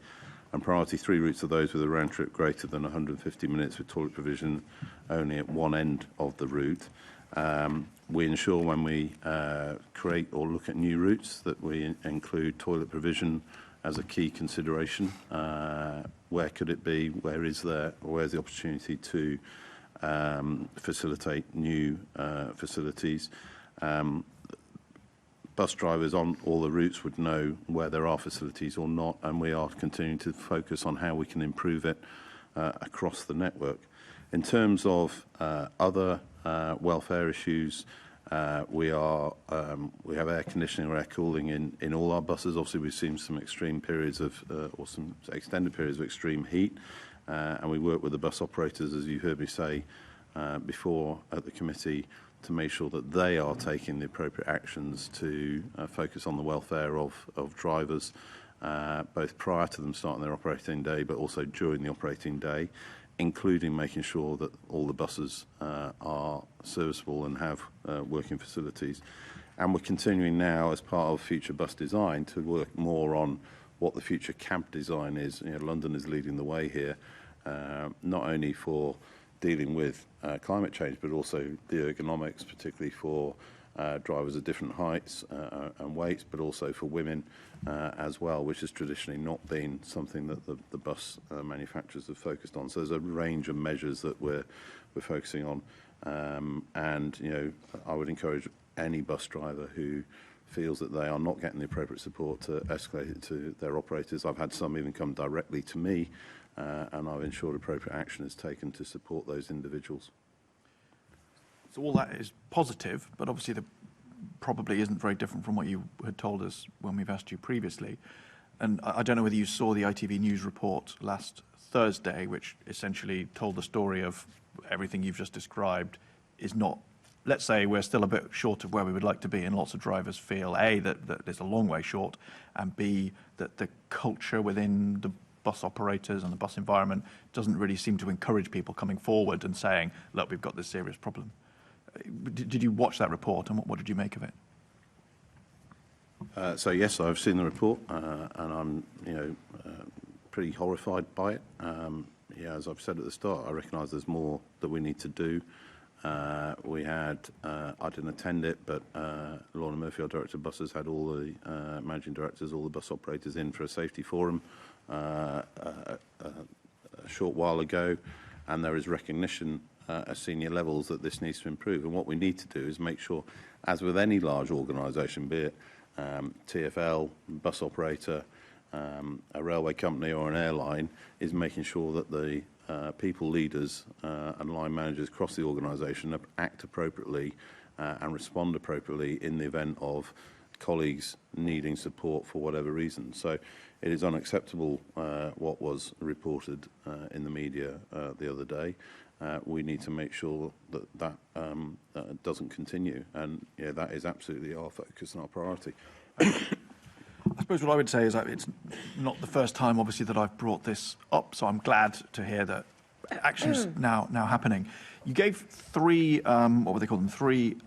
And priority 3 routes are those with a round trip greater than 150 minutes with toilet provision only at one end of the route. We ensure when we create or look at new routes that we include toilet provision as a key consideration. Where could it be? Where's the opportunity to facilitate new facilities? Bus drivers on all the routes would know where there are facilities or not, and we are continuing to focus on how we can improve it across the network. In terms of other welfare issues, we have air conditioning or air cooling in all our buses. Obviously, we've seen some extreme periods or some extended periods of extreme heat, and we work with the bus operators, as you heard me say before at the committee, to make sure that they are taking the appropriate actions to focus on the welfare of drivers, both prior to them starting their operating day, but also during the operating day, including making sure that all the buses are serviceable and have working facilities. And we're continuing now, as part of future bus design, to work more on what the future camp design is. London is leading the way here, not only for dealing with climate change, but also the ergonomics, particularly for drivers of different heights and weights, but also for women as well, which has traditionally not been something that the bus manufacturers have focused on. So there's a range of measures that we're focusing on, and I would encourage any bus driver who feels that they are not getting the appropriate support to escalate it to their operators. I've had some even come directly to me, and I've ensured appropriate action is taken to support those individuals. So all that is positive, but obviously probably isn't very different from what you had told us when we've asked you previously. And I don't know whether you saw the ITV News report last Thursday, which essentially told the story of everything you've just described is not, let's say we're still a bit short of where we would like to be, and lots of drivers feel, A, that it's a long way short, and B, that the culture within the bus operators and the bus environment doesn't really seem to encourage people coming forward and saying, look, we've got this serious problem. Did you watch that report, and what did you make of it? So yes, I've seen the report, and I'm pretty horrified by it. As I've said at the start, I recognise there's more that we need to do. We had, I didn't attend it, but Lorna Murphy, our Director of Buses, had all the managing directors, all the bus operators in for a safety forum a short while ago, and there is recognition at senior levels that this needs to improve. And what we need to do is make sure, as with any large organisation, be it TfL, bus operator, a railway company or an airline, is making sure that the people leaders and line managers across the organisation act appropriately and respond appropriately in the event of colleagues needing support for whatever reason. So it is unacceptable what was reported in the media the other day. We need to make sure that that doesn't continue, and yeah, that is absolutely our focus and our priority. I suppose what I would say is that it's not the first time, obviously, that I've brought this up, so I'm glad to hear that action's now happening. You gave three, what would they call them, three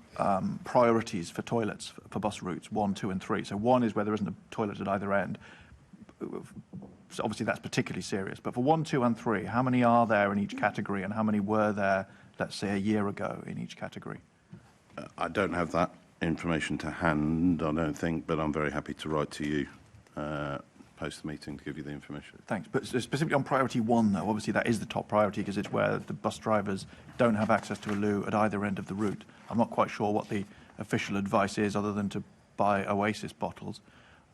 priorities for toilets for bus routes, 1, 2 and 3. So 1 is where there isn't a toilet at either end. So obviously that's particularly serious. But for 1, 2 and 3, how many are there in each category, and how many were there, let's say, a year ago in each category? I don't have that information to hand, I don't think, but I'm very happy to write to you post the meeting to give you the information. Thanks. But specifically on priority 1, though, obviously that is the top priority because it's where the bus drivers don't have access to a loo at either end of the route. I'm not quite sure what the official advice is other than to buy Oasis bottles.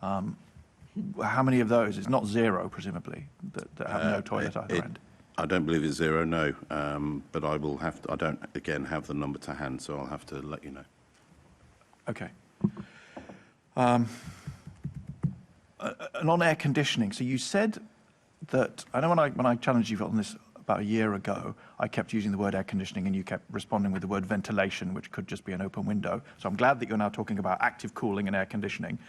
How many of those? It's not 0, presumably, that have no toilet at either end. I don't believe it's 0, no. But I will have to, I don't, again, have the number to hand, so I'll have to let you know. Okay. And on air conditioning, so you said that, I know when I challenged you on this about a year ago, I kept using the word air conditioning and you kept responding with the word ventilation, which could just be an open window. So I'm glad that you're now talking about active cooling and air conditioning.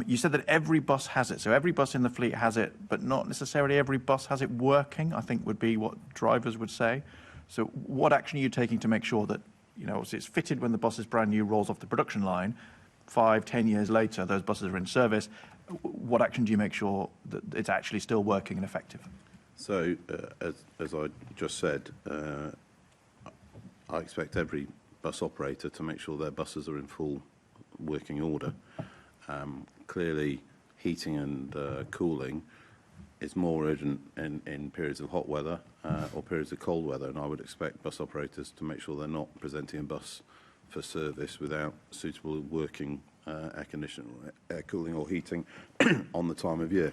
You said that every bus has it. So every bus in the fleet has it, but not necessarily every bus has it working, I think would be what drivers would say. So what action are you taking to make sure that, you know, it's fitted when the bus is brand new, rolls off the production line, 5, 10 years later, those buses are in service. What action do you make sure that it's actually still working and effective? So, as I just said, I expect every bus operator to make sure their buses are in full working order. Clearly, heating and cooling is more urgent in periods of hot weather or periods of cold weather, and I would expect bus operators to make sure they're not presenting a bus for service without suitable working air conditioning, air cooling or heating on the time of year.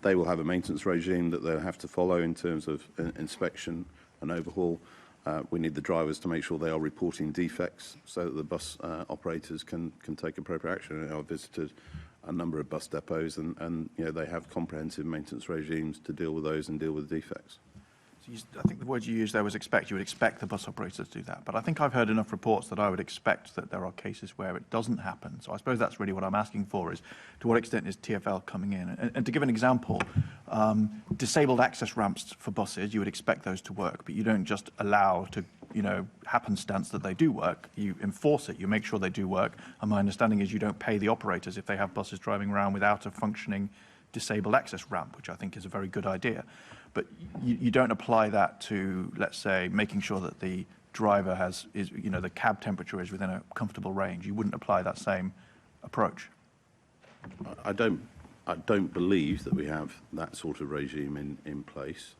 They will have a maintenance regime that they'll have to follow in terms of inspection and overhaul. We need the drivers to make sure they are reporting defects so that the bus operators can take appropriate action. I've visited a number of bus depots and you know, they have comprehensive maintenance regimes to deal with those and deal with defects. I think the word you used there was expect. You would expect the bus operators to do that. But I think I've heard enough reports that I would expect that there are cases where it doesn't happen. So I suppose that's really what I'm asking for is, to what extent is TfL coming in? And to give an example, disabled access ramps for buses, you would expect those to work, but you don't just allow to, you know, happenstance that they do work. You enforce it. You make sure they do work. And my understanding is you don't pay the operators if they have buses driving around without a functioning disabled access ramp, which I think is a very good idea. But you don't apply that to, let's say, making sure that the driver you know, the cab temperature is within a comfortable range. You wouldn't apply that same approach. I don't believe that we have that sort of regime in place,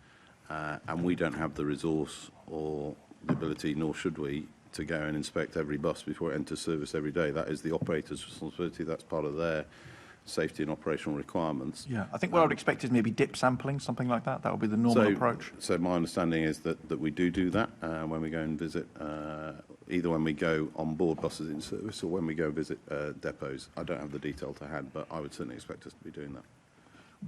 and we don't have the resource or the ability, nor should we, to go and inspect every bus before it enters service every day. That is the operator's responsibility. That's part of their safety and operational requirements. Yeah, I think what I would expect is maybe dip sampling, something like that. That would be the normal approach. So my understanding is that we do that when we go and visit, either when we go on board buses in service or when we go visit depots. I don't have the detail to hand, but I would certainly expect us to be doing that.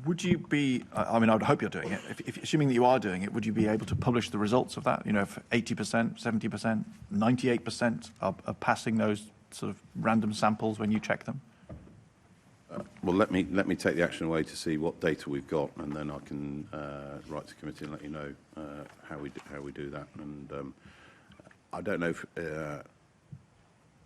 Would you be, I mean, I would hope you're doing it. If assuming that you are doing it, would you be able to publish the results of that? You know, if 80%, 70%, 98% are passing those sort of random samples when you check them? Well, let me take the action away to see what data we've got, and then I can write to committee and let you know how we do that. And I don't know if,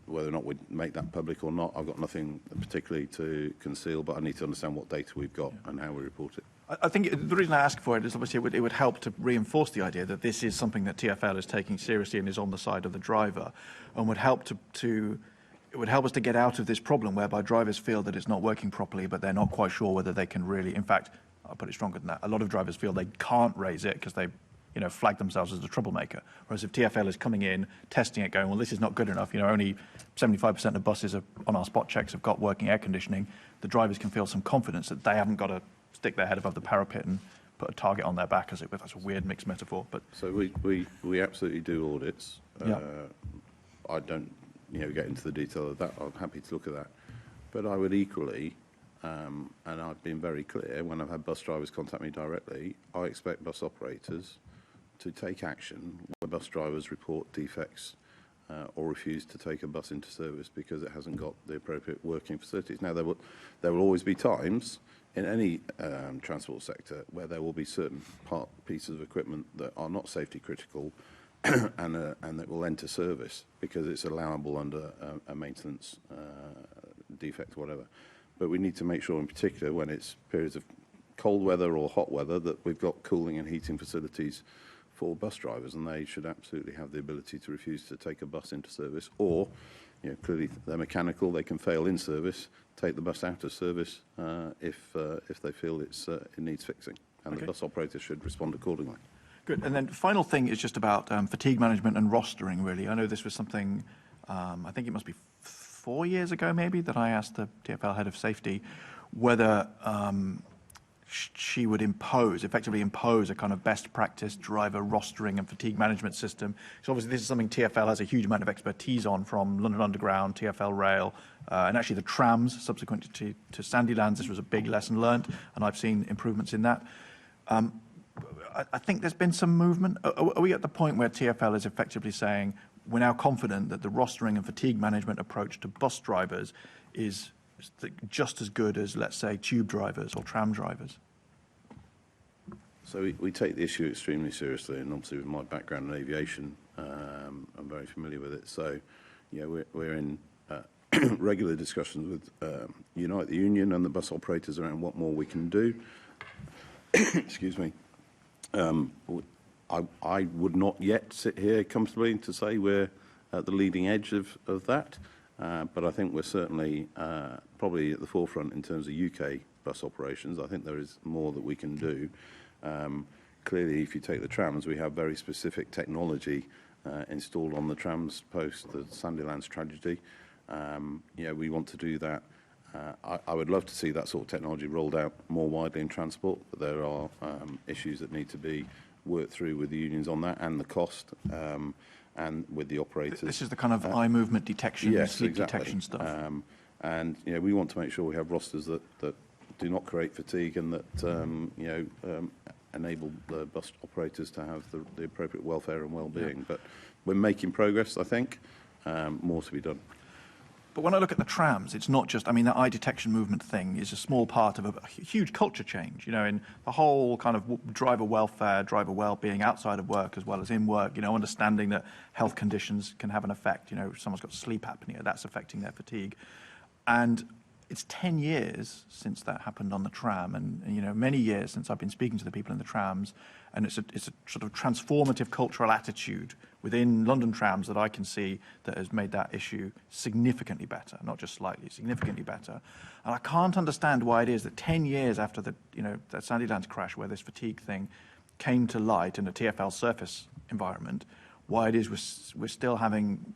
whether or not we'd make that public or not. I've got nothing particularly to conceal, but I need to understand what data we've got and how we report it. I think the reason I ask for it is obviously it would help to reinforce the idea that this is something that TfL is taking seriously and is on the side of the driver, and would help it would help us to get out of this problem whereby drivers feel that it's not working properly, but they're not quite sure whether they can really. In fact, I'll put it stronger than that. A lot of drivers feel they can't raise it because they, flag themselves as a troublemaker. Whereas if TfL is coming in, testing it, going, well, this is not good enough. only 75% of buses on our spot checks have got working air conditioning. The drivers can feel some confidence that they haven't got to stick their head above the parapet and put a target on their back, as it were. That's a weird mixed metaphor. But so we absolutely do audits. I don't get into the detail of that. I'm happy to look at that. But I would equally, and I've been very clear when I've had bus drivers contact me directly, I expect bus operators to take action when bus drivers report defects or refuse to take a bus into service because it hasn't got the appropriate working facilities. Now, there will always be times in any transport sector where there will be certain pieces of equipment that are not safety critical and that will enter service because it's allowable under a maintenance defect or whatever. But we need to make sure in particular when it's periods of cold weather or hot weather that we've got cooling and heating facilities for bus drivers, and they should absolutely have the ability to refuse to take a bus into service, or clearly they're mechanical, they can fail in service, take the bus out of service if they feel it needs fixing, and the bus operator should respond accordingly. Good. And then the final thing is just about fatigue management and rostering, really. I know this was something, I think it must be 4 years ago maybe, that I asked the TfL head of safety whether she would effectively impose a kind of best practice driver rostering and fatigue management system. So obviously this is something TfL has a huge amount of expertise on, from London Underground, TfL Rail, and actually the trams subsequent to Sandylands. This was a big lesson learned, and I've seen improvements in that. I think there's been some movement. Are we at the point where TfL is effectively saying we're now confident that the rostering and fatigue management approach to bus drivers is just as good as, let's say, tube drivers or tram drivers? So we take the issue extremely seriously, and obviously with my background in aviation, I'm very familiar with it. So, we're in regular discussions with Unite the Union and the bus operators around what more we can do. Excuse me. I would not yet sit here comfortably to say we're at the leading edge of that. But I think we're certainly probably at the forefront in terms of UK bus operations. I think there is more that we can do. Clearly, if you take the trams, we have very specific technology installed on the trams post the Sandylands tragedy. We want to do that. I would love to see that sort of technology rolled out more widely in transport, but there are issues that need to be worked through with the unions on that, and the cost. And with the operators. This is the kind of eye movement detection, sleep exactly. detection stuff. And we want to make sure we have rosters that do not create fatigue and that enable the bus operators to have the appropriate welfare and well-being. But we're making progress, I think. More to be done. But when I look at the trams, it's not just, the eye detection movement thing is a small part of a huge culture change, in the whole kind of driver welfare, driver well-being outside of work as well as in work, understanding that health conditions can have an effect. If someone's got sleep apnea, that's affecting their fatigue. And it's 10 years since that happened on the tram, and many years since I've been speaking to the people in the trams, and it's a sort of transformative cultural attitude within London trams that I can see that has made that issue significantly better, not just slightly, significantly better. And I can't understand why it is that 10 years after that Sandylands crash, where this fatigue thing came to light in a TfL surface environment, why it is we're still having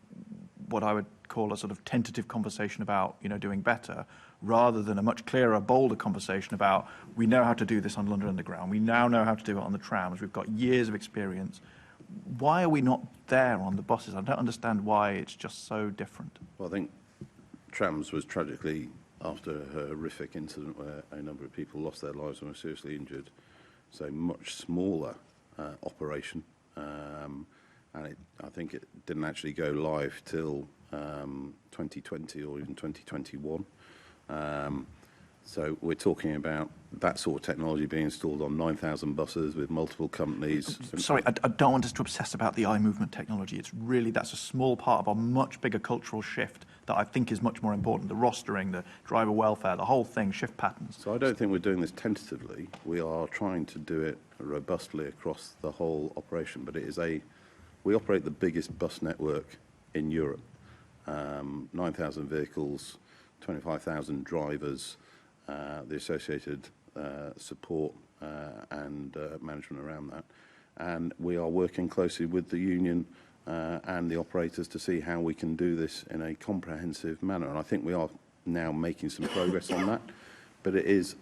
what I would call a sort of tentative conversation about doing better, rather than a much clearer, bolder conversation about, we know how to do this on London Underground, we now know how to do it on the trams, we've got years of experience. Why are we not there on the buses? I don't understand why it's just so different. Well, I think trams was tragically after a horrific incident where a number of people lost their lives and were seriously injured. So much smaller operation. And I think it didn't actually go live till 2020 or even 2021. So we're talking about that sort of technology being installed on 9,000 buses with multiple companies. Sorry, I don't want us to obsess about the eye movement technology. It's really, that's a small part of a much bigger cultural shift that I think is much more important. The rostering, the driver welfare, the whole thing, shift patterns. So I don't think we're doing this tentatively. We are trying to do it robustly across the whole operation, but we operate the biggest bus network in Europe. 9,000 vehicles, 25,000 drivers, the associated support and management around that. And we are working closely with the union and the operators to see how we can do this in a comprehensive manner. And I think we are now making some progress on that, but it is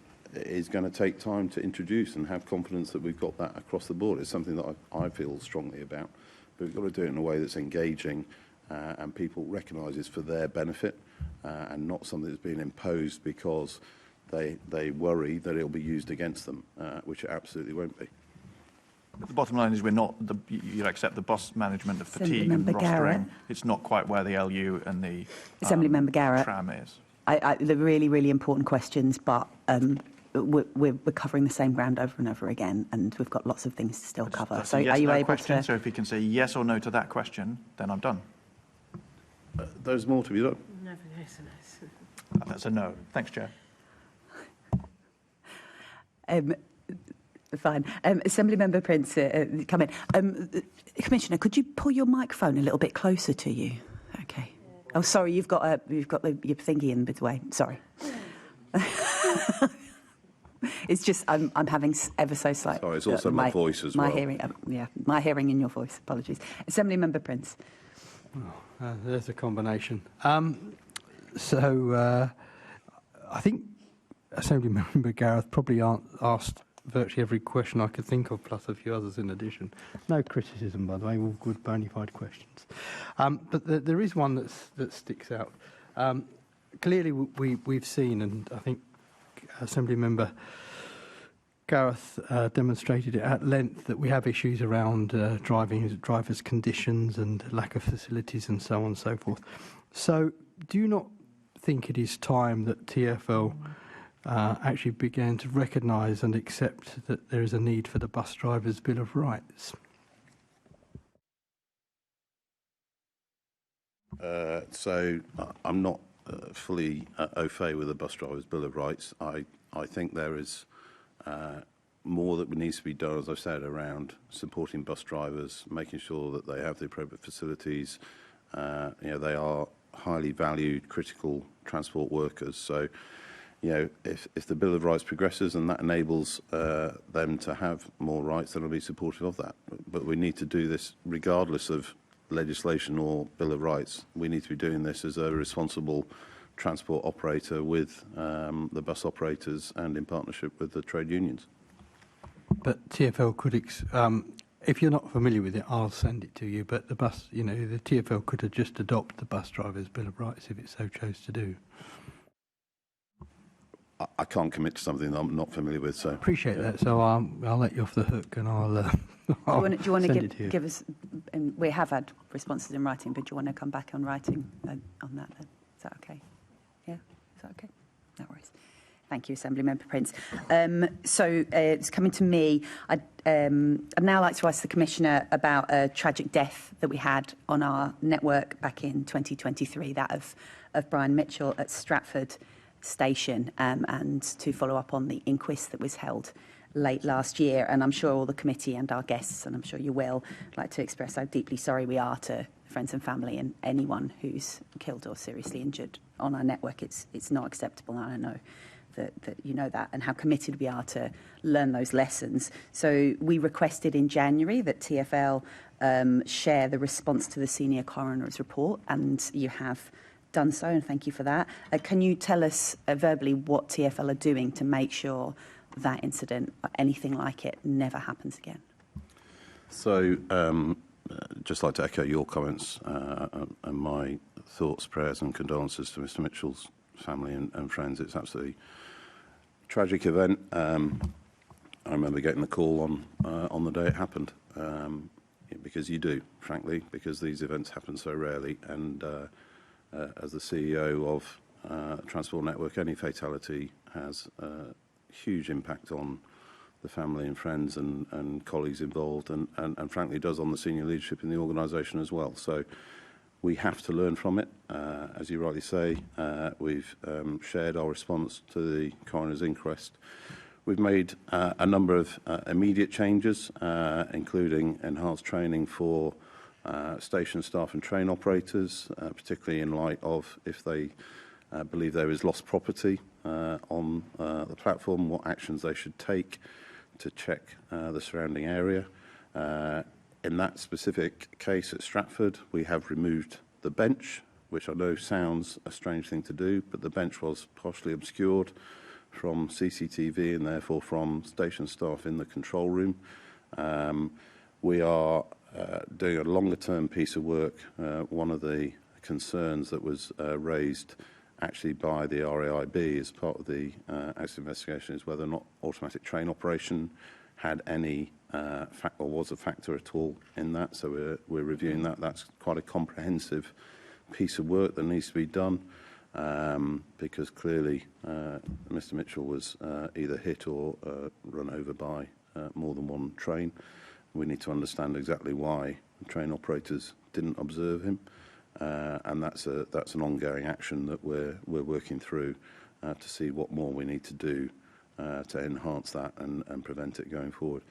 going to take time to introduce and have confidence that we've got that across the board. It's something that I feel strongly about, but we've got to do it in a way that's engaging and people recognise is for their benefit and not something that's been imposed because they worry that it'll be used against them, which it absolutely won't be. But the bottom line is you'll accept the bus management, the fatigue and rostering. Garrett. It's not quite where the LU and the Assemblymember Garrett. tram is. They're really, really important questions, but we're covering the same ground over and over again, and we've got lots of things to still cover. So yes, are you no able question. to... So if you can say yes or no to that question, then I'm done. There's more to be done. No, That's a no. Thanks, Chair. Fine. Assemblymember Prince, come in. Commissioner, could you pull your microphone a little bit closer to you? Okay. Oh, sorry, you've got your thingy in the way. Sorry. It's just I'm having ever so slight. Sorry, it's also my voice as well. My hearing, my hearing in your voice. Apologies. Assemblymember Prince. There's a combination. I think Assemblymember Gareth probably asked virtually every question I could think of, plus a few others in addition. No criticism, by the way, all good bona fide questions. But there is one that sticks out. Clearly, we've seen, and I think Assemblymember Gareth demonstrated it at length, that we have issues around drivers' conditions and lack of facilities and so on and so forth. So do you not think it is time that TfL actually began to recognise and accept that there is a need for the Bus Drivers' Bill of Rights? So I'm not fully au fait with the Bus Drivers' Bill of Rights. I think there is more that needs to be done, as I've said, around supporting bus drivers, making sure that they have the appropriate facilities. They are highly valued, critical transport workers. So, if the Bill of Rights progresses and that enables them to have more rights, then I'll be supportive of that. But we need to do this regardless of legislation or Bill of Rights. We need to be doing this as a responsible transport operator with the bus operators and in partnership with the trade unions. But TfL could, if you're not familiar with it, I'll send it to you. But the TfL could have just adopted the Bus Drivers' Bill of Rights if it so chose to do. I can't commit to something that I'm not familiar with. So appreciate that. So I'll let you off the hook, and I'll do you want to give us? And we have had responses in writing, but do you want to come back on writing on that? Then? Is that okay? Yeah, is that okay? No worries. Thank you, Assemblymember Prince. So it's coming to me. I'd now like to ask the Commissioner about a tragic death that we had on our network back in 2023, that of Brian Mitchell at Stratford Station, and to follow up on the inquest that was held late last year. And I'm sure all the committee and our guests, and I'm sure you will, like to express how deeply sorry we are to friends and family and anyone who's killed or seriously injured on our network. It's not acceptable, and I know that you know that, and how committed we are to learn those lessons. So we requested in January that TfL share the response to the senior coroner's report, and you have done so, and thank you for that. Can you tell us verbally what TfL are doing to make sure that incident, or anything like it, never happens again? So, just like to echo your comments and my thoughts, prayers and condolences to Mr Mitchell's family and friends. It's absolutely tragic event. I remember getting the call on the day it happened, because you do, frankly, because these events happen so rarely. And as the CEO of Transport Network, any fatality has a huge impact on the family and friends and colleagues involved, and frankly does on the senior leadership in the organisation as well. So We have to learn from it. As you rightly say, we've shared our response to the coroner's inquest. We've made a number of immediate changes, including enhanced training for station staff and train operators, particularly in light of if they believe there is lost property on the platform, what actions they should take to check the surrounding area. In that specific case at Stratford, we have removed the bench, which I know sounds a strange thing to do, but the bench was partially obscured from CCTV and therefore from station staff in the control room. We are doing a longer-term piece of work. One of the concerns that was raised actually by the RAIB as part of the accident investigation is whether or not automatic train operation had any or was a factor at all in that. So we're reviewing that. That's quite a comprehensive piece of work that needs to be done because clearly Mr. Mitchell was either hit or run over by more than one train. We need to understand exactly why train operators didn't observe him, and that's an ongoing action that we're working through to see what more we need to do to enhance that and prevent it going forward.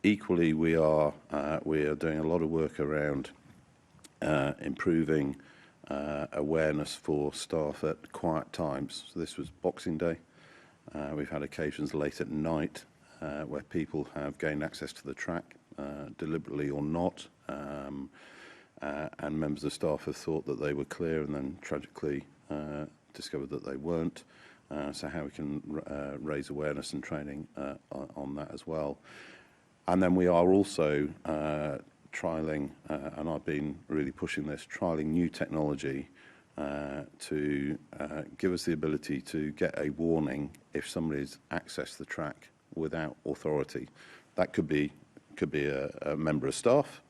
Equally, we are doing a lot of work around improving awareness for staff at quiet times. So this was Boxing Day. We've had occasions late at night where people have gained access to the track, deliberately or not, and members of staff have thought that they were clear and then tragically discovered that they weren't. So how we can raise awareness and training on that as well. And then we are also trialling, and I've been really pushing this, trialling new technology to give us the ability to get a warning if somebody's accessed the track without authority. That could be a member of staff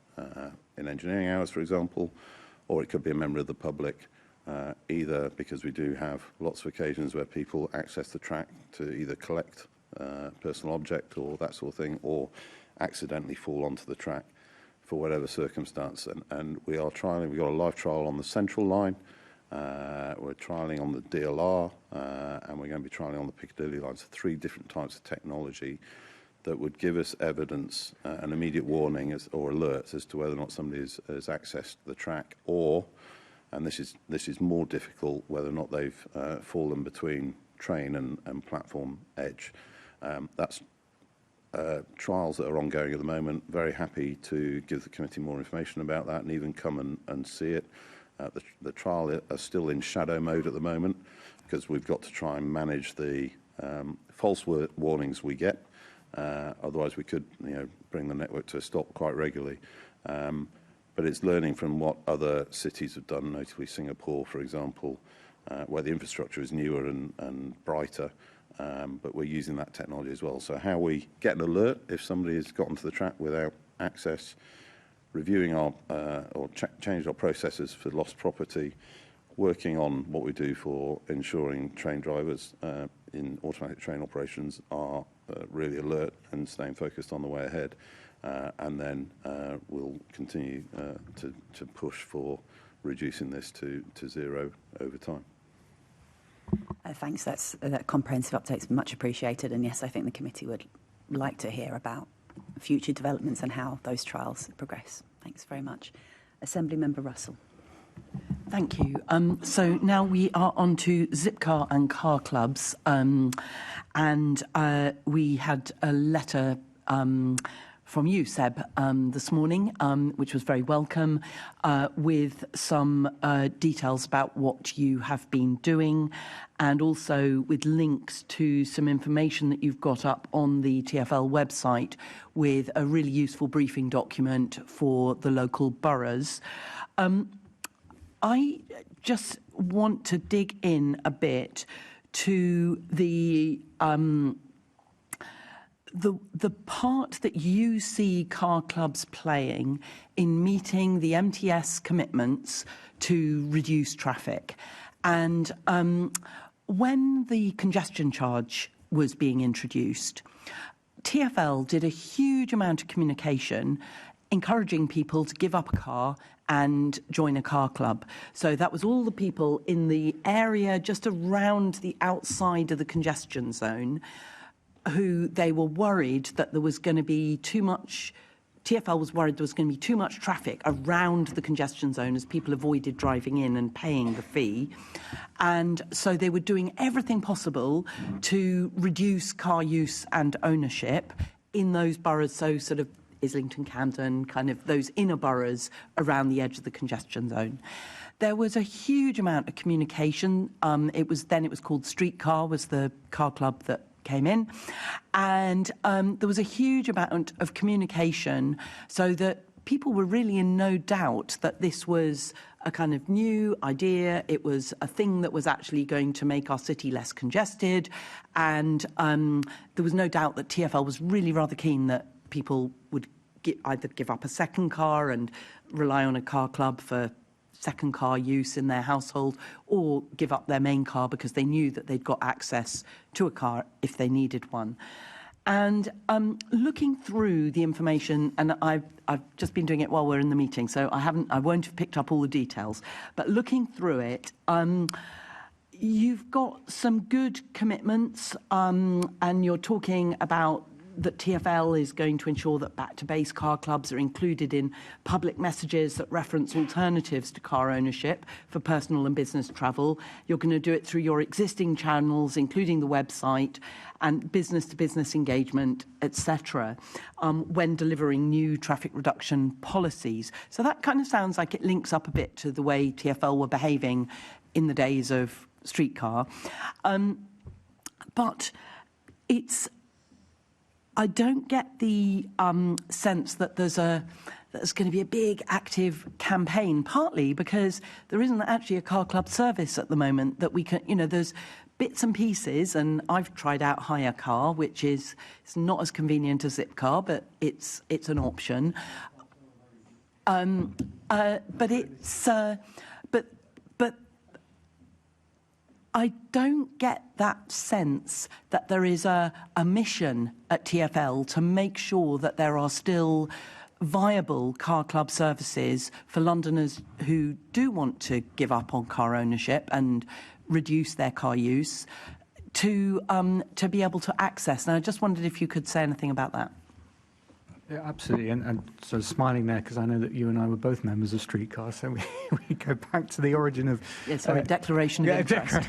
in engineering hours, for example, or it could be a member of the public. Either because we do have lots of occasions where people access the track to either collect personal object or that sort of thing, or accidentally fall onto the track for whatever circumstance. And we are trialling. We've got a live trial on the Central line. We're trialling on the DLR, and we're going to be trialling on the Piccadilly line. So 3 different types of technology that would give us evidence, an immediate warning or alerts as to whether or not somebody has accessed the track, or, and this is more difficult, whether or not they've fallen between train and platform edge. That's trials that are ongoing at the moment. Very happy to give the committee more information about that and even come and see it. The trial are still in shadow mode at the moment because we've got to try and manage the false warnings we get. Otherwise, we could bring the network to a stop quite regularly. But it's learning from what other cities have done, notably Singapore, for example, where the infrastructure is newer and brighter. But we're using that technology as well. So how we get an alert if somebody has gotten to the track without access, reviewing our or changed our processes for lost property, working on what we do for ensuring train drivers in automatic train operations are really alert and staying focused on the way ahead. And then we'll continue to push for reducing this to zero over time. Thanks. That comprehensive update's much appreciated. And yes, I think the committee would like to hear about future developments and how those trials progress. Thanks very much. Assembly Member Russell. Thank you. So now we are on to Zipcar and car clubs. And we had a letter from you, Seb, this morning, which was very welcome, with some details about what you have been doing and also with links to some information that you've got up on the TfL website with a really useful briefing document for the local boroughs. I just want to dig in a bit to the part that you see car clubs playing in meeting the MTS commitments to reduce traffic. And when the congestion charge was being introduced, TfL did a huge amount of communication encouraging people to give up a car and join a car club. So that was all the people in the area just around the outside of the congestion zone who they were worried that there was going to be too much. TfL was worried there was going to be too much traffic around the congestion zone as people avoided driving in and paying the fee. And so they were doing everything possible to reduce car use and ownership in those boroughs, so sort of Islington, Camden, kind of those inner boroughs around the edge of the congestion zone. There was a huge amount of communication. It was called Streetcar, was the car club that came in, and there was a huge amount of communication so that people were really in no doubt that this was a kind of new idea. It was a thing that was actually going to make our city less congested, and there was no doubt that TfL was really rather keen that people would either give up a second car and rely on a car club for second car use in their household, or give up their main car because they knew that they'd got access to a car if they needed one. And looking through the information, and I've just been doing it while we're in the meeting, so I won't have picked up all the details, but looking through it, you've got some good commitments, and you're talking about that TfL is going to ensure that back-to-base car clubs are included in public messages that reference alternatives to car ownership for personal and business travel. You're going to do it through your existing channels, including the website and business-to-business engagement, etc., when delivering new traffic reduction policies. So that kind of sounds like it links up a bit to the way TfL were behaving in the days of Streetcar. But I don't get the sense that there's going to be a big active campaign, partly because there isn't actually a car club service at the moment that we can, there's bits and pieces, and I've tried out Hire Car, which it's not as convenient as Zipcar, but it's an option. But I don't get that sense that there is a mission at TfL to make sure that there are still viable car club services for Londoners who do want to give up on car ownership and reduce their car use to be able to access. And I just wondered if you could say anything about that. Yeah, absolutely. And so smiling there because I know that you and I were both members of Streetcar, so we go back to the origin of... Yeah, sorry, declaration of interest.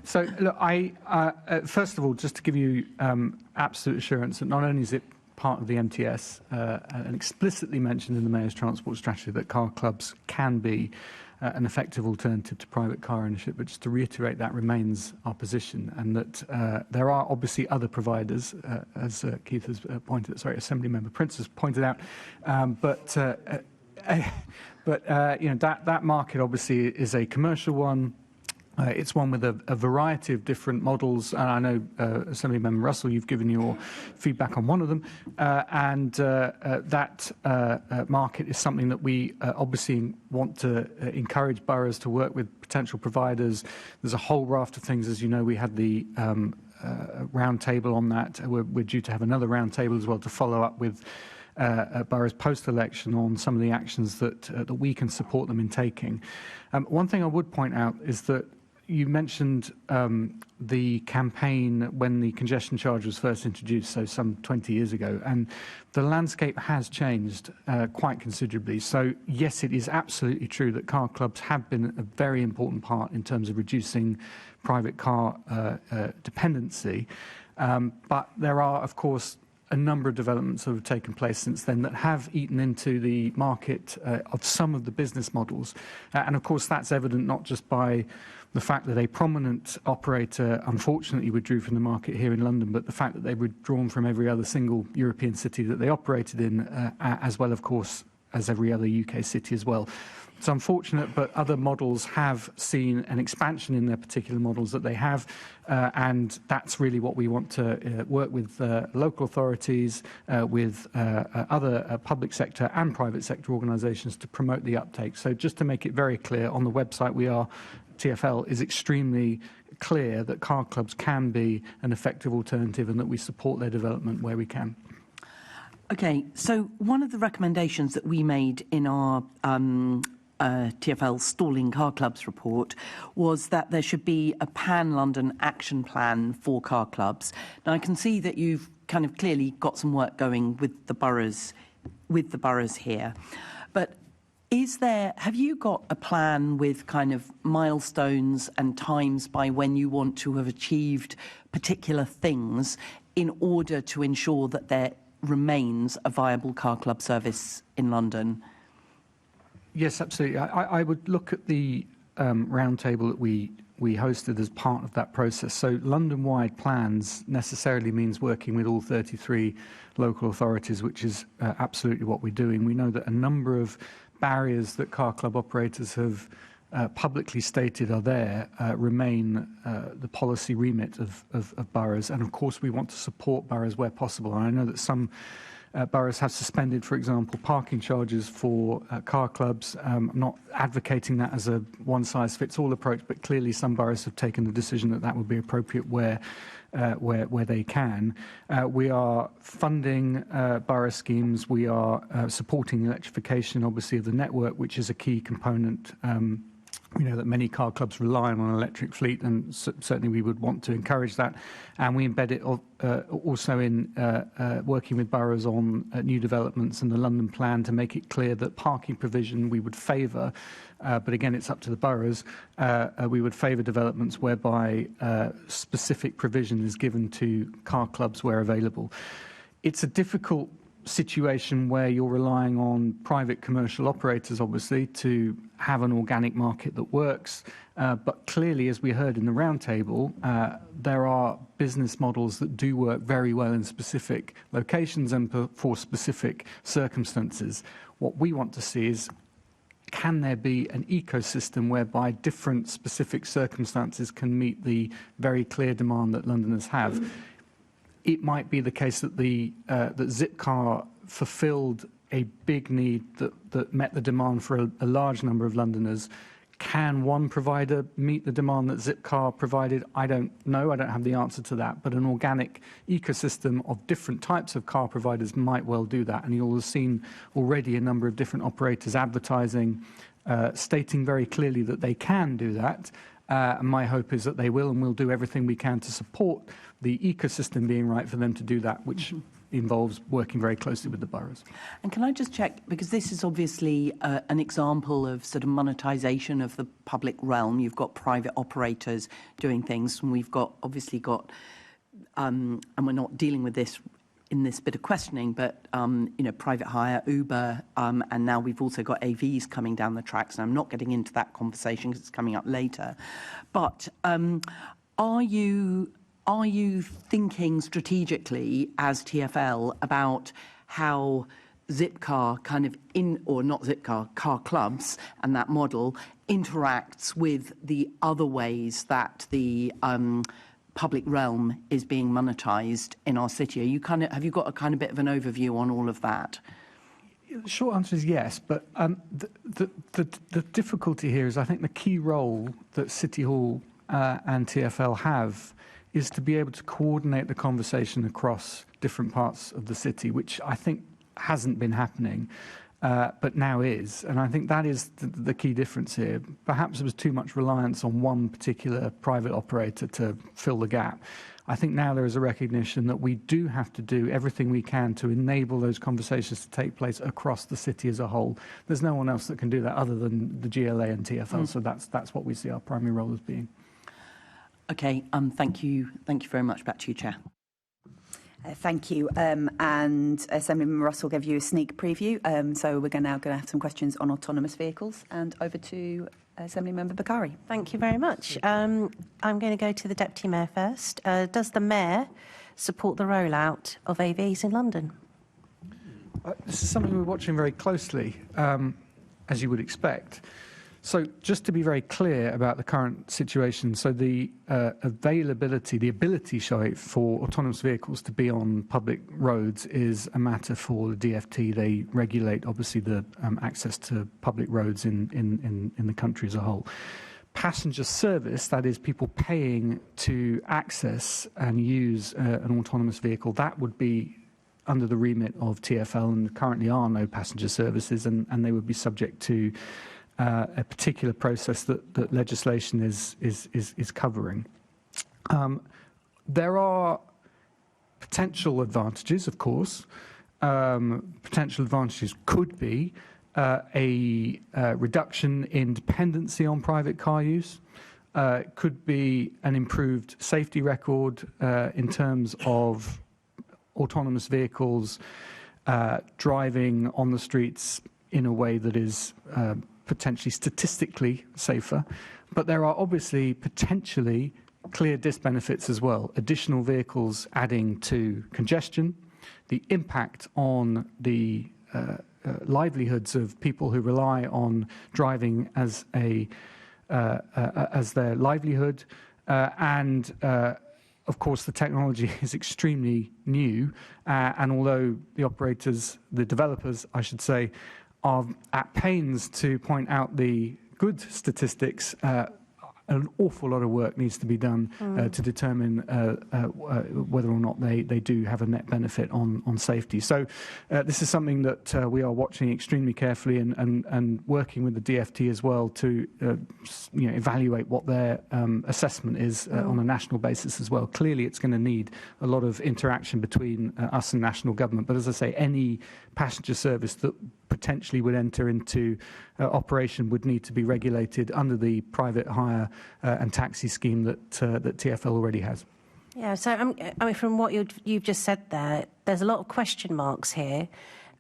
So, look, first of all, just to give you absolute assurance that not only is it part of the MTS and explicitly mentioned in the Mayor's Transport Strategy that car clubs can be an effective alternative to private car ownership, but just to reiterate, that remains our position, and that there are obviously other providers, as Keith has Assembly Member Prince has pointed out, but that market obviously is a commercial one. It's one with a variety of different models, and I know, Assemblymember Russell, you've given your feedback on one of them, and that market is something that we obviously want to encourage boroughs to work with potential providers. There's a whole raft of things, as you know. We had the round table on that. We're due to have another round table as well to follow up with boroughs post-election on some of the actions that we can support them in taking. One thing I would point out is that you mentioned the campaign when the congestion charge was first introduced, so some 20 years ago, and the landscape has changed quite considerably. So yes, it is absolutely true that car clubs have been a very important part in terms of reducing private car dependency, but there are, of course, a number of developments that have taken place since then that have eaten into the market of some of the business models. And of course, that's evident not just by the fact that a prominent operator unfortunately withdrew from the market here in London, but the fact that they were withdrawn from every other single European city that they operated in, as well, of course, as every other UK city as well. It's unfortunate, but other models have seen an expansion in their particular models that they have, and that's really what we want to work with local authorities, with other public sector and private sector organisations to promote the uptake. So just to make it very clear, on the website TfL is extremely clear that car clubs can be an effective alternative and that we support their development where we can. Okay, so one of the recommendations that we made in our TfL Stalling Car Clubs report was that there should be a pan-London action plan for car clubs. Now, I can see that you've kind of clearly got some work going with the boroughs here, but have you got a plan with kind of milestones and times by when you want to have achieved particular things in order to ensure that there remains a viable car club service in London? Yes, absolutely. I would look at the roundtable that we hosted as part of that process. So London-wide plans necessarily means working with all 33 local authorities, which is absolutely what we're doing. We know that a number of barriers that car club operators have publicly stated are there remain the policy remit of boroughs. And of course, we want to support boroughs where possible. And I know that some boroughs have suspended, for example, parking charges for car clubs. I'm not advocating that as a one-size-fits-all approach, but clearly some boroughs have taken the decision that that would be appropriate where they can. We are funding borough schemes. We are supporting the electrification, obviously, of the network, which is a key component. We know that many car clubs rely on an electric fleet, and certainly we would want to encourage that. And we embed it also in working with boroughs on new developments and the London plan to make it clear that parking provision we would favour, but again, it's up to the boroughs. We would favour developments whereby specific provision is given to car clubs where available. It's a difficult situation where you're relying on private commercial operators, obviously, to have an organic market that works. But clearly, as we heard in the roundtable, there are business models that do work very well in specific locations and for specific circumstances. What we want to see is, can there be an ecosystem whereby different specific circumstances can meet the very clear demand that Londoners have? It might be the case that that Zipcar fulfilled a big need that met the demand for a large number of Londoners. Can one provider meet the demand that Zipcar provided? I don't know. I don't have the answer to that. But an organic ecosystem of different types of car providers might well do that. And you'll have seen already a number of different operators advertising, stating very clearly that they can do that. And my hope is that they will, and we'll do everything we can to support the ecosystem being right for them to do that, which involves working very closely with the boroughs. And can I just check, because this is obviously an example of sort of monetisation of the public realm. You've got private operators doing things, and we've obviously got, and we're not dealing with this in this bit of questioning, but private hire, Uber, and now we've also got AVs coming down the tracks. And I'm not getting into that conversation because it's coming up later. But are you thinking strategically as TfL about how Zipcar kind of car clubs and that model interacts with the other ways that the public realm is being monetised in our city? Have you got a kind of bit of an overview on all of that? The short answer is yes, but the difficulty here is I think the key role that City Hall and TfL have is to be able to coordinate the conversation across different parts of the city, which I think hasn't been happening, but now is. And I think that is the key difference here. Perhaps there was too much reliance on one particular private operator to fill the gap. I think now there is a recognition that we do have to do everything we can to enable those conversations to take place across the city as a whole. There's no one else that can do that other than the GLA and TfL, so that's what we see our primary role as being. Okay, thank you very much. Back to you, Chair. Thank you. And Assemblyman Russell gave you a sneak preview. So we're now going to have some questions on autonomous vehicles. And over to Assemblymember Bakari. Thank you very much. I'm going to go to the Deputy Mayor first. Does the Mayor support the rollout of AVs in London? This is something we're watching very closely, as you would expect. So just to be very clear about the current situation, so the ability for autonomous vehicles to be on public roads is a matter for the DFT. They regulate, obviously, the access to public roads in the country as a whole. Passenger service, that is people paying to access and use an autonomous vehicle, that would be under the remit of TfL, and currently are no passenger services, and they would be subject to a particular process that legislation is covering. There are potential advantages, of course. Potential advantages could be a reduction in dependency on private car use. It could be an improved safety record in terms of autonomous vehicles driving on the streets in a way that is potentially statistically safer. But there are obviously potentially clear disbenefits as well. Additional vehicles adding to congestion, the impact on the livelihoods of people who rely on driving as their livelihood, and of course the technology is extremely new, and although the operators, the developers I should say, are at pains to point out the good statistics, an awful lot of work needs to be done to determine whether or not they do have a net benefit on safety. So this is something that we are watching extremely carefully and working with the DFT as well to evaluate what their assessment is on a national basis as well. Clearly it's going to need a lot of interaction between us and national government, but as I say, any passenger service that potentially would enter into operation would need to be regulated under the private hire and taxi scheme that TfL already has. Yeah, so I mean, from what you've just said there's a lot of question marks here,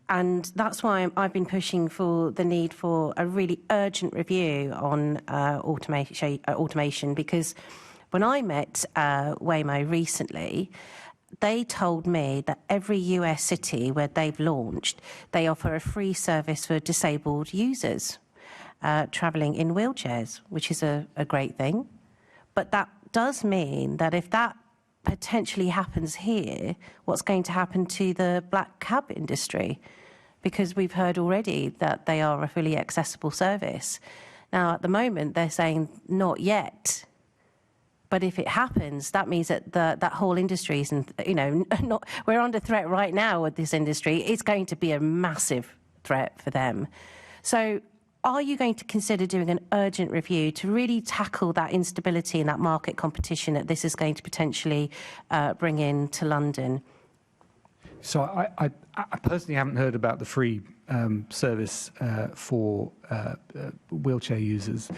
and that's why I've been pushing for the need for a really urgent review on automation, because when I met Waymo recently, they told me that every US city where they've launched, they offer a free service for disabled users travelling in wheelchairs, which is a great thing. But that does mean that if that potentially happens here, what's going to happen to the black cab industry? Because we've heard already that they are a fully accessible service. Now, at the moment, they're saying not yet. But if it happens, that means that that whole industry is, we're under threat right now with this industry. It's going to be a massive threat for them. So are you going to consider doing an urgent review to really tackle that instability and that market competition that this is going to potentially bring into London? So I personally haven't heard about the free service for wheelchair users.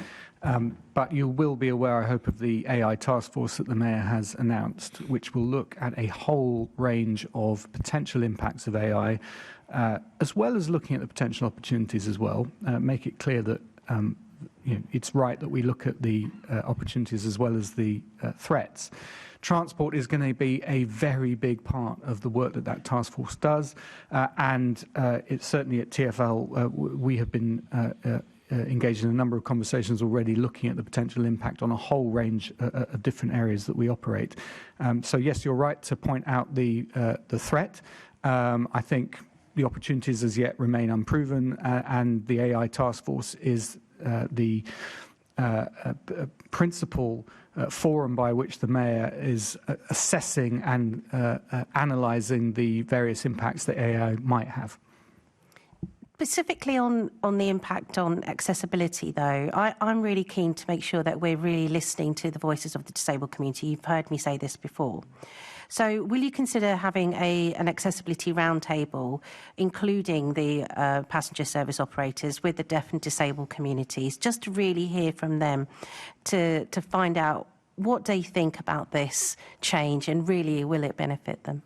But you will be aware, I hope, of the AI task force that the Mayor has announced, which will look at a whole range of potential impacts of AI, as well as looking at the potential opportunities as well. Make it clear that it's right that we look at the opportunities as well as the threats. Transport is going to be a very big part of the work that task force does, and it's certainly at TfL we have been engaged in a number of conversations already looking at the potential impact on a whole range of different areas that we operate. So yes, you're right to point out the threat. I think the opportunities as yet remain unproven, and the AI task force is the principal forum by which the Mayor is assessing and analysing the various impacts that AI might have. Specifically on the impact on accessibility, though, I'm really keen to make sure that we're really listening to the voices of the disabled community. You've heard me say this before. So will you consider having an accessibility roundtable, including the passenger service operators with the deaf and disabled communities, just to really hear from them to find out what they think about this change and really will it benefit them?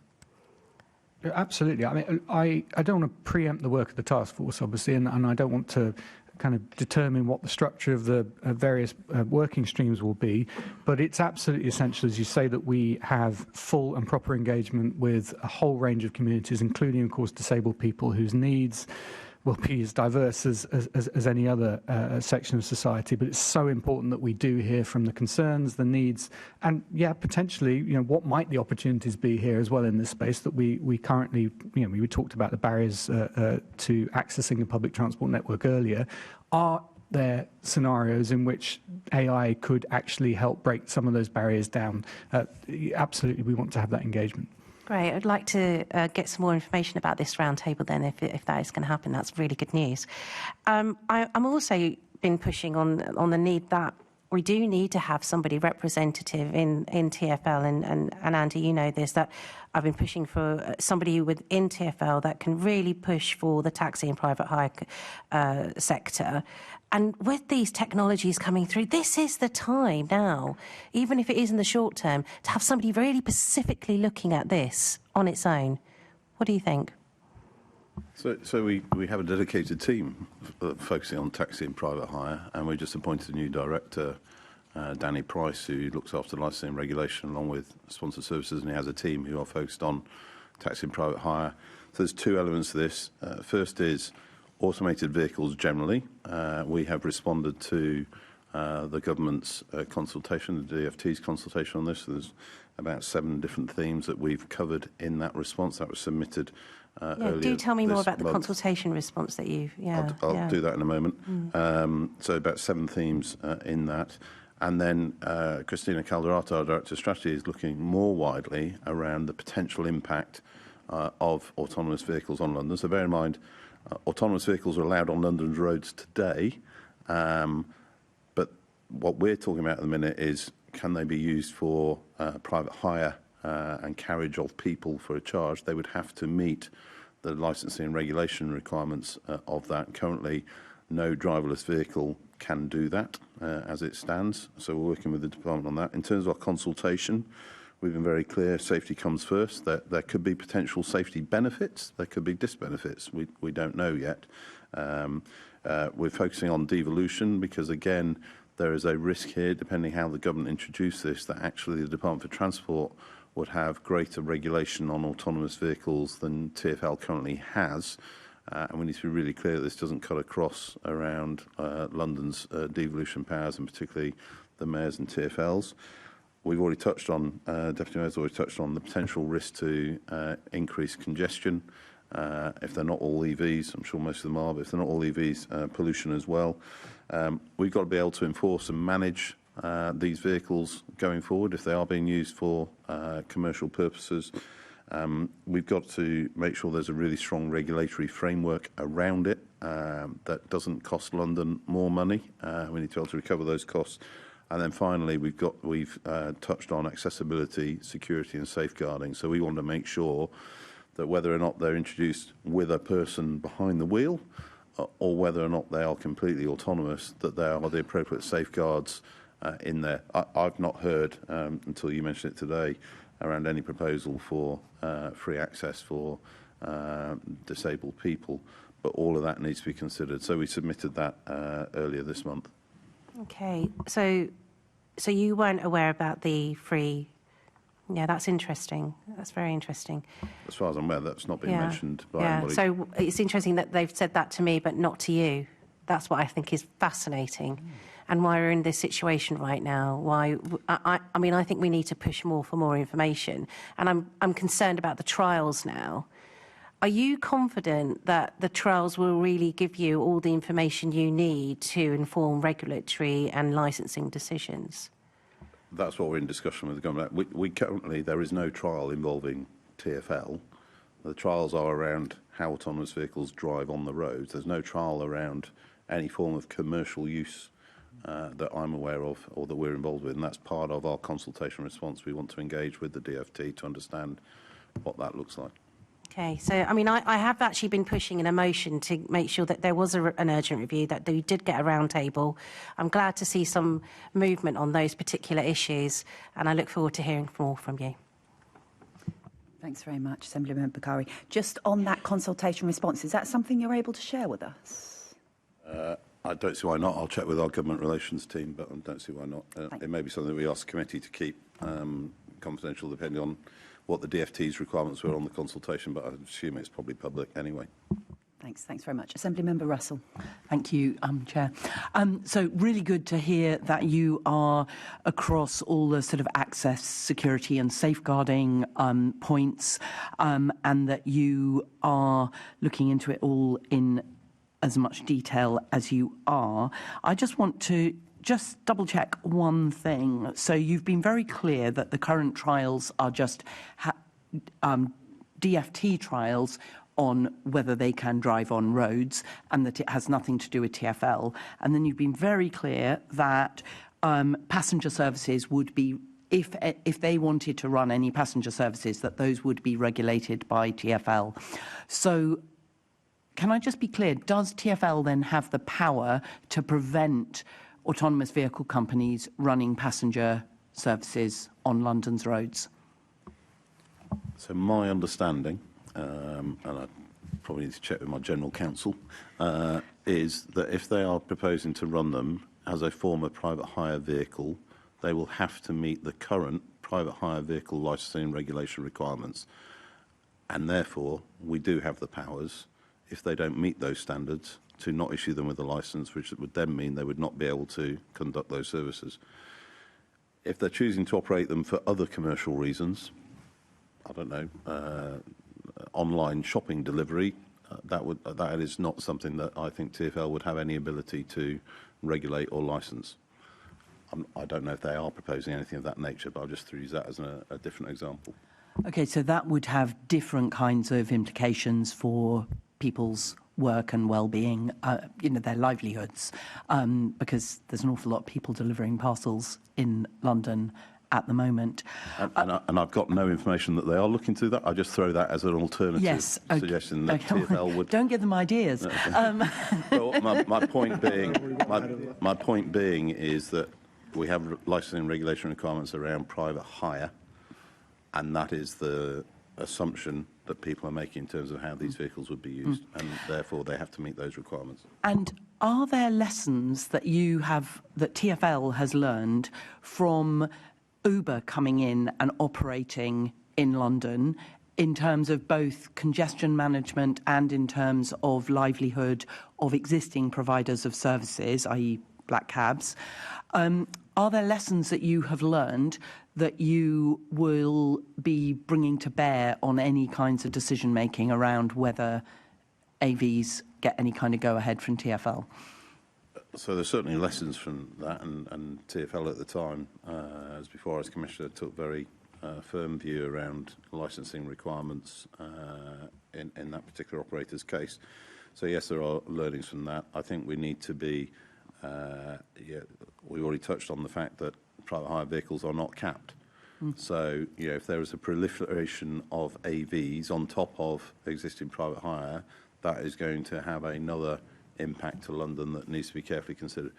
Absolutely. I mean, I don't want to preempt the work of the task force, obviously, and I don't want to kind of determine what the structure of the various working streams will be, but it's absolutely essential, as you say, that we have full and proper engagement with a whole range of communities, including, of course, disabled people whose needs will be as diverse as any other section of society. But it's so important that we do hear from the concerns, the needs, and potentially, what might the opportunities be here as well in this space that we currently, we talked about the barriers to accessing a public transport network earlier. Are there scenarios in which AI could actually help break some of those barriers down? Absolutely, we want to have that engagement. Great. I'd like to get some more information about this roundtable then, if that is going to happen. That's really good news. I'm also been pushing on the need that we do need to have somebody representative in TfL, and Andy, you know this, that I've been pushing for somebody within TfL that can really push for the taxi and private hire sector. And with these technologies coming through, this is the time now, even if it is in the short term, to have somebody really specifically looking at this on its own. What do you think? So we have a dedicated team focusing on taxi and private hire, and we just appointed a new director, Danny Price, who looks after licensing and regulation along with sponsored services, and he has a team who are focused on taxi and private hire. So there's two elements to this. First is automated vehicles generally. We have responded to the government's consultation, the DFT's consultation on this. There's about 7 different themes that we've covered in that response that was submitted earlier. Do tell me more about month. the consultation response that you've... I'll do that in a moment. So about 7 themes in that. And then Christina Calderata, our Director of Strategy, is looking more widely around the potential impact of autonomous vehicles on London. So bear in mind, autonomous vehicles are allowed on London's roads today, but what we're talking about at the minute is, can they be used for private hire and carriage of people for a charge? They would have to meet the licensing and regulation requirements of that. Currently, no driverless vehicle can do that as it stands, so we're working with the department on that. In terms of our consultation, we've been very clear, safety comes first. There could be potential safety benefits, there could be disbenefits, we don't know yet. We're focusing on devolution because, again, there is a risk here, depending how the government introduce this, that actually the Department for Transport would have greater regulation on autonomous vehicles than TfL currently has. And we need to be really clear that this doesn't cut across around London's devolution powers, and particularly the mayors and TfLs. We've already touched on, Deputy Mayor's already touched on the potential risk to increase congestion. If they're not all EVs, I'm sure most of them are, but if they're not all EVs, pollution as well. We've got to be able to enforce and manage these vehicles going forward if they are being used for commercial purposes. We've got to make sure there's a really strong regulatory framework around it that doesn't cost London more money. We need to be able to recover those costs. And then finally, we've touched on accessibility, security and safeguarding. So we want to make sure that whether or not they're introduced with a person behind the wheel or whether or not they are completely autonomous, that there are the appropriate safeguards in there. I've not heard, until you mentioned it today, around any proposal for free access for disabled people, but all of that needs to be considered. So we submitted that earlier this month. Okay, so you weren't aware about the free... Yeah, that's interesting. That's very interesting. As far as I'm aware, that's not been mentioned by anybody. So it's interesting that they've said that to me, but not to you. That's what I think is fascinating. And why we're in this situation right now. Why? I mean, I think we need to push more for more information. And I'm concerned about the trials now. Are you confident that the trials will really give you all the information you need to inform regulatory and licensing decisions? That's what we're in discussion with the government. We currently, there is no trial involving TfL. The trials are around how autonomous vehicles drive on the roads. There's no trial around any form of commercial use that I'm aware of or that we're involved with, and that's part of our consultation response. We want to engage with the DFT to understand what that looks like. Okay, so I mean, I have actually been pushing in a motion to make sure that there was an urgent review, that we did get a roundtable. I'm glad to see some movement on those particular issues, and I look forward to hearing more from you. Thanks very much, Assemblymember Bakari. Just on that consultation response, is that something you're able to share with us? I don't see why not. I'll check with our government relations team, but I don't see why not. It may be something that we ask the committee to keep confidential, depending on what the DFT's requirements were on the consultation, but I assume it's probably public anyway. Thanks very much. Assemblymember Russell. Thank you, Chair. So really good to hear that you are across all the sort of access, security and safeguarding points, and that you are looking into it all in as much detail as you are. I just want to double check one thing. So you've been very clear that the current trials are just DFT trials on whether they can drive on roads, and that it has nothing to do with TfL. And then you've been very clear that passenger services would be, if they wanted to run any passenger services, that those would be regulated by TfL. So can I just be clear, does TfL then have the power to prevent autonomous vehicle companies running passenger services on London's roads? So my understanding, and I probably need to check with my general counsel, is that if they are proposing to run them as a form of private hire vehicle, they will have to meet the current private hire vehicle licensing and regulation requirements. And therefore, we do have the powers, if they don't meet those standards, to not issue them with a licence, which would then mean they would not be able to conduct those services. If they're choosing to operate them for other commercial reasons, I don't know, online shopping delivery, that is not something that I think TfL would have any ability to regulate or licence. I don't know if they are proposing anything of that nature, but I'll just use that as a different example. Okay, so that would have different kinds of implications for people's work and well-being, their livelihoods, because there's an awful lot of people delivering parcels in London at the moment. And I've got no information that they are looking to that. I just throw that as an alternative suggestion that TfL would. Don't give them ideas. Well, my point being is that we have licensing and regulation requirements around private hire, and that is the assumption that people are making in terms of how these vehicles would be used, and therefore they have to meet those requirements. And are there lessons that that TfL has learned from Uber coming in and operating in London in terms of both congestion management and in terms of livelihood of existing providers of services, i.e. black cabs? Are there lessons that you have learned that you will be bringing to bear on any kinds of decision making around whether AVs get any kind of go-ahead from TfL? So there's certainly lessons from that, and TfL at the time, as before I was Commissioner, took very firm view around licensing requirements in that particular operator's case. So yes, there are learnings from that. I think we need to be, we already touched on the fact that private hire vehicles are not capped. So, if there is a proliferation of AVs on top of existing private hire, that is going to have another impact to London that needs to be carefully considered.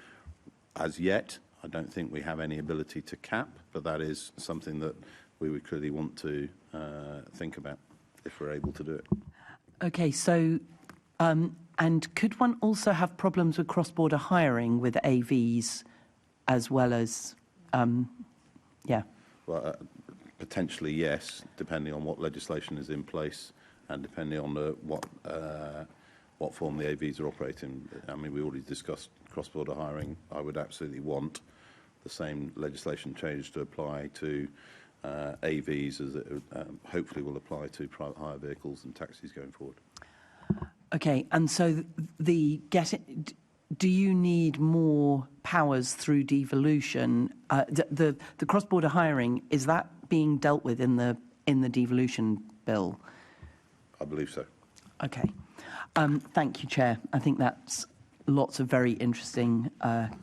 As yet, I don't think we have any ability to cap, but that is something that we would clearly want to think about if we're able to do it. Okay, so, and could one also have problems with cross-border hiring with AVs as well as, Well, potentially, yes, depending on what legislation is in place and depending on what form the AVs are operating. I mean, we already discussed cross-border hiring. I would absolutely want the same legislation change to apply to AVs as it hopefully will apply to private hire vehicles and taxis going forward. Okay, and so do you need more powers through devolution? The cross-border hiring, is that being dealt with in the devolution bill? I believe so. Okay. Thank you, Chair. I think that's lots of very interesting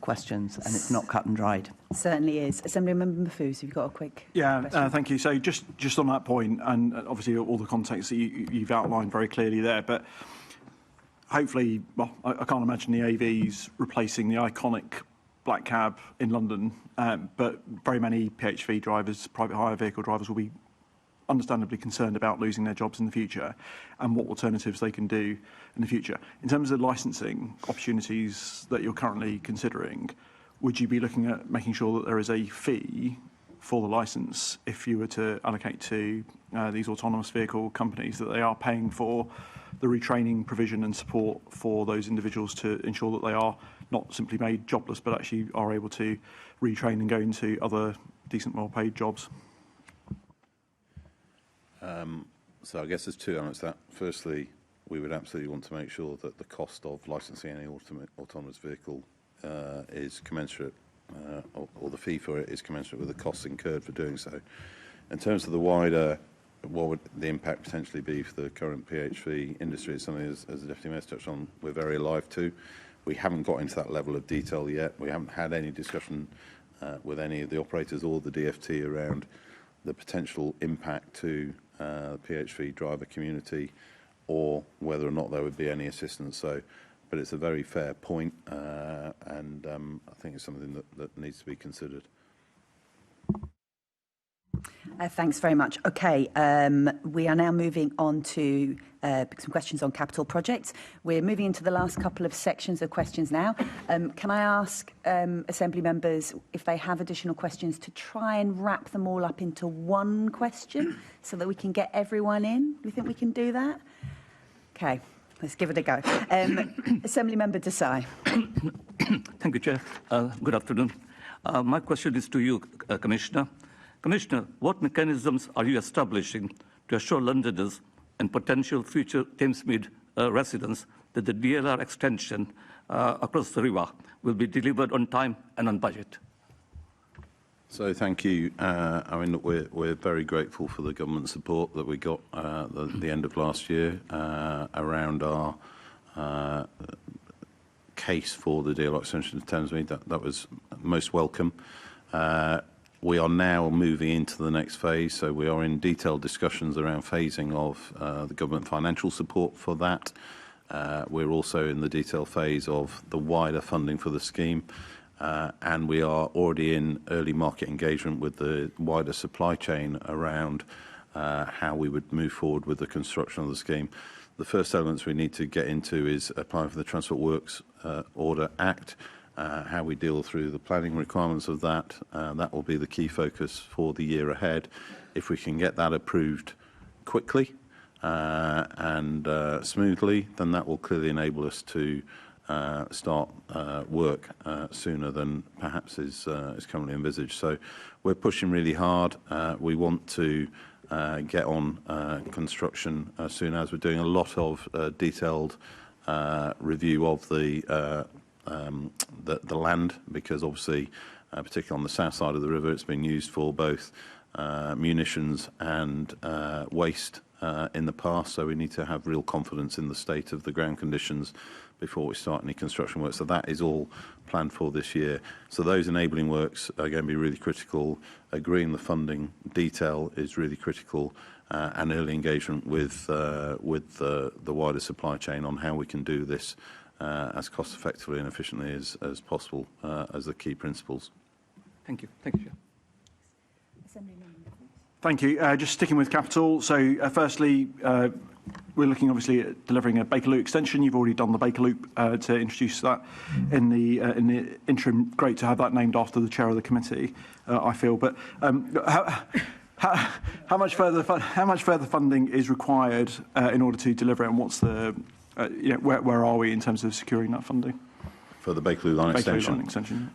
questions, and it's not cut and dried. Certainly is. Assemblymember Mahfouz, have you got a quick question? Thank you. So just on that point, and obviously all the context that you've outlined very clearly there, but hopefully, well, I can't imagine the AVs replacing the iconic black cab in London, but very many PHV drivers, private hire vehicle drivers, will be understandably concerned about losing their jobs in the future and what alternatives they can do in the future. In terms of licensing opportunities that you're currently considering, would you be looking at making sure that there is a fee for the licence if you were to allocate to these autonomous vehicle companies, that they are paying for the retraining provision and support for those individuals to ensure that they are not simply made jobless but actually are able to retrain and go into other decent, well-paid jobs? So I guess there's two elements to that. Firstly, we would absolutely want to make sure that the cost of licensing any autonomous vehicle is commensurate, or the fee for it is commensurate with the costs incurred for doing so. In terms of the wider what would the impact potentially be for the current PHV industry is something, as the Deputy Mayor's touched on, we're very alive to. We haven't got into that level of detail yet. We haven't had any discussion with any of the operators or the DfT around the potential impact to the PHV driver community, or whether or not there would be any assistance. So, but it's a very fair point, and I think it's something that needs to be considered. Thanks very much. Okay, we are now moving on to some questions on capital projects. We're moving into the last couple of sections of questions now. Can I ask Assembly members if they have additional questions to try and wrap them all up into one question so that we can get everyone in? Do you think we can do that? Okay, let's give it a go. Assembly Member Desai. Thank you, Chair. Good afternoon. My question is to you, Commissioner. Commissioner, what mechanisms are you establishing to assure Londoners and potential future Thamesmead residents that the DLR extension across the river will be delivered on time and on budget? So thank you. I mean, we're very grateful for the government support that we got at the end of last year around our case for the DLR extension to Thamesmead. That was most welcome. We are now moving into the next phase, so we are in detailed discussions around phasing of the government financial support for that. We're also in the detailed phase of the wider funding for the scheme, and we are already in early market engagement with the wider supply chain around how we would move forward with the construction of the scheme. The first elements we need to get into is applying for the Transport Works Order Act, how we deal through the planning requirements of that. That will be the key focus for the year ahead. If we can get that approved quickly and smoothly, then that will clearly enable us to start work sooner than perhaps is currently envisaged. So we're pushing really hard. We want to get on construction as soon as. We're doing a lot of detailed review of the land, because obviously, particularly on the south side of the river, it's been used for both munitions and waste in the past. So we need to have real confidence in the state of the ground conditions before we start any construction work. So that is all planned for this year. So those enabling works are going to be really critical. Agreeing the funding detail is really critical, and early engagement with the wider supply chain on how we can do this as cost effectively and efficiently as possible as the key principles. Thank you. Thank you, Chair. Thank you. Just sticking with capital. So firstly, we're looking obviously at delivering a Bakerloo extension. You've already done the Bakerloop to introduce that in the interim. Great to have that named after the chair of the committee, I feel. But how much further funding is required in order to deliver it, and what's the where are we in terms of securing that funding? For the Bakerloo line extension?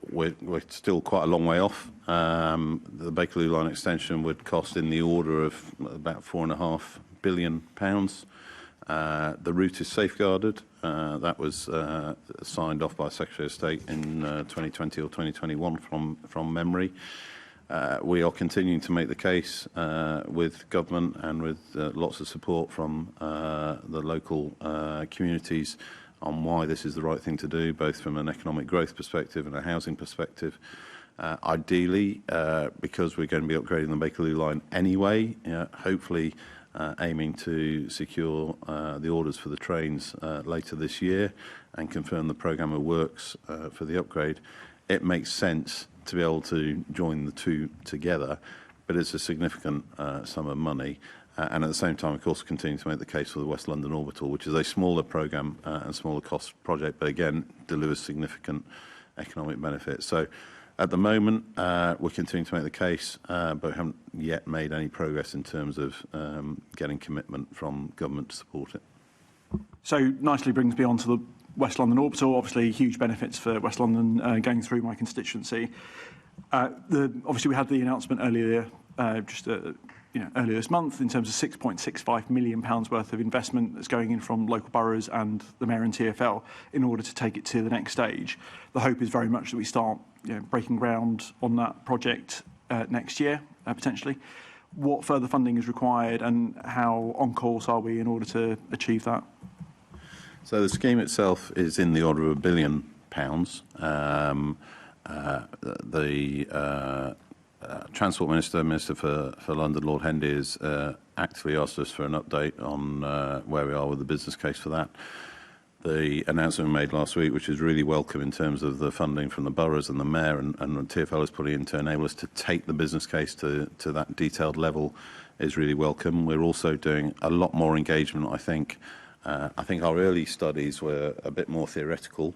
We're still quite a long way off. The Bakerloo line extension would cost in the order of about £4.5 billion. The route is safeguarded. That was signed off by Secretary of State in 2020 or 2021 from memory. We are continuing to make the case with government and with lots of support from the local communities on why this is the right thing to do, both from an economic growth perspective and a housing perspective. Ideally, because we're going to be upgrading the Bakerloo line anyway, hopefully aiming to secure the orders for the trains later this year and confirm the programme of works for the upgrade, it makes sense to be able to join the two together, but it's a significant sum of money. And at the same time, of course, continue to make the case for the West London Orbital, which is a smaller programme and smaller cost project, but again, delivers significant economic benefits. So at the moment, we're continuing to make the case, but we haven't yet made any progress in terms of getting commitment from government to support it. So nicely brings me on to the West London Orbital. Obviously, huge benefits for West London going through my constituency. Obviously, we had the announcement earlier, earlier this month, in terms of £6.65 million worth of investment that's going in from local boroughs and the Mayor and TfL in order to take it to the next stage. The hope is very much that we start breaking ground on that project next year. potentially. What further funding is required, and how on course are we in order to achieve that? So the scheme itself is in the order of £1 billion. The Transport Minister for London, Lord Hendy, has actively asked us for an update on where we are with the business case for that. The announcement we made last week, which is really welcome in terms of the funding from the boroughs and the mayor and TfL is putting in to enable us to take the business case to that detailed level, is really welcome. We're also doing a lot more engagement, I think. I think our early studies were a bit more theoretical.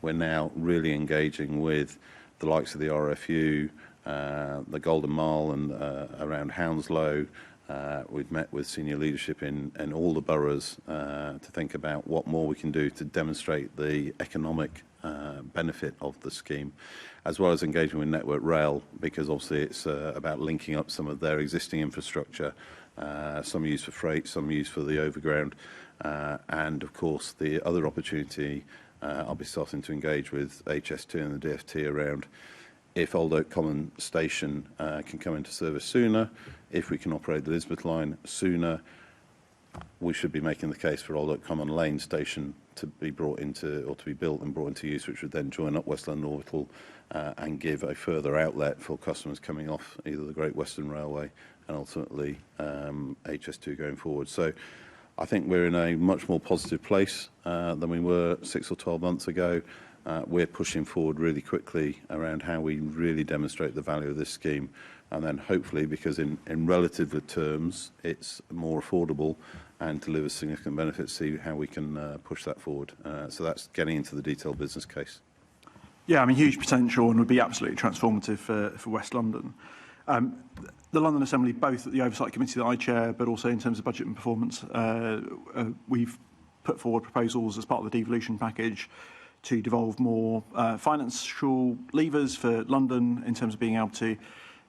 We're now really engaging with the likes of the RFU, the Golden Mile and around Hounslow. We've met with senior leadership in all the boroughs to think about what more we can do to demonstrate the economic benefit of the scheme, as well as engaging with Network Rail, because obviously it's about linking up some of their existing infrastructure, some used for freight, some used for the overground, and of course the other opportunity I'll be starting to engage with HS2 and the DfT around if Old Oak Common Station can come into service sooner, if we can operate the Elizabeth line sooner, we should be making the case for Old Oak Common Lane Station to be brought into, or to be built and brought into use, which would then join up West London Orbital and give a further outlet for customers coming off either the Great Western Railway and ultimately HS2 going forward. So I think we're in a much more positive place than we were 6 or 12 months ago. We're pushing forward really quickly around how we really demonstrate the value of this scheme, and then hopefully, because in relative terms it's more affordable and delivers significant benefits, see how we can push that forward. So that's getting into the detailed business case. Yeah, I mean, huge potential and would be absolutely transformative for West London. The London Assembly, both at the Oversight Committee that I chair, but also in terms of budget and performance, we've put forward proposals as part of the devolution package to devolve more financial levers for London in terms of being able to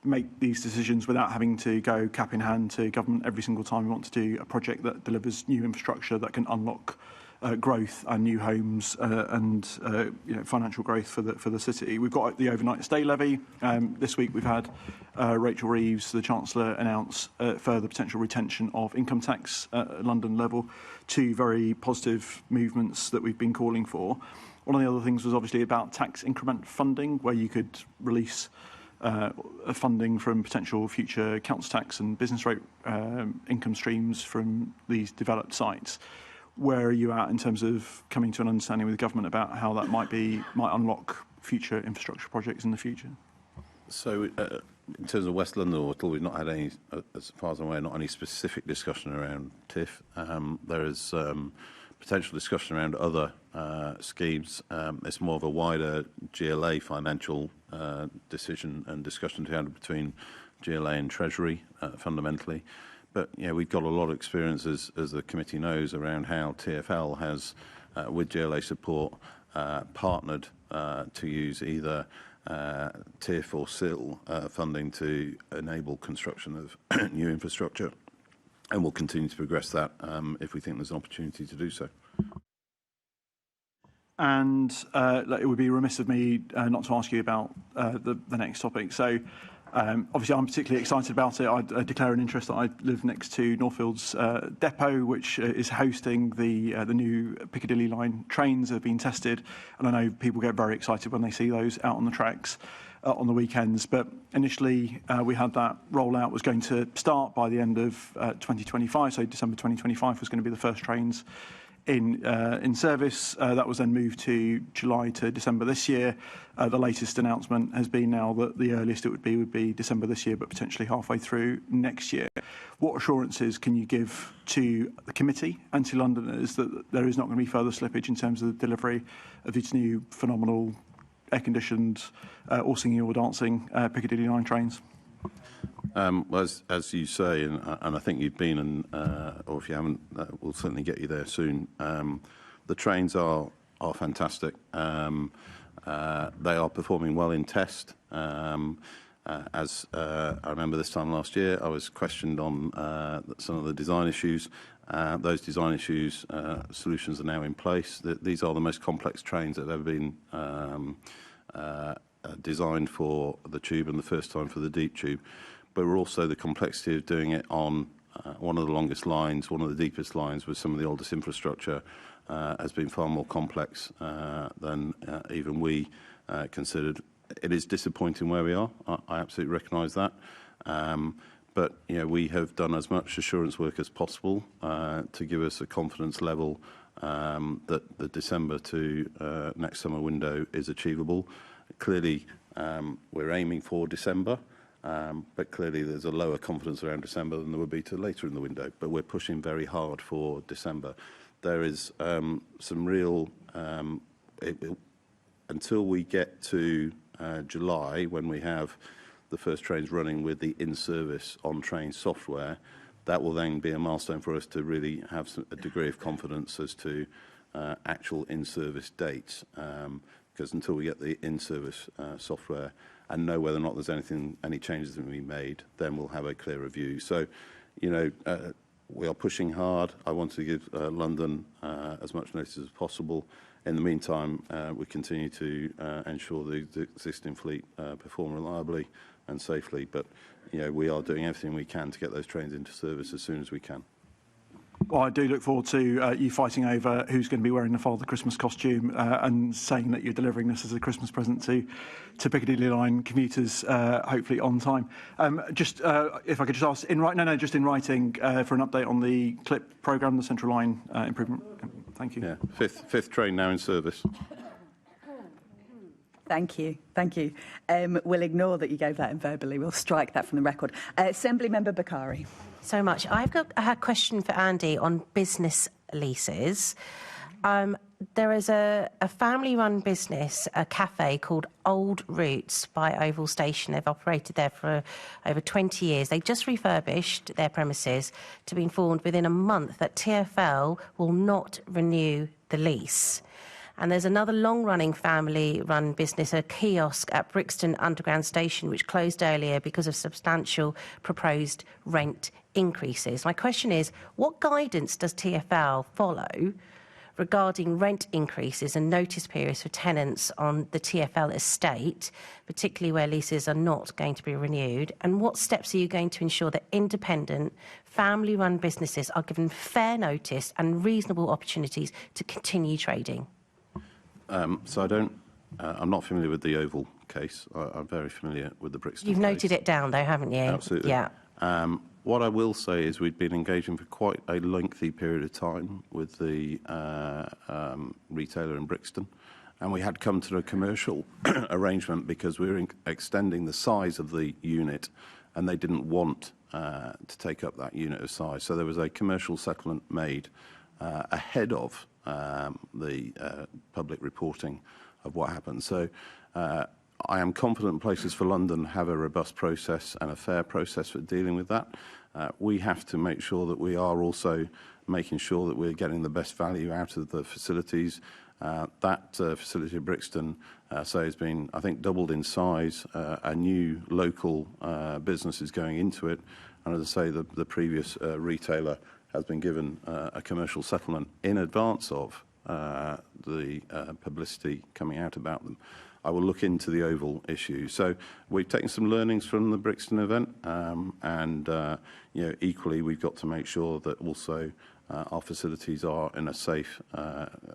make these decisions without having to go cap in hand to government every single time we want to do a project that delivers new infrastructure that can unlock growth and new homes and financial growth for the city. We've got the overnight stay levy. This week we've had Rachel Reeves, the Chancellor, announce further potential retention of income tax at London level. Two very positive movements that we've been calling for. One of the other things was obviously about tax increment funding, where you could release funding from potential future council tax and business rate income streams from these developed sites. Where are you at in terms of coming to an understanding with the government about how that might unlock future infrastructure projects in the future? So in terms of West London Orbital, we've not had any, as far as I'm aware, not any specific discussion around TIF. There is potential discussion around other schemes. It's more of a wider GLA financial decision and discussion to be had between GLA and Treasury, fundamentally. But yeah, we've got a lot of experience, as the committee knows, around how TfL has, with GLA support, partnered to use either TIF or SIL funding to enable construction of new infrastructure, and we'll continue to progress that if we think there's an opportunity to do so. And it would be remiss of me not to ask you about the next topic. So obviously I'm particularly excited about it. I declare an interest that I live next to Northfield's depot, which is hosting the new Piccadilly line trains that have been tested. And I know people get very excited when they see those out on the tracks on the weekends. But initially we had that rollout was going to start by the end of 2025. So December 2025 was going to be the first trains in service. That was then moved to July to December this year. The latest announcement has been now that the earliest it would be December this year, but potentially halfway through next year. What assurances can you give to the committee and to Londoners that there is not going to be further slippage in terms of the delivery of these new phenomenal air-conditioned, all singing or dancing Piccadilly line trains? Well, as you say, and I think you've been, or if you haven't, we'll certainly get you there soon. The trains are fantastic. They are performing well in test. As I remember this time last year, I was questioned on some of the design issues. Those design issues, solutions are now in place. These are the most complex trains that have ever been designed for the tube, and the first time for the deep tube. but also the complexity of doing it on one of the longest lines, one of the deepest lines with some of the oldest infrastructure has been far more complex than even we considered. It is disappointing where we are. I absolutely recognise that. But we have done as much assurance work as possible to give us a confidence level that the December to next summer window is achievable. Clearly, we're aiming for December, but clearly there's a lower confidence around December than there would be to later in the window. But we're pushing very hard for December. There is some real... until we get to July, when we have the first trains running with the in-service on-train software, that will then be a milestone for us to really have a degree of confidence as to actual in-service dates. Because until we get the in-service software and know whether or not there's any changes that we made, then we'll have a clearer view. So, we are pushing hard. I want to give London as much notice as possible. In the meantime, we continue to ensure the existing fleet perform reliably and safely. But we are doing everything we can to get those trains into service as soon as we can. Well, I do look forward to you fighting over who's going to be wearing the Father Christmas costume and saying that you're delivering this as a Christmas present to Piccadilly Line commuters, hopefully on time. Just if I could just ask, just in writing for an update on the CLIP programme, the Central Line improvement. Thank you. Yeah, fifth train now in service. Thank you. We'll ignore that you gave that in verbally. We'll strike that from the record. Assembly Member Bakari. So much. I've got a question for Andy on business leases. There is a family-run business, a cafe called Old Roots by Oval Station. They've operated there for over 20 years. They just refurbished their premises to be informed within a month that TfL will not renew the lease. And there's another long-running family-run business, a kiosk at Brixton Underground Station, which closed earlier because of substantial proposed rent increases. My question is, what guidance does TfL follow regarding rent increases and notice periods for tenants on the TfL estate, particularly where leases are not going to be renewed? And what steps are you going to ensure that independent, family-run businesses are given fair notice and reasonable opportunities to continue trading? So I'm not familiar with the Oval case. I'm very familiar with the Brixton You've case. noted it down, though, haven't you? Absolutely. Yeah. What I will say is we've been engaging for quite a lengthy period of time with the retailer in Brixton, and we had come to a commercial arrangement because we were extending the size of the unit, and they didn't want to take up that unit of size. So there was a commercial settlement made ahead of the public reporting of what happened. So I am confident Places for London have a robust process and a fair process for dealing with that. We have to make sure that we are also making sure that we're getting the best value out of the facilities. That facility at Brixton, has been, I think, doubled in size. A new local business is going into it. And as I say, the previous retailer has been given a commercial settlement in advance of the publicity coming out about them. I will look into the Oval issue. So we've taken some learnings from the Brixton event, and equally we've got to make sure that also our facilities are in a safe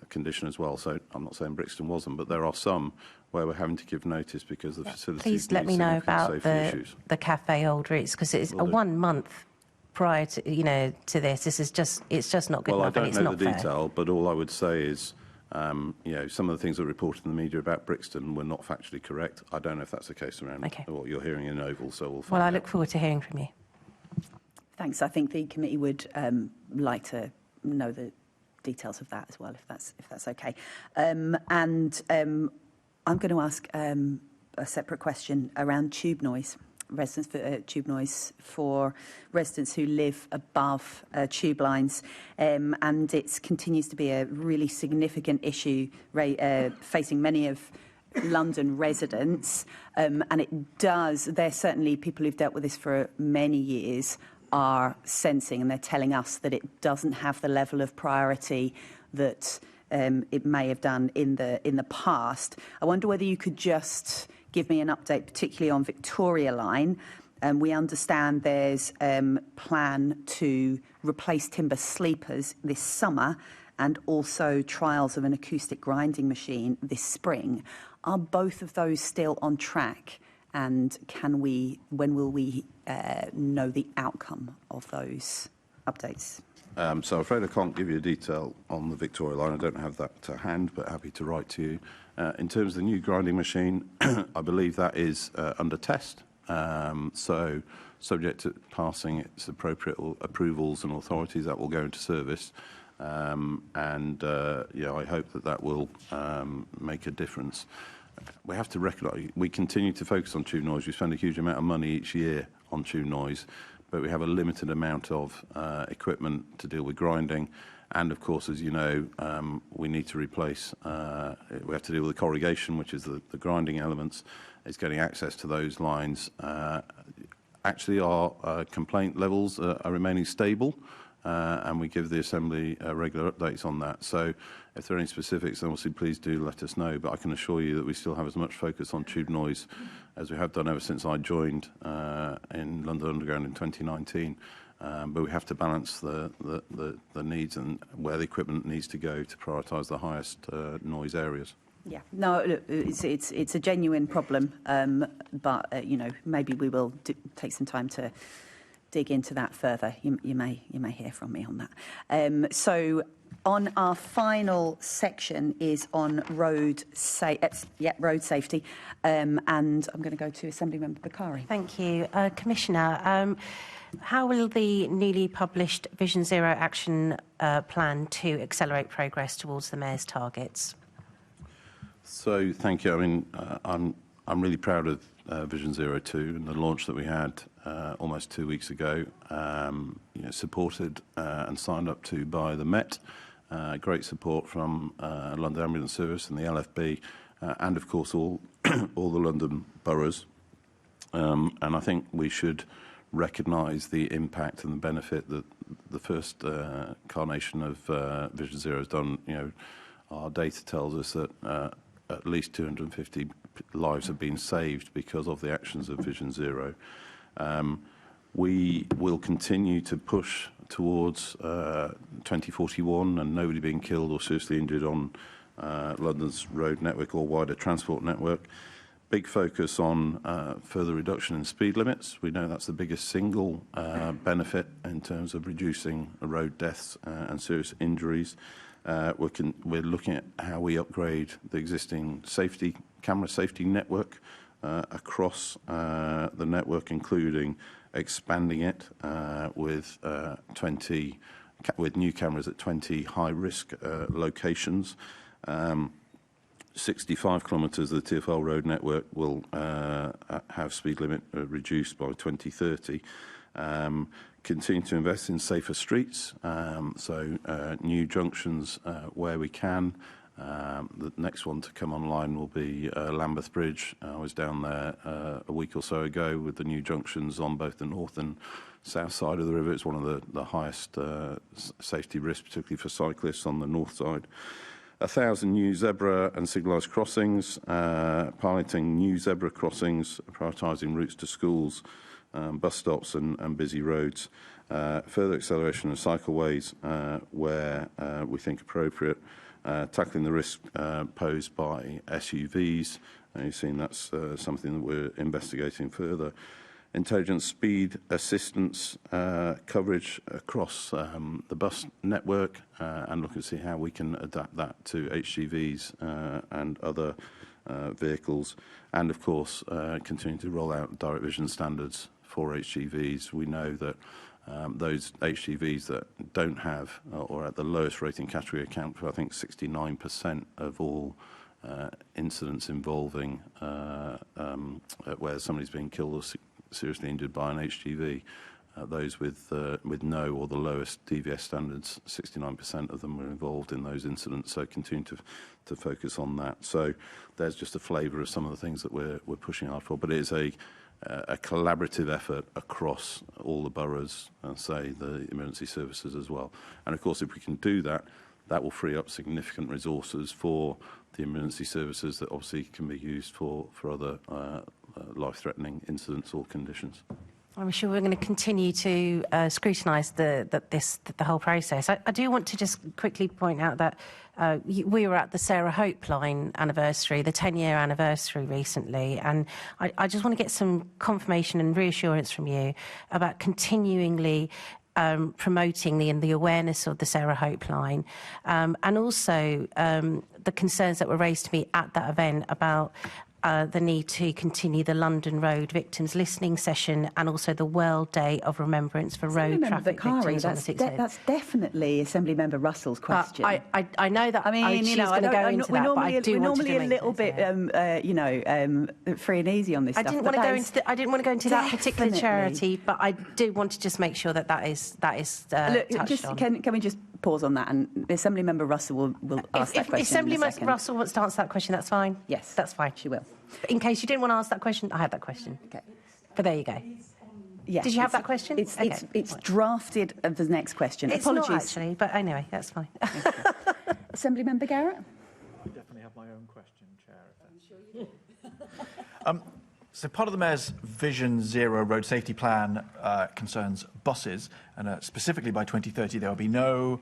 condition as well. So I'm not saying Brixton wasn't, but there are some where we're having to give notice because the facilities. Please let me know about the Cafe Old Roots, because it's a 1 month prior to to this. It's just not good enough. Well, I don't know the detail, but all I would say is, some of the things that were reported in the media about Brixton were not factually correct. I don't know if that's the case around what you're hearing in Oval, so we'll find out. I look forward to hearing from you. Thanks. I think the committee would like to know the details of that as well, if that's okay. I'm going to ask a separate question around tube noise. Tube noise for residents who live above tube lines, and it continues to be a really significant issue facing many of London residents, and there's certainly people who've dealt with this for many years are sensing, and they're telling us that it doesn't have the level of priority that it may have done in the past. I wonder whether you could just give me an update, particularly on Victoria Line, We understand there's plan to replace timber sleepers this summer and also trials of an acoustic grinding machine this spring. Are both of those still on track? And when will we know the outcome of those updates? So I'm afraid I can't give you detail on the Victoria line. I don't have that to hand, but happy to write to you. In terms of the new grinding machine, I believe that is under test. So subject to passing its appropriate approvals and authorities, that will go into service. I hope that will make a difference. We have to recognise we continue to focus on tube noise. We spend a huge amount of money each year on tube noise, but we have a limited amount of equipment to deal with grinding. And of course, as you know, we need to replace, we have to deal with the corrugation, which is the grinding elements. It's getting access to those lines. Actually, our complaint levels are remaining stable, and we give the Assembly regular updates on that. So if there are any specifics, then obviously please do let us know. But I can assure you that we still have as much focus on tube noise as we have done ever since I joined in London Underground in 2019. But we have to balance the needs and where the equipment needs to go to prioritise the highest noise areas. Yeah, no, look, it's a genuine problem, but maybe we will take some time to dig into that further. You may hear from me on that. So on our final section is on road safety, and I'm going to go to Assemblymember Bakari. Thank you, Commissioner. How will the newly published Vision Zero action plan to accelerate progress towards the Mayor's targets? So thank you. I mean, I'm really proud of Vision Zero 2 and the launch that we had almost 2 weeks ago. Supported and signed up to by the Met. Great support from London Ambulance Service and the LFB, and of course all the London boroughs. And I think we should recognise the impact and the benefit that the first incarnation of Vision Zero has done. Our data tells us that at least 250 lives have been saved because of the actions of Vision Zero. We will continue to push towards 2041 and nobody being killed or seriously injured on London's road network or wider transport network. Big focus on further reduction in speed limits. We know that's the biggest single benefit in terms of reducing road deaths and serious injuries. We're looking at how we upgrade the existing camera safety network across the network, including expanding it with new cameras at 20 high-risk locations. 65 kilometres of the TfL road network will have speed limit reduced by 2030. Continue to invest in safer streets, so new junctions where we can. The next one to come online will be Lambeth Bridge. I was down there a week or so ago with the new junctions on both the north and south side of the river. It's one of the highest safety risks, particularly for cyclists on the north side. 1,000 new zebra and signalised crossings, piloting new zebra crossings, prioritising routes to schools, bus stops and busy roads. Further acceleration of cycleways where we think appropriate. Tackling the risk posed by SUVs. You've seen that's something that we're investigating further. Intelligent speed assistance coverage across the bus network and look and see how we can adapt that to HGVs and other vehicles. And of course, continuing to roll out direct vision standards for HGVs. We know that those HGVs that don't have or at the lowest rating category account for, I think, 69% of all incidents involving where somebody's been killed or seriously injured by an HGV. Those with no or the lowest DVS standards, 69% of them were involved in those incidents. So continue to focus on that. So there's just a flavour of some of the things that we're pushing hard for. But it is a collaborative effort across all the boroughs and, say, the emergency services as well. And, of course, if we can do that, that will free up significant resources for the emergency services that obviously can be used for other life-threatening incidents or conditions. I'm sure we're going to continue to scrutinise the whole process. I do want to just quickly point out that we were at the Sarah Hope Line anniversary, the 10-year anniversary recently, and I just want to get some confirmation and reassurance from you about continually promoting the awareness of the Sarah Hope Line, and also the concerns that were raised to me at that event about the need to continue the London Road Victims Listening Session and also the World Day of Remembrance for Road Traffic Victims on the 16th. That's definitely Assemblymember Russell's question. I know that. I mean, she's going to go into that, but I do want to normally a little bit, free and easy on this stuff. I didn't want to go into that particular charity, but I do want to just make sure that is Look, touched on. Can we just pause on that? And Assemblymember Russell will ask that question. If Assemblymember Russell wants to answer that question, that's fine. Yes, that's fine. She will. In case you didn't want to ask that question, I had that question. Okay. But there you go. Yes, did you have that question? It's drafted as the next question. It's Apologies. not actually, but anyway, that's fine. Assemblymember Garrett? I definitely have my own question, Chair. I'm sure you do. So part of the Mayor's Vision Zero road safety plan concerns buses, and specifically by 2030 there will be no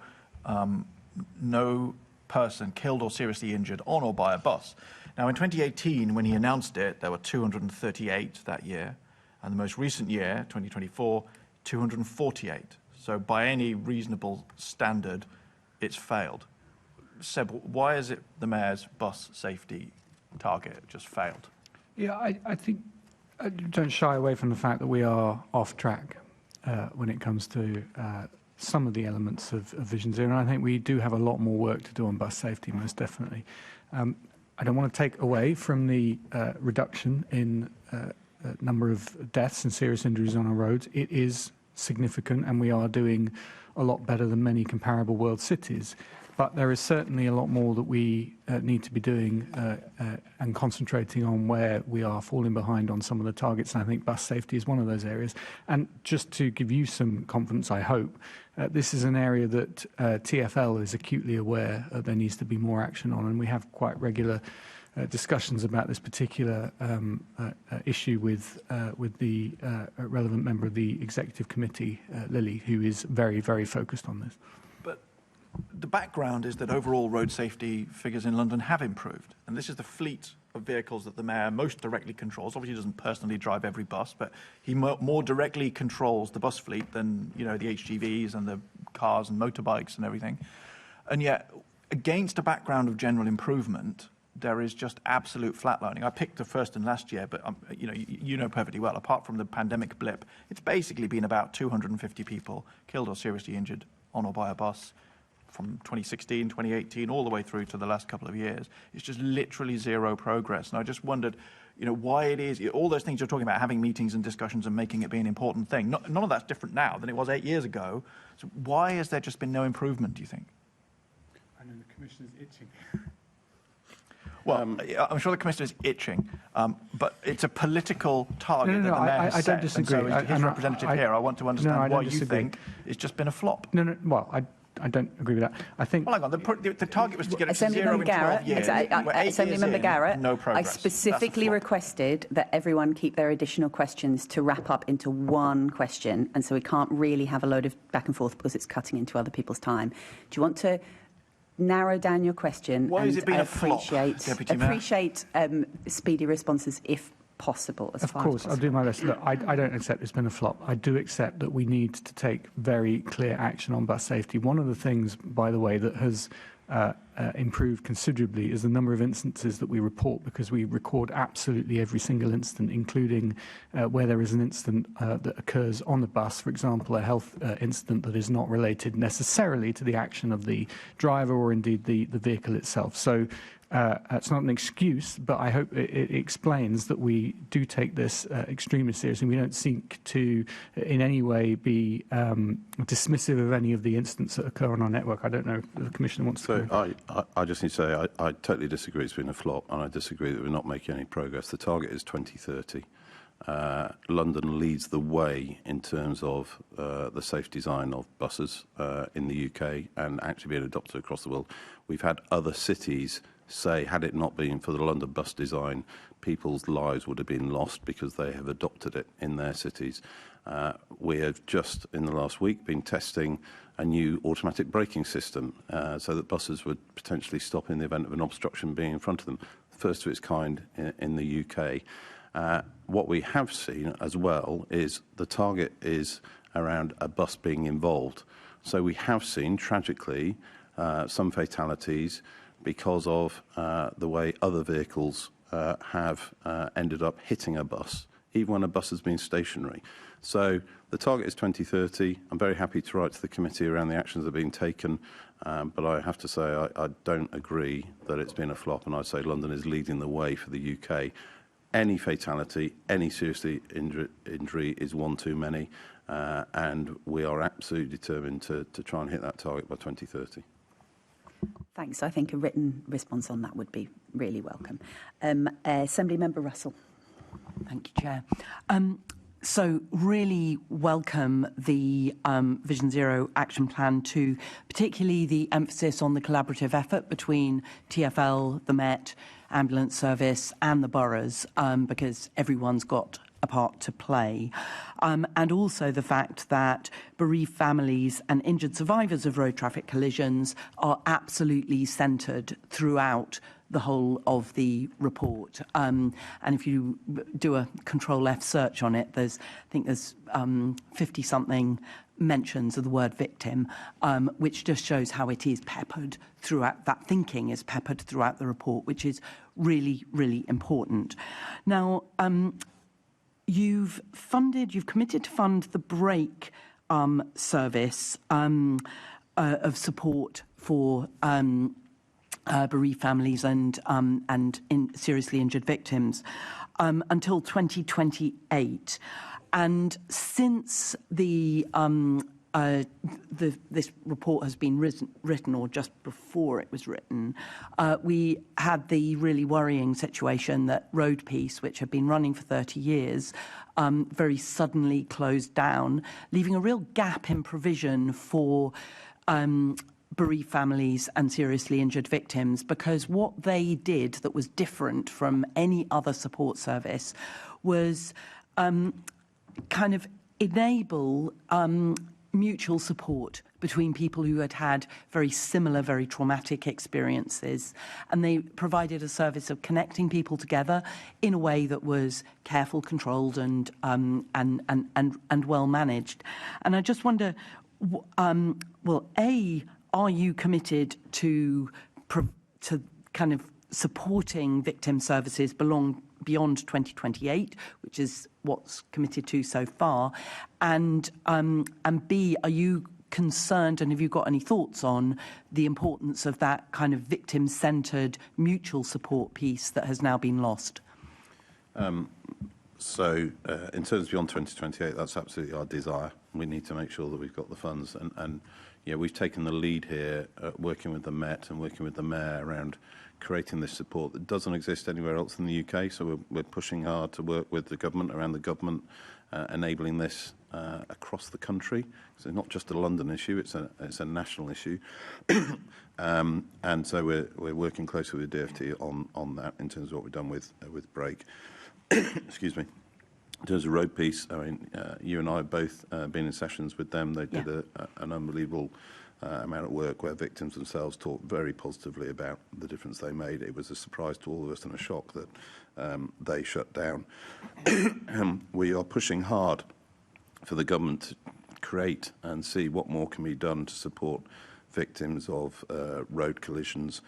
person killed or seriously injured on or by a bus. Now, in 2018, when he announced it, there were 238 that year, and the most recent year, 2024, 248. So by any reasonable standard, it's failed. Seb, why is it the Mayor's bus safety target just failed? Yeah, I think don't shy away from the fact that we are off track when it comes to some of the elements of Vision Zero. And I think we do have a lot more work to do on bus safety, most definitely. I don't want to take away from the reduction in number of deaths and serious injuries on our roads. It is significant, and we are doing a lot better than many comparable world cities. But there is certainly a lot more that we need to be doing and concentrating on where we are falling behind on some of the targets. And I think bus safety is one of those areas. And just to give you some confidence, I hope, this is an area that TfL is acutely aware there needs to be more action on. And we have quite regular discussions about this particular issue with the relevant member of the executive committee, Lily, who is very, very focused on this. The background is that overall road safety figures in London have improved, and this is the fleet of vehicles that the Mayor most directly controls. Obviously, he doesn't personally drive every bus, but he more directly controls the bus fleet than, the HGVs and the cars and motorbikes and everything. And yet, against a background of general improvement, there is just absolute flatlining. I picked the first and last year, but you know perfectly well, apart from the pandemic blip, it's basically been about 250 people killed or seriously injured on or by a bus from 2016, 2018, all the way through to the last couple of years. It's just literally zero progress. And I just wondered, why it is, all those things you're talking about, having meetings and discussions and making it be an important thing, none of that's different now than it was 8 years ago. So why has there just been no improvement, do you think? I know the Commissioner's itching. Well, I'm sure the Commissioner is itching, but it's a political target that the Mayor has set. I don't disagree. And so as his representative here, I want to understand why you think it's just been a flop. Well, I don't agree with that. I think. Well, hang on. The target was to get it to zero in 12 years. Assemblymember Garrett, no progress. I specifically requested that everyone keep their additional questions to wrap up into one question, and so we can't really have a load of back and forth because it's cutting into other people's time. Do you want to narrow down your question? Why has it been a flop, Deputy Mayor? Appreciate speedy responses if possible. Of course, I'll do my best. Look, I don't accept it's been a flop. I do accept that we need to take very clear action on bus safety. One of the things, by the way, that has improved considerably is the number of instances that we report, because we record absolutely every single incident, including where there is an incident that occurs on the bus, for example, a health incident that is not related necessarily to the action of the driver or indeed the vehicle itself. So it's not an excuse, but I hope it explains that we do take this extremely seriously. We don't seek to in any way be dismissive of any of the incidents that occur on our network. I don't know if the Commissioner wants to. So I just need to say I totally disagree it's been a flop, and I disagree that we're not making any progress. The target is 2030. London leads the way in terms of the safe design of buses in the UK and actually being adopted across the world. We've had other cities say, had it not been for the London bus design, people's lives would have been lost because they have adopted it in their cities. We have just, in the last week, been testing a new automatic braking system so that buses would potentially stop in the event of an obstruction being in front of them. First of its kind in the UK. What we have seen as well is the target is around a bus being involved. So we have seen, tragically, some fatalities because of the way other vehicles have ended up hitting a bus, even when a bus has been stationary. So the target is 2030. I'm very happy to write to the committee around the actions that are being taken, but I have to say I don't agree that it's been a flop, and I'd say London is leading the way for the UK. Any fatality, any seriously injury is one too many, and we are absolutely determined to try and hit that target by 2030. Thanks. I think a written response on that would be really welcome. Assembly Member Russell. Thank you, Chair. So really welcome the Vision Zero action plan to particularly the emphasis on the collaborative effort between TfL, the Met, ambulance service and the boroughs, because everyone's got a part to play. And also the fact that bereaved families and injured survivors of road traffic collisions are absolutely centred throughout the whole of the report. And if you do a Control F search on it, I think there's 50-something mentions of the word victim, which just shows how it is peppered throughout, that thinking is peppered throughout the report, which is really, really important. Now, you've committed to fund the break service of support for bereaved families and seriously injured victims until 2028. And since this report has been written, or just before it was written, we had the really worrying situation that Road Peace, which had been running for 30 years, very suddenly closed down, leaving a real gap in provision for bereaved families and seriously injured victims, because what they did that was different from any other support service was kind of enable mutual support between people who had had very similar, very traumatic experiences, and they provided a service of connecting people together in a way that was careful, controlled, and well managed. And I just wonder, well, are you committed to kind of supporting victim services beyond 2028, which is what's committed to so far? And B, are you concerned, and have you got any thoughts on the importance of that kind of victim-centred mutual support piece that has now been lost? So in terms of beyond 2028, that's absolutely our desire. We need to make sure that we've got the funds, and yeah, we've taken the lead here, working with the Met and working with the Mayor around creating this support that doesn't exist anywhere else in the UK. So we're pushing hard to work with the government, around the government, enabling this across the country. So it's not just a London issue; it's a national issue. And so we're working closely with the DfT on that in terms of what we've done with Break. Excuse me. In terms of Road Peace, I mean, you and I have both been in sessions with them. They did an unbelievable amount of work where victims themselves talked very positively about the difference they made. It was a surprise to all of us and a shock that they shut down. We are pushing hard for the government to create and see what more can be done to support victims of road collisions.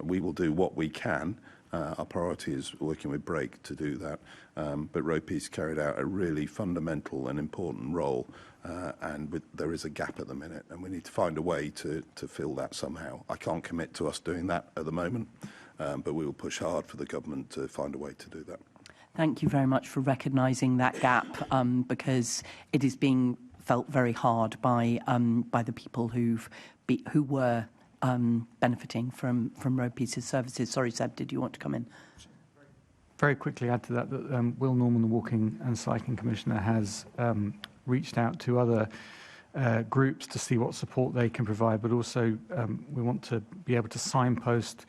We will do what we can. Our priority is working with Break to do that, but Road Peace carried out a really fundamental and important role, and there is a gap at the minute, and we need to find a way to fill that somehow. I can't commit to us doing that at the moment, but we will push hard for the government to find a way to do that. Thank you very much for recognising that gap, because it is being felt very hard by the people who were benefiting from Road Peace's services. Sorry, Seb, did you want to come in? Very quickly add to that Will Norman, the Walking and Cycling Commissioner, has reached out to other groups to see what support they can provide, but also we want to be able to signpost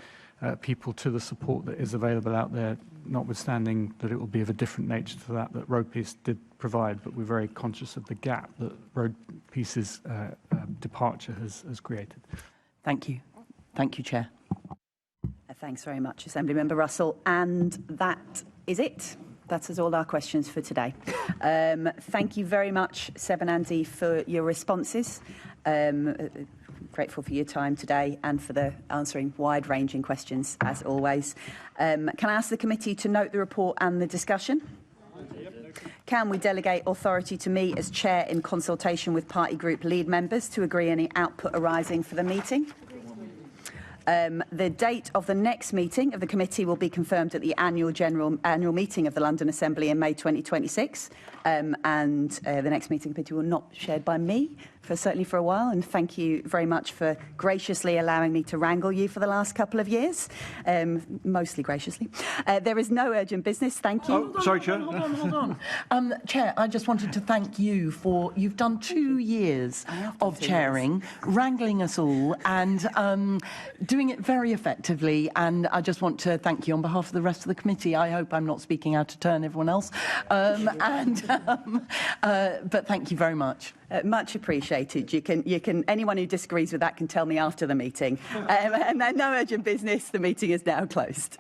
people to the support that is available out there, notwithstanding that it will be of a different nature to that Road Peace did provide, but we're very conscious of the gap that Road Peace's departure has created. Thank you. Thank you, Chair. Thanks very much, Assembly Member Russell. And that is it. That is all our questions for today. Thank you very much, Seb and Andy, for your responses. Grateful for your time today and for the answering wide-ranging questions, as always. Can I ask the committee to note the report and the discussion? Can we delegate authority to me as chair in consultation with party group lead members to agree any output arising for the meeting? The date of the next meeting of the committee will be confirmed at the annual meeting of the London Assembly in May 2026. The next meeting committee will not be chaired by me, certainly for a while. And thank you very much for graciously allowing me to wrangle you for the last couple of years, mostly graciously. There is no urgent business. Thank you. Oh, sorry, Chair. Hold on. Chair, I just wanted to thank you for, you've done 2 years of chairing, wrangling us all and doing it very effectively. And I just want to thank you on behalf of the rest of the committee. I hope I'm not speaking out of turn, everyone else. But thank you very much. Much appreciated. You can. Anyone who disagrees with that can tell me after the meeting. And no urgent business. The meeting is now closed.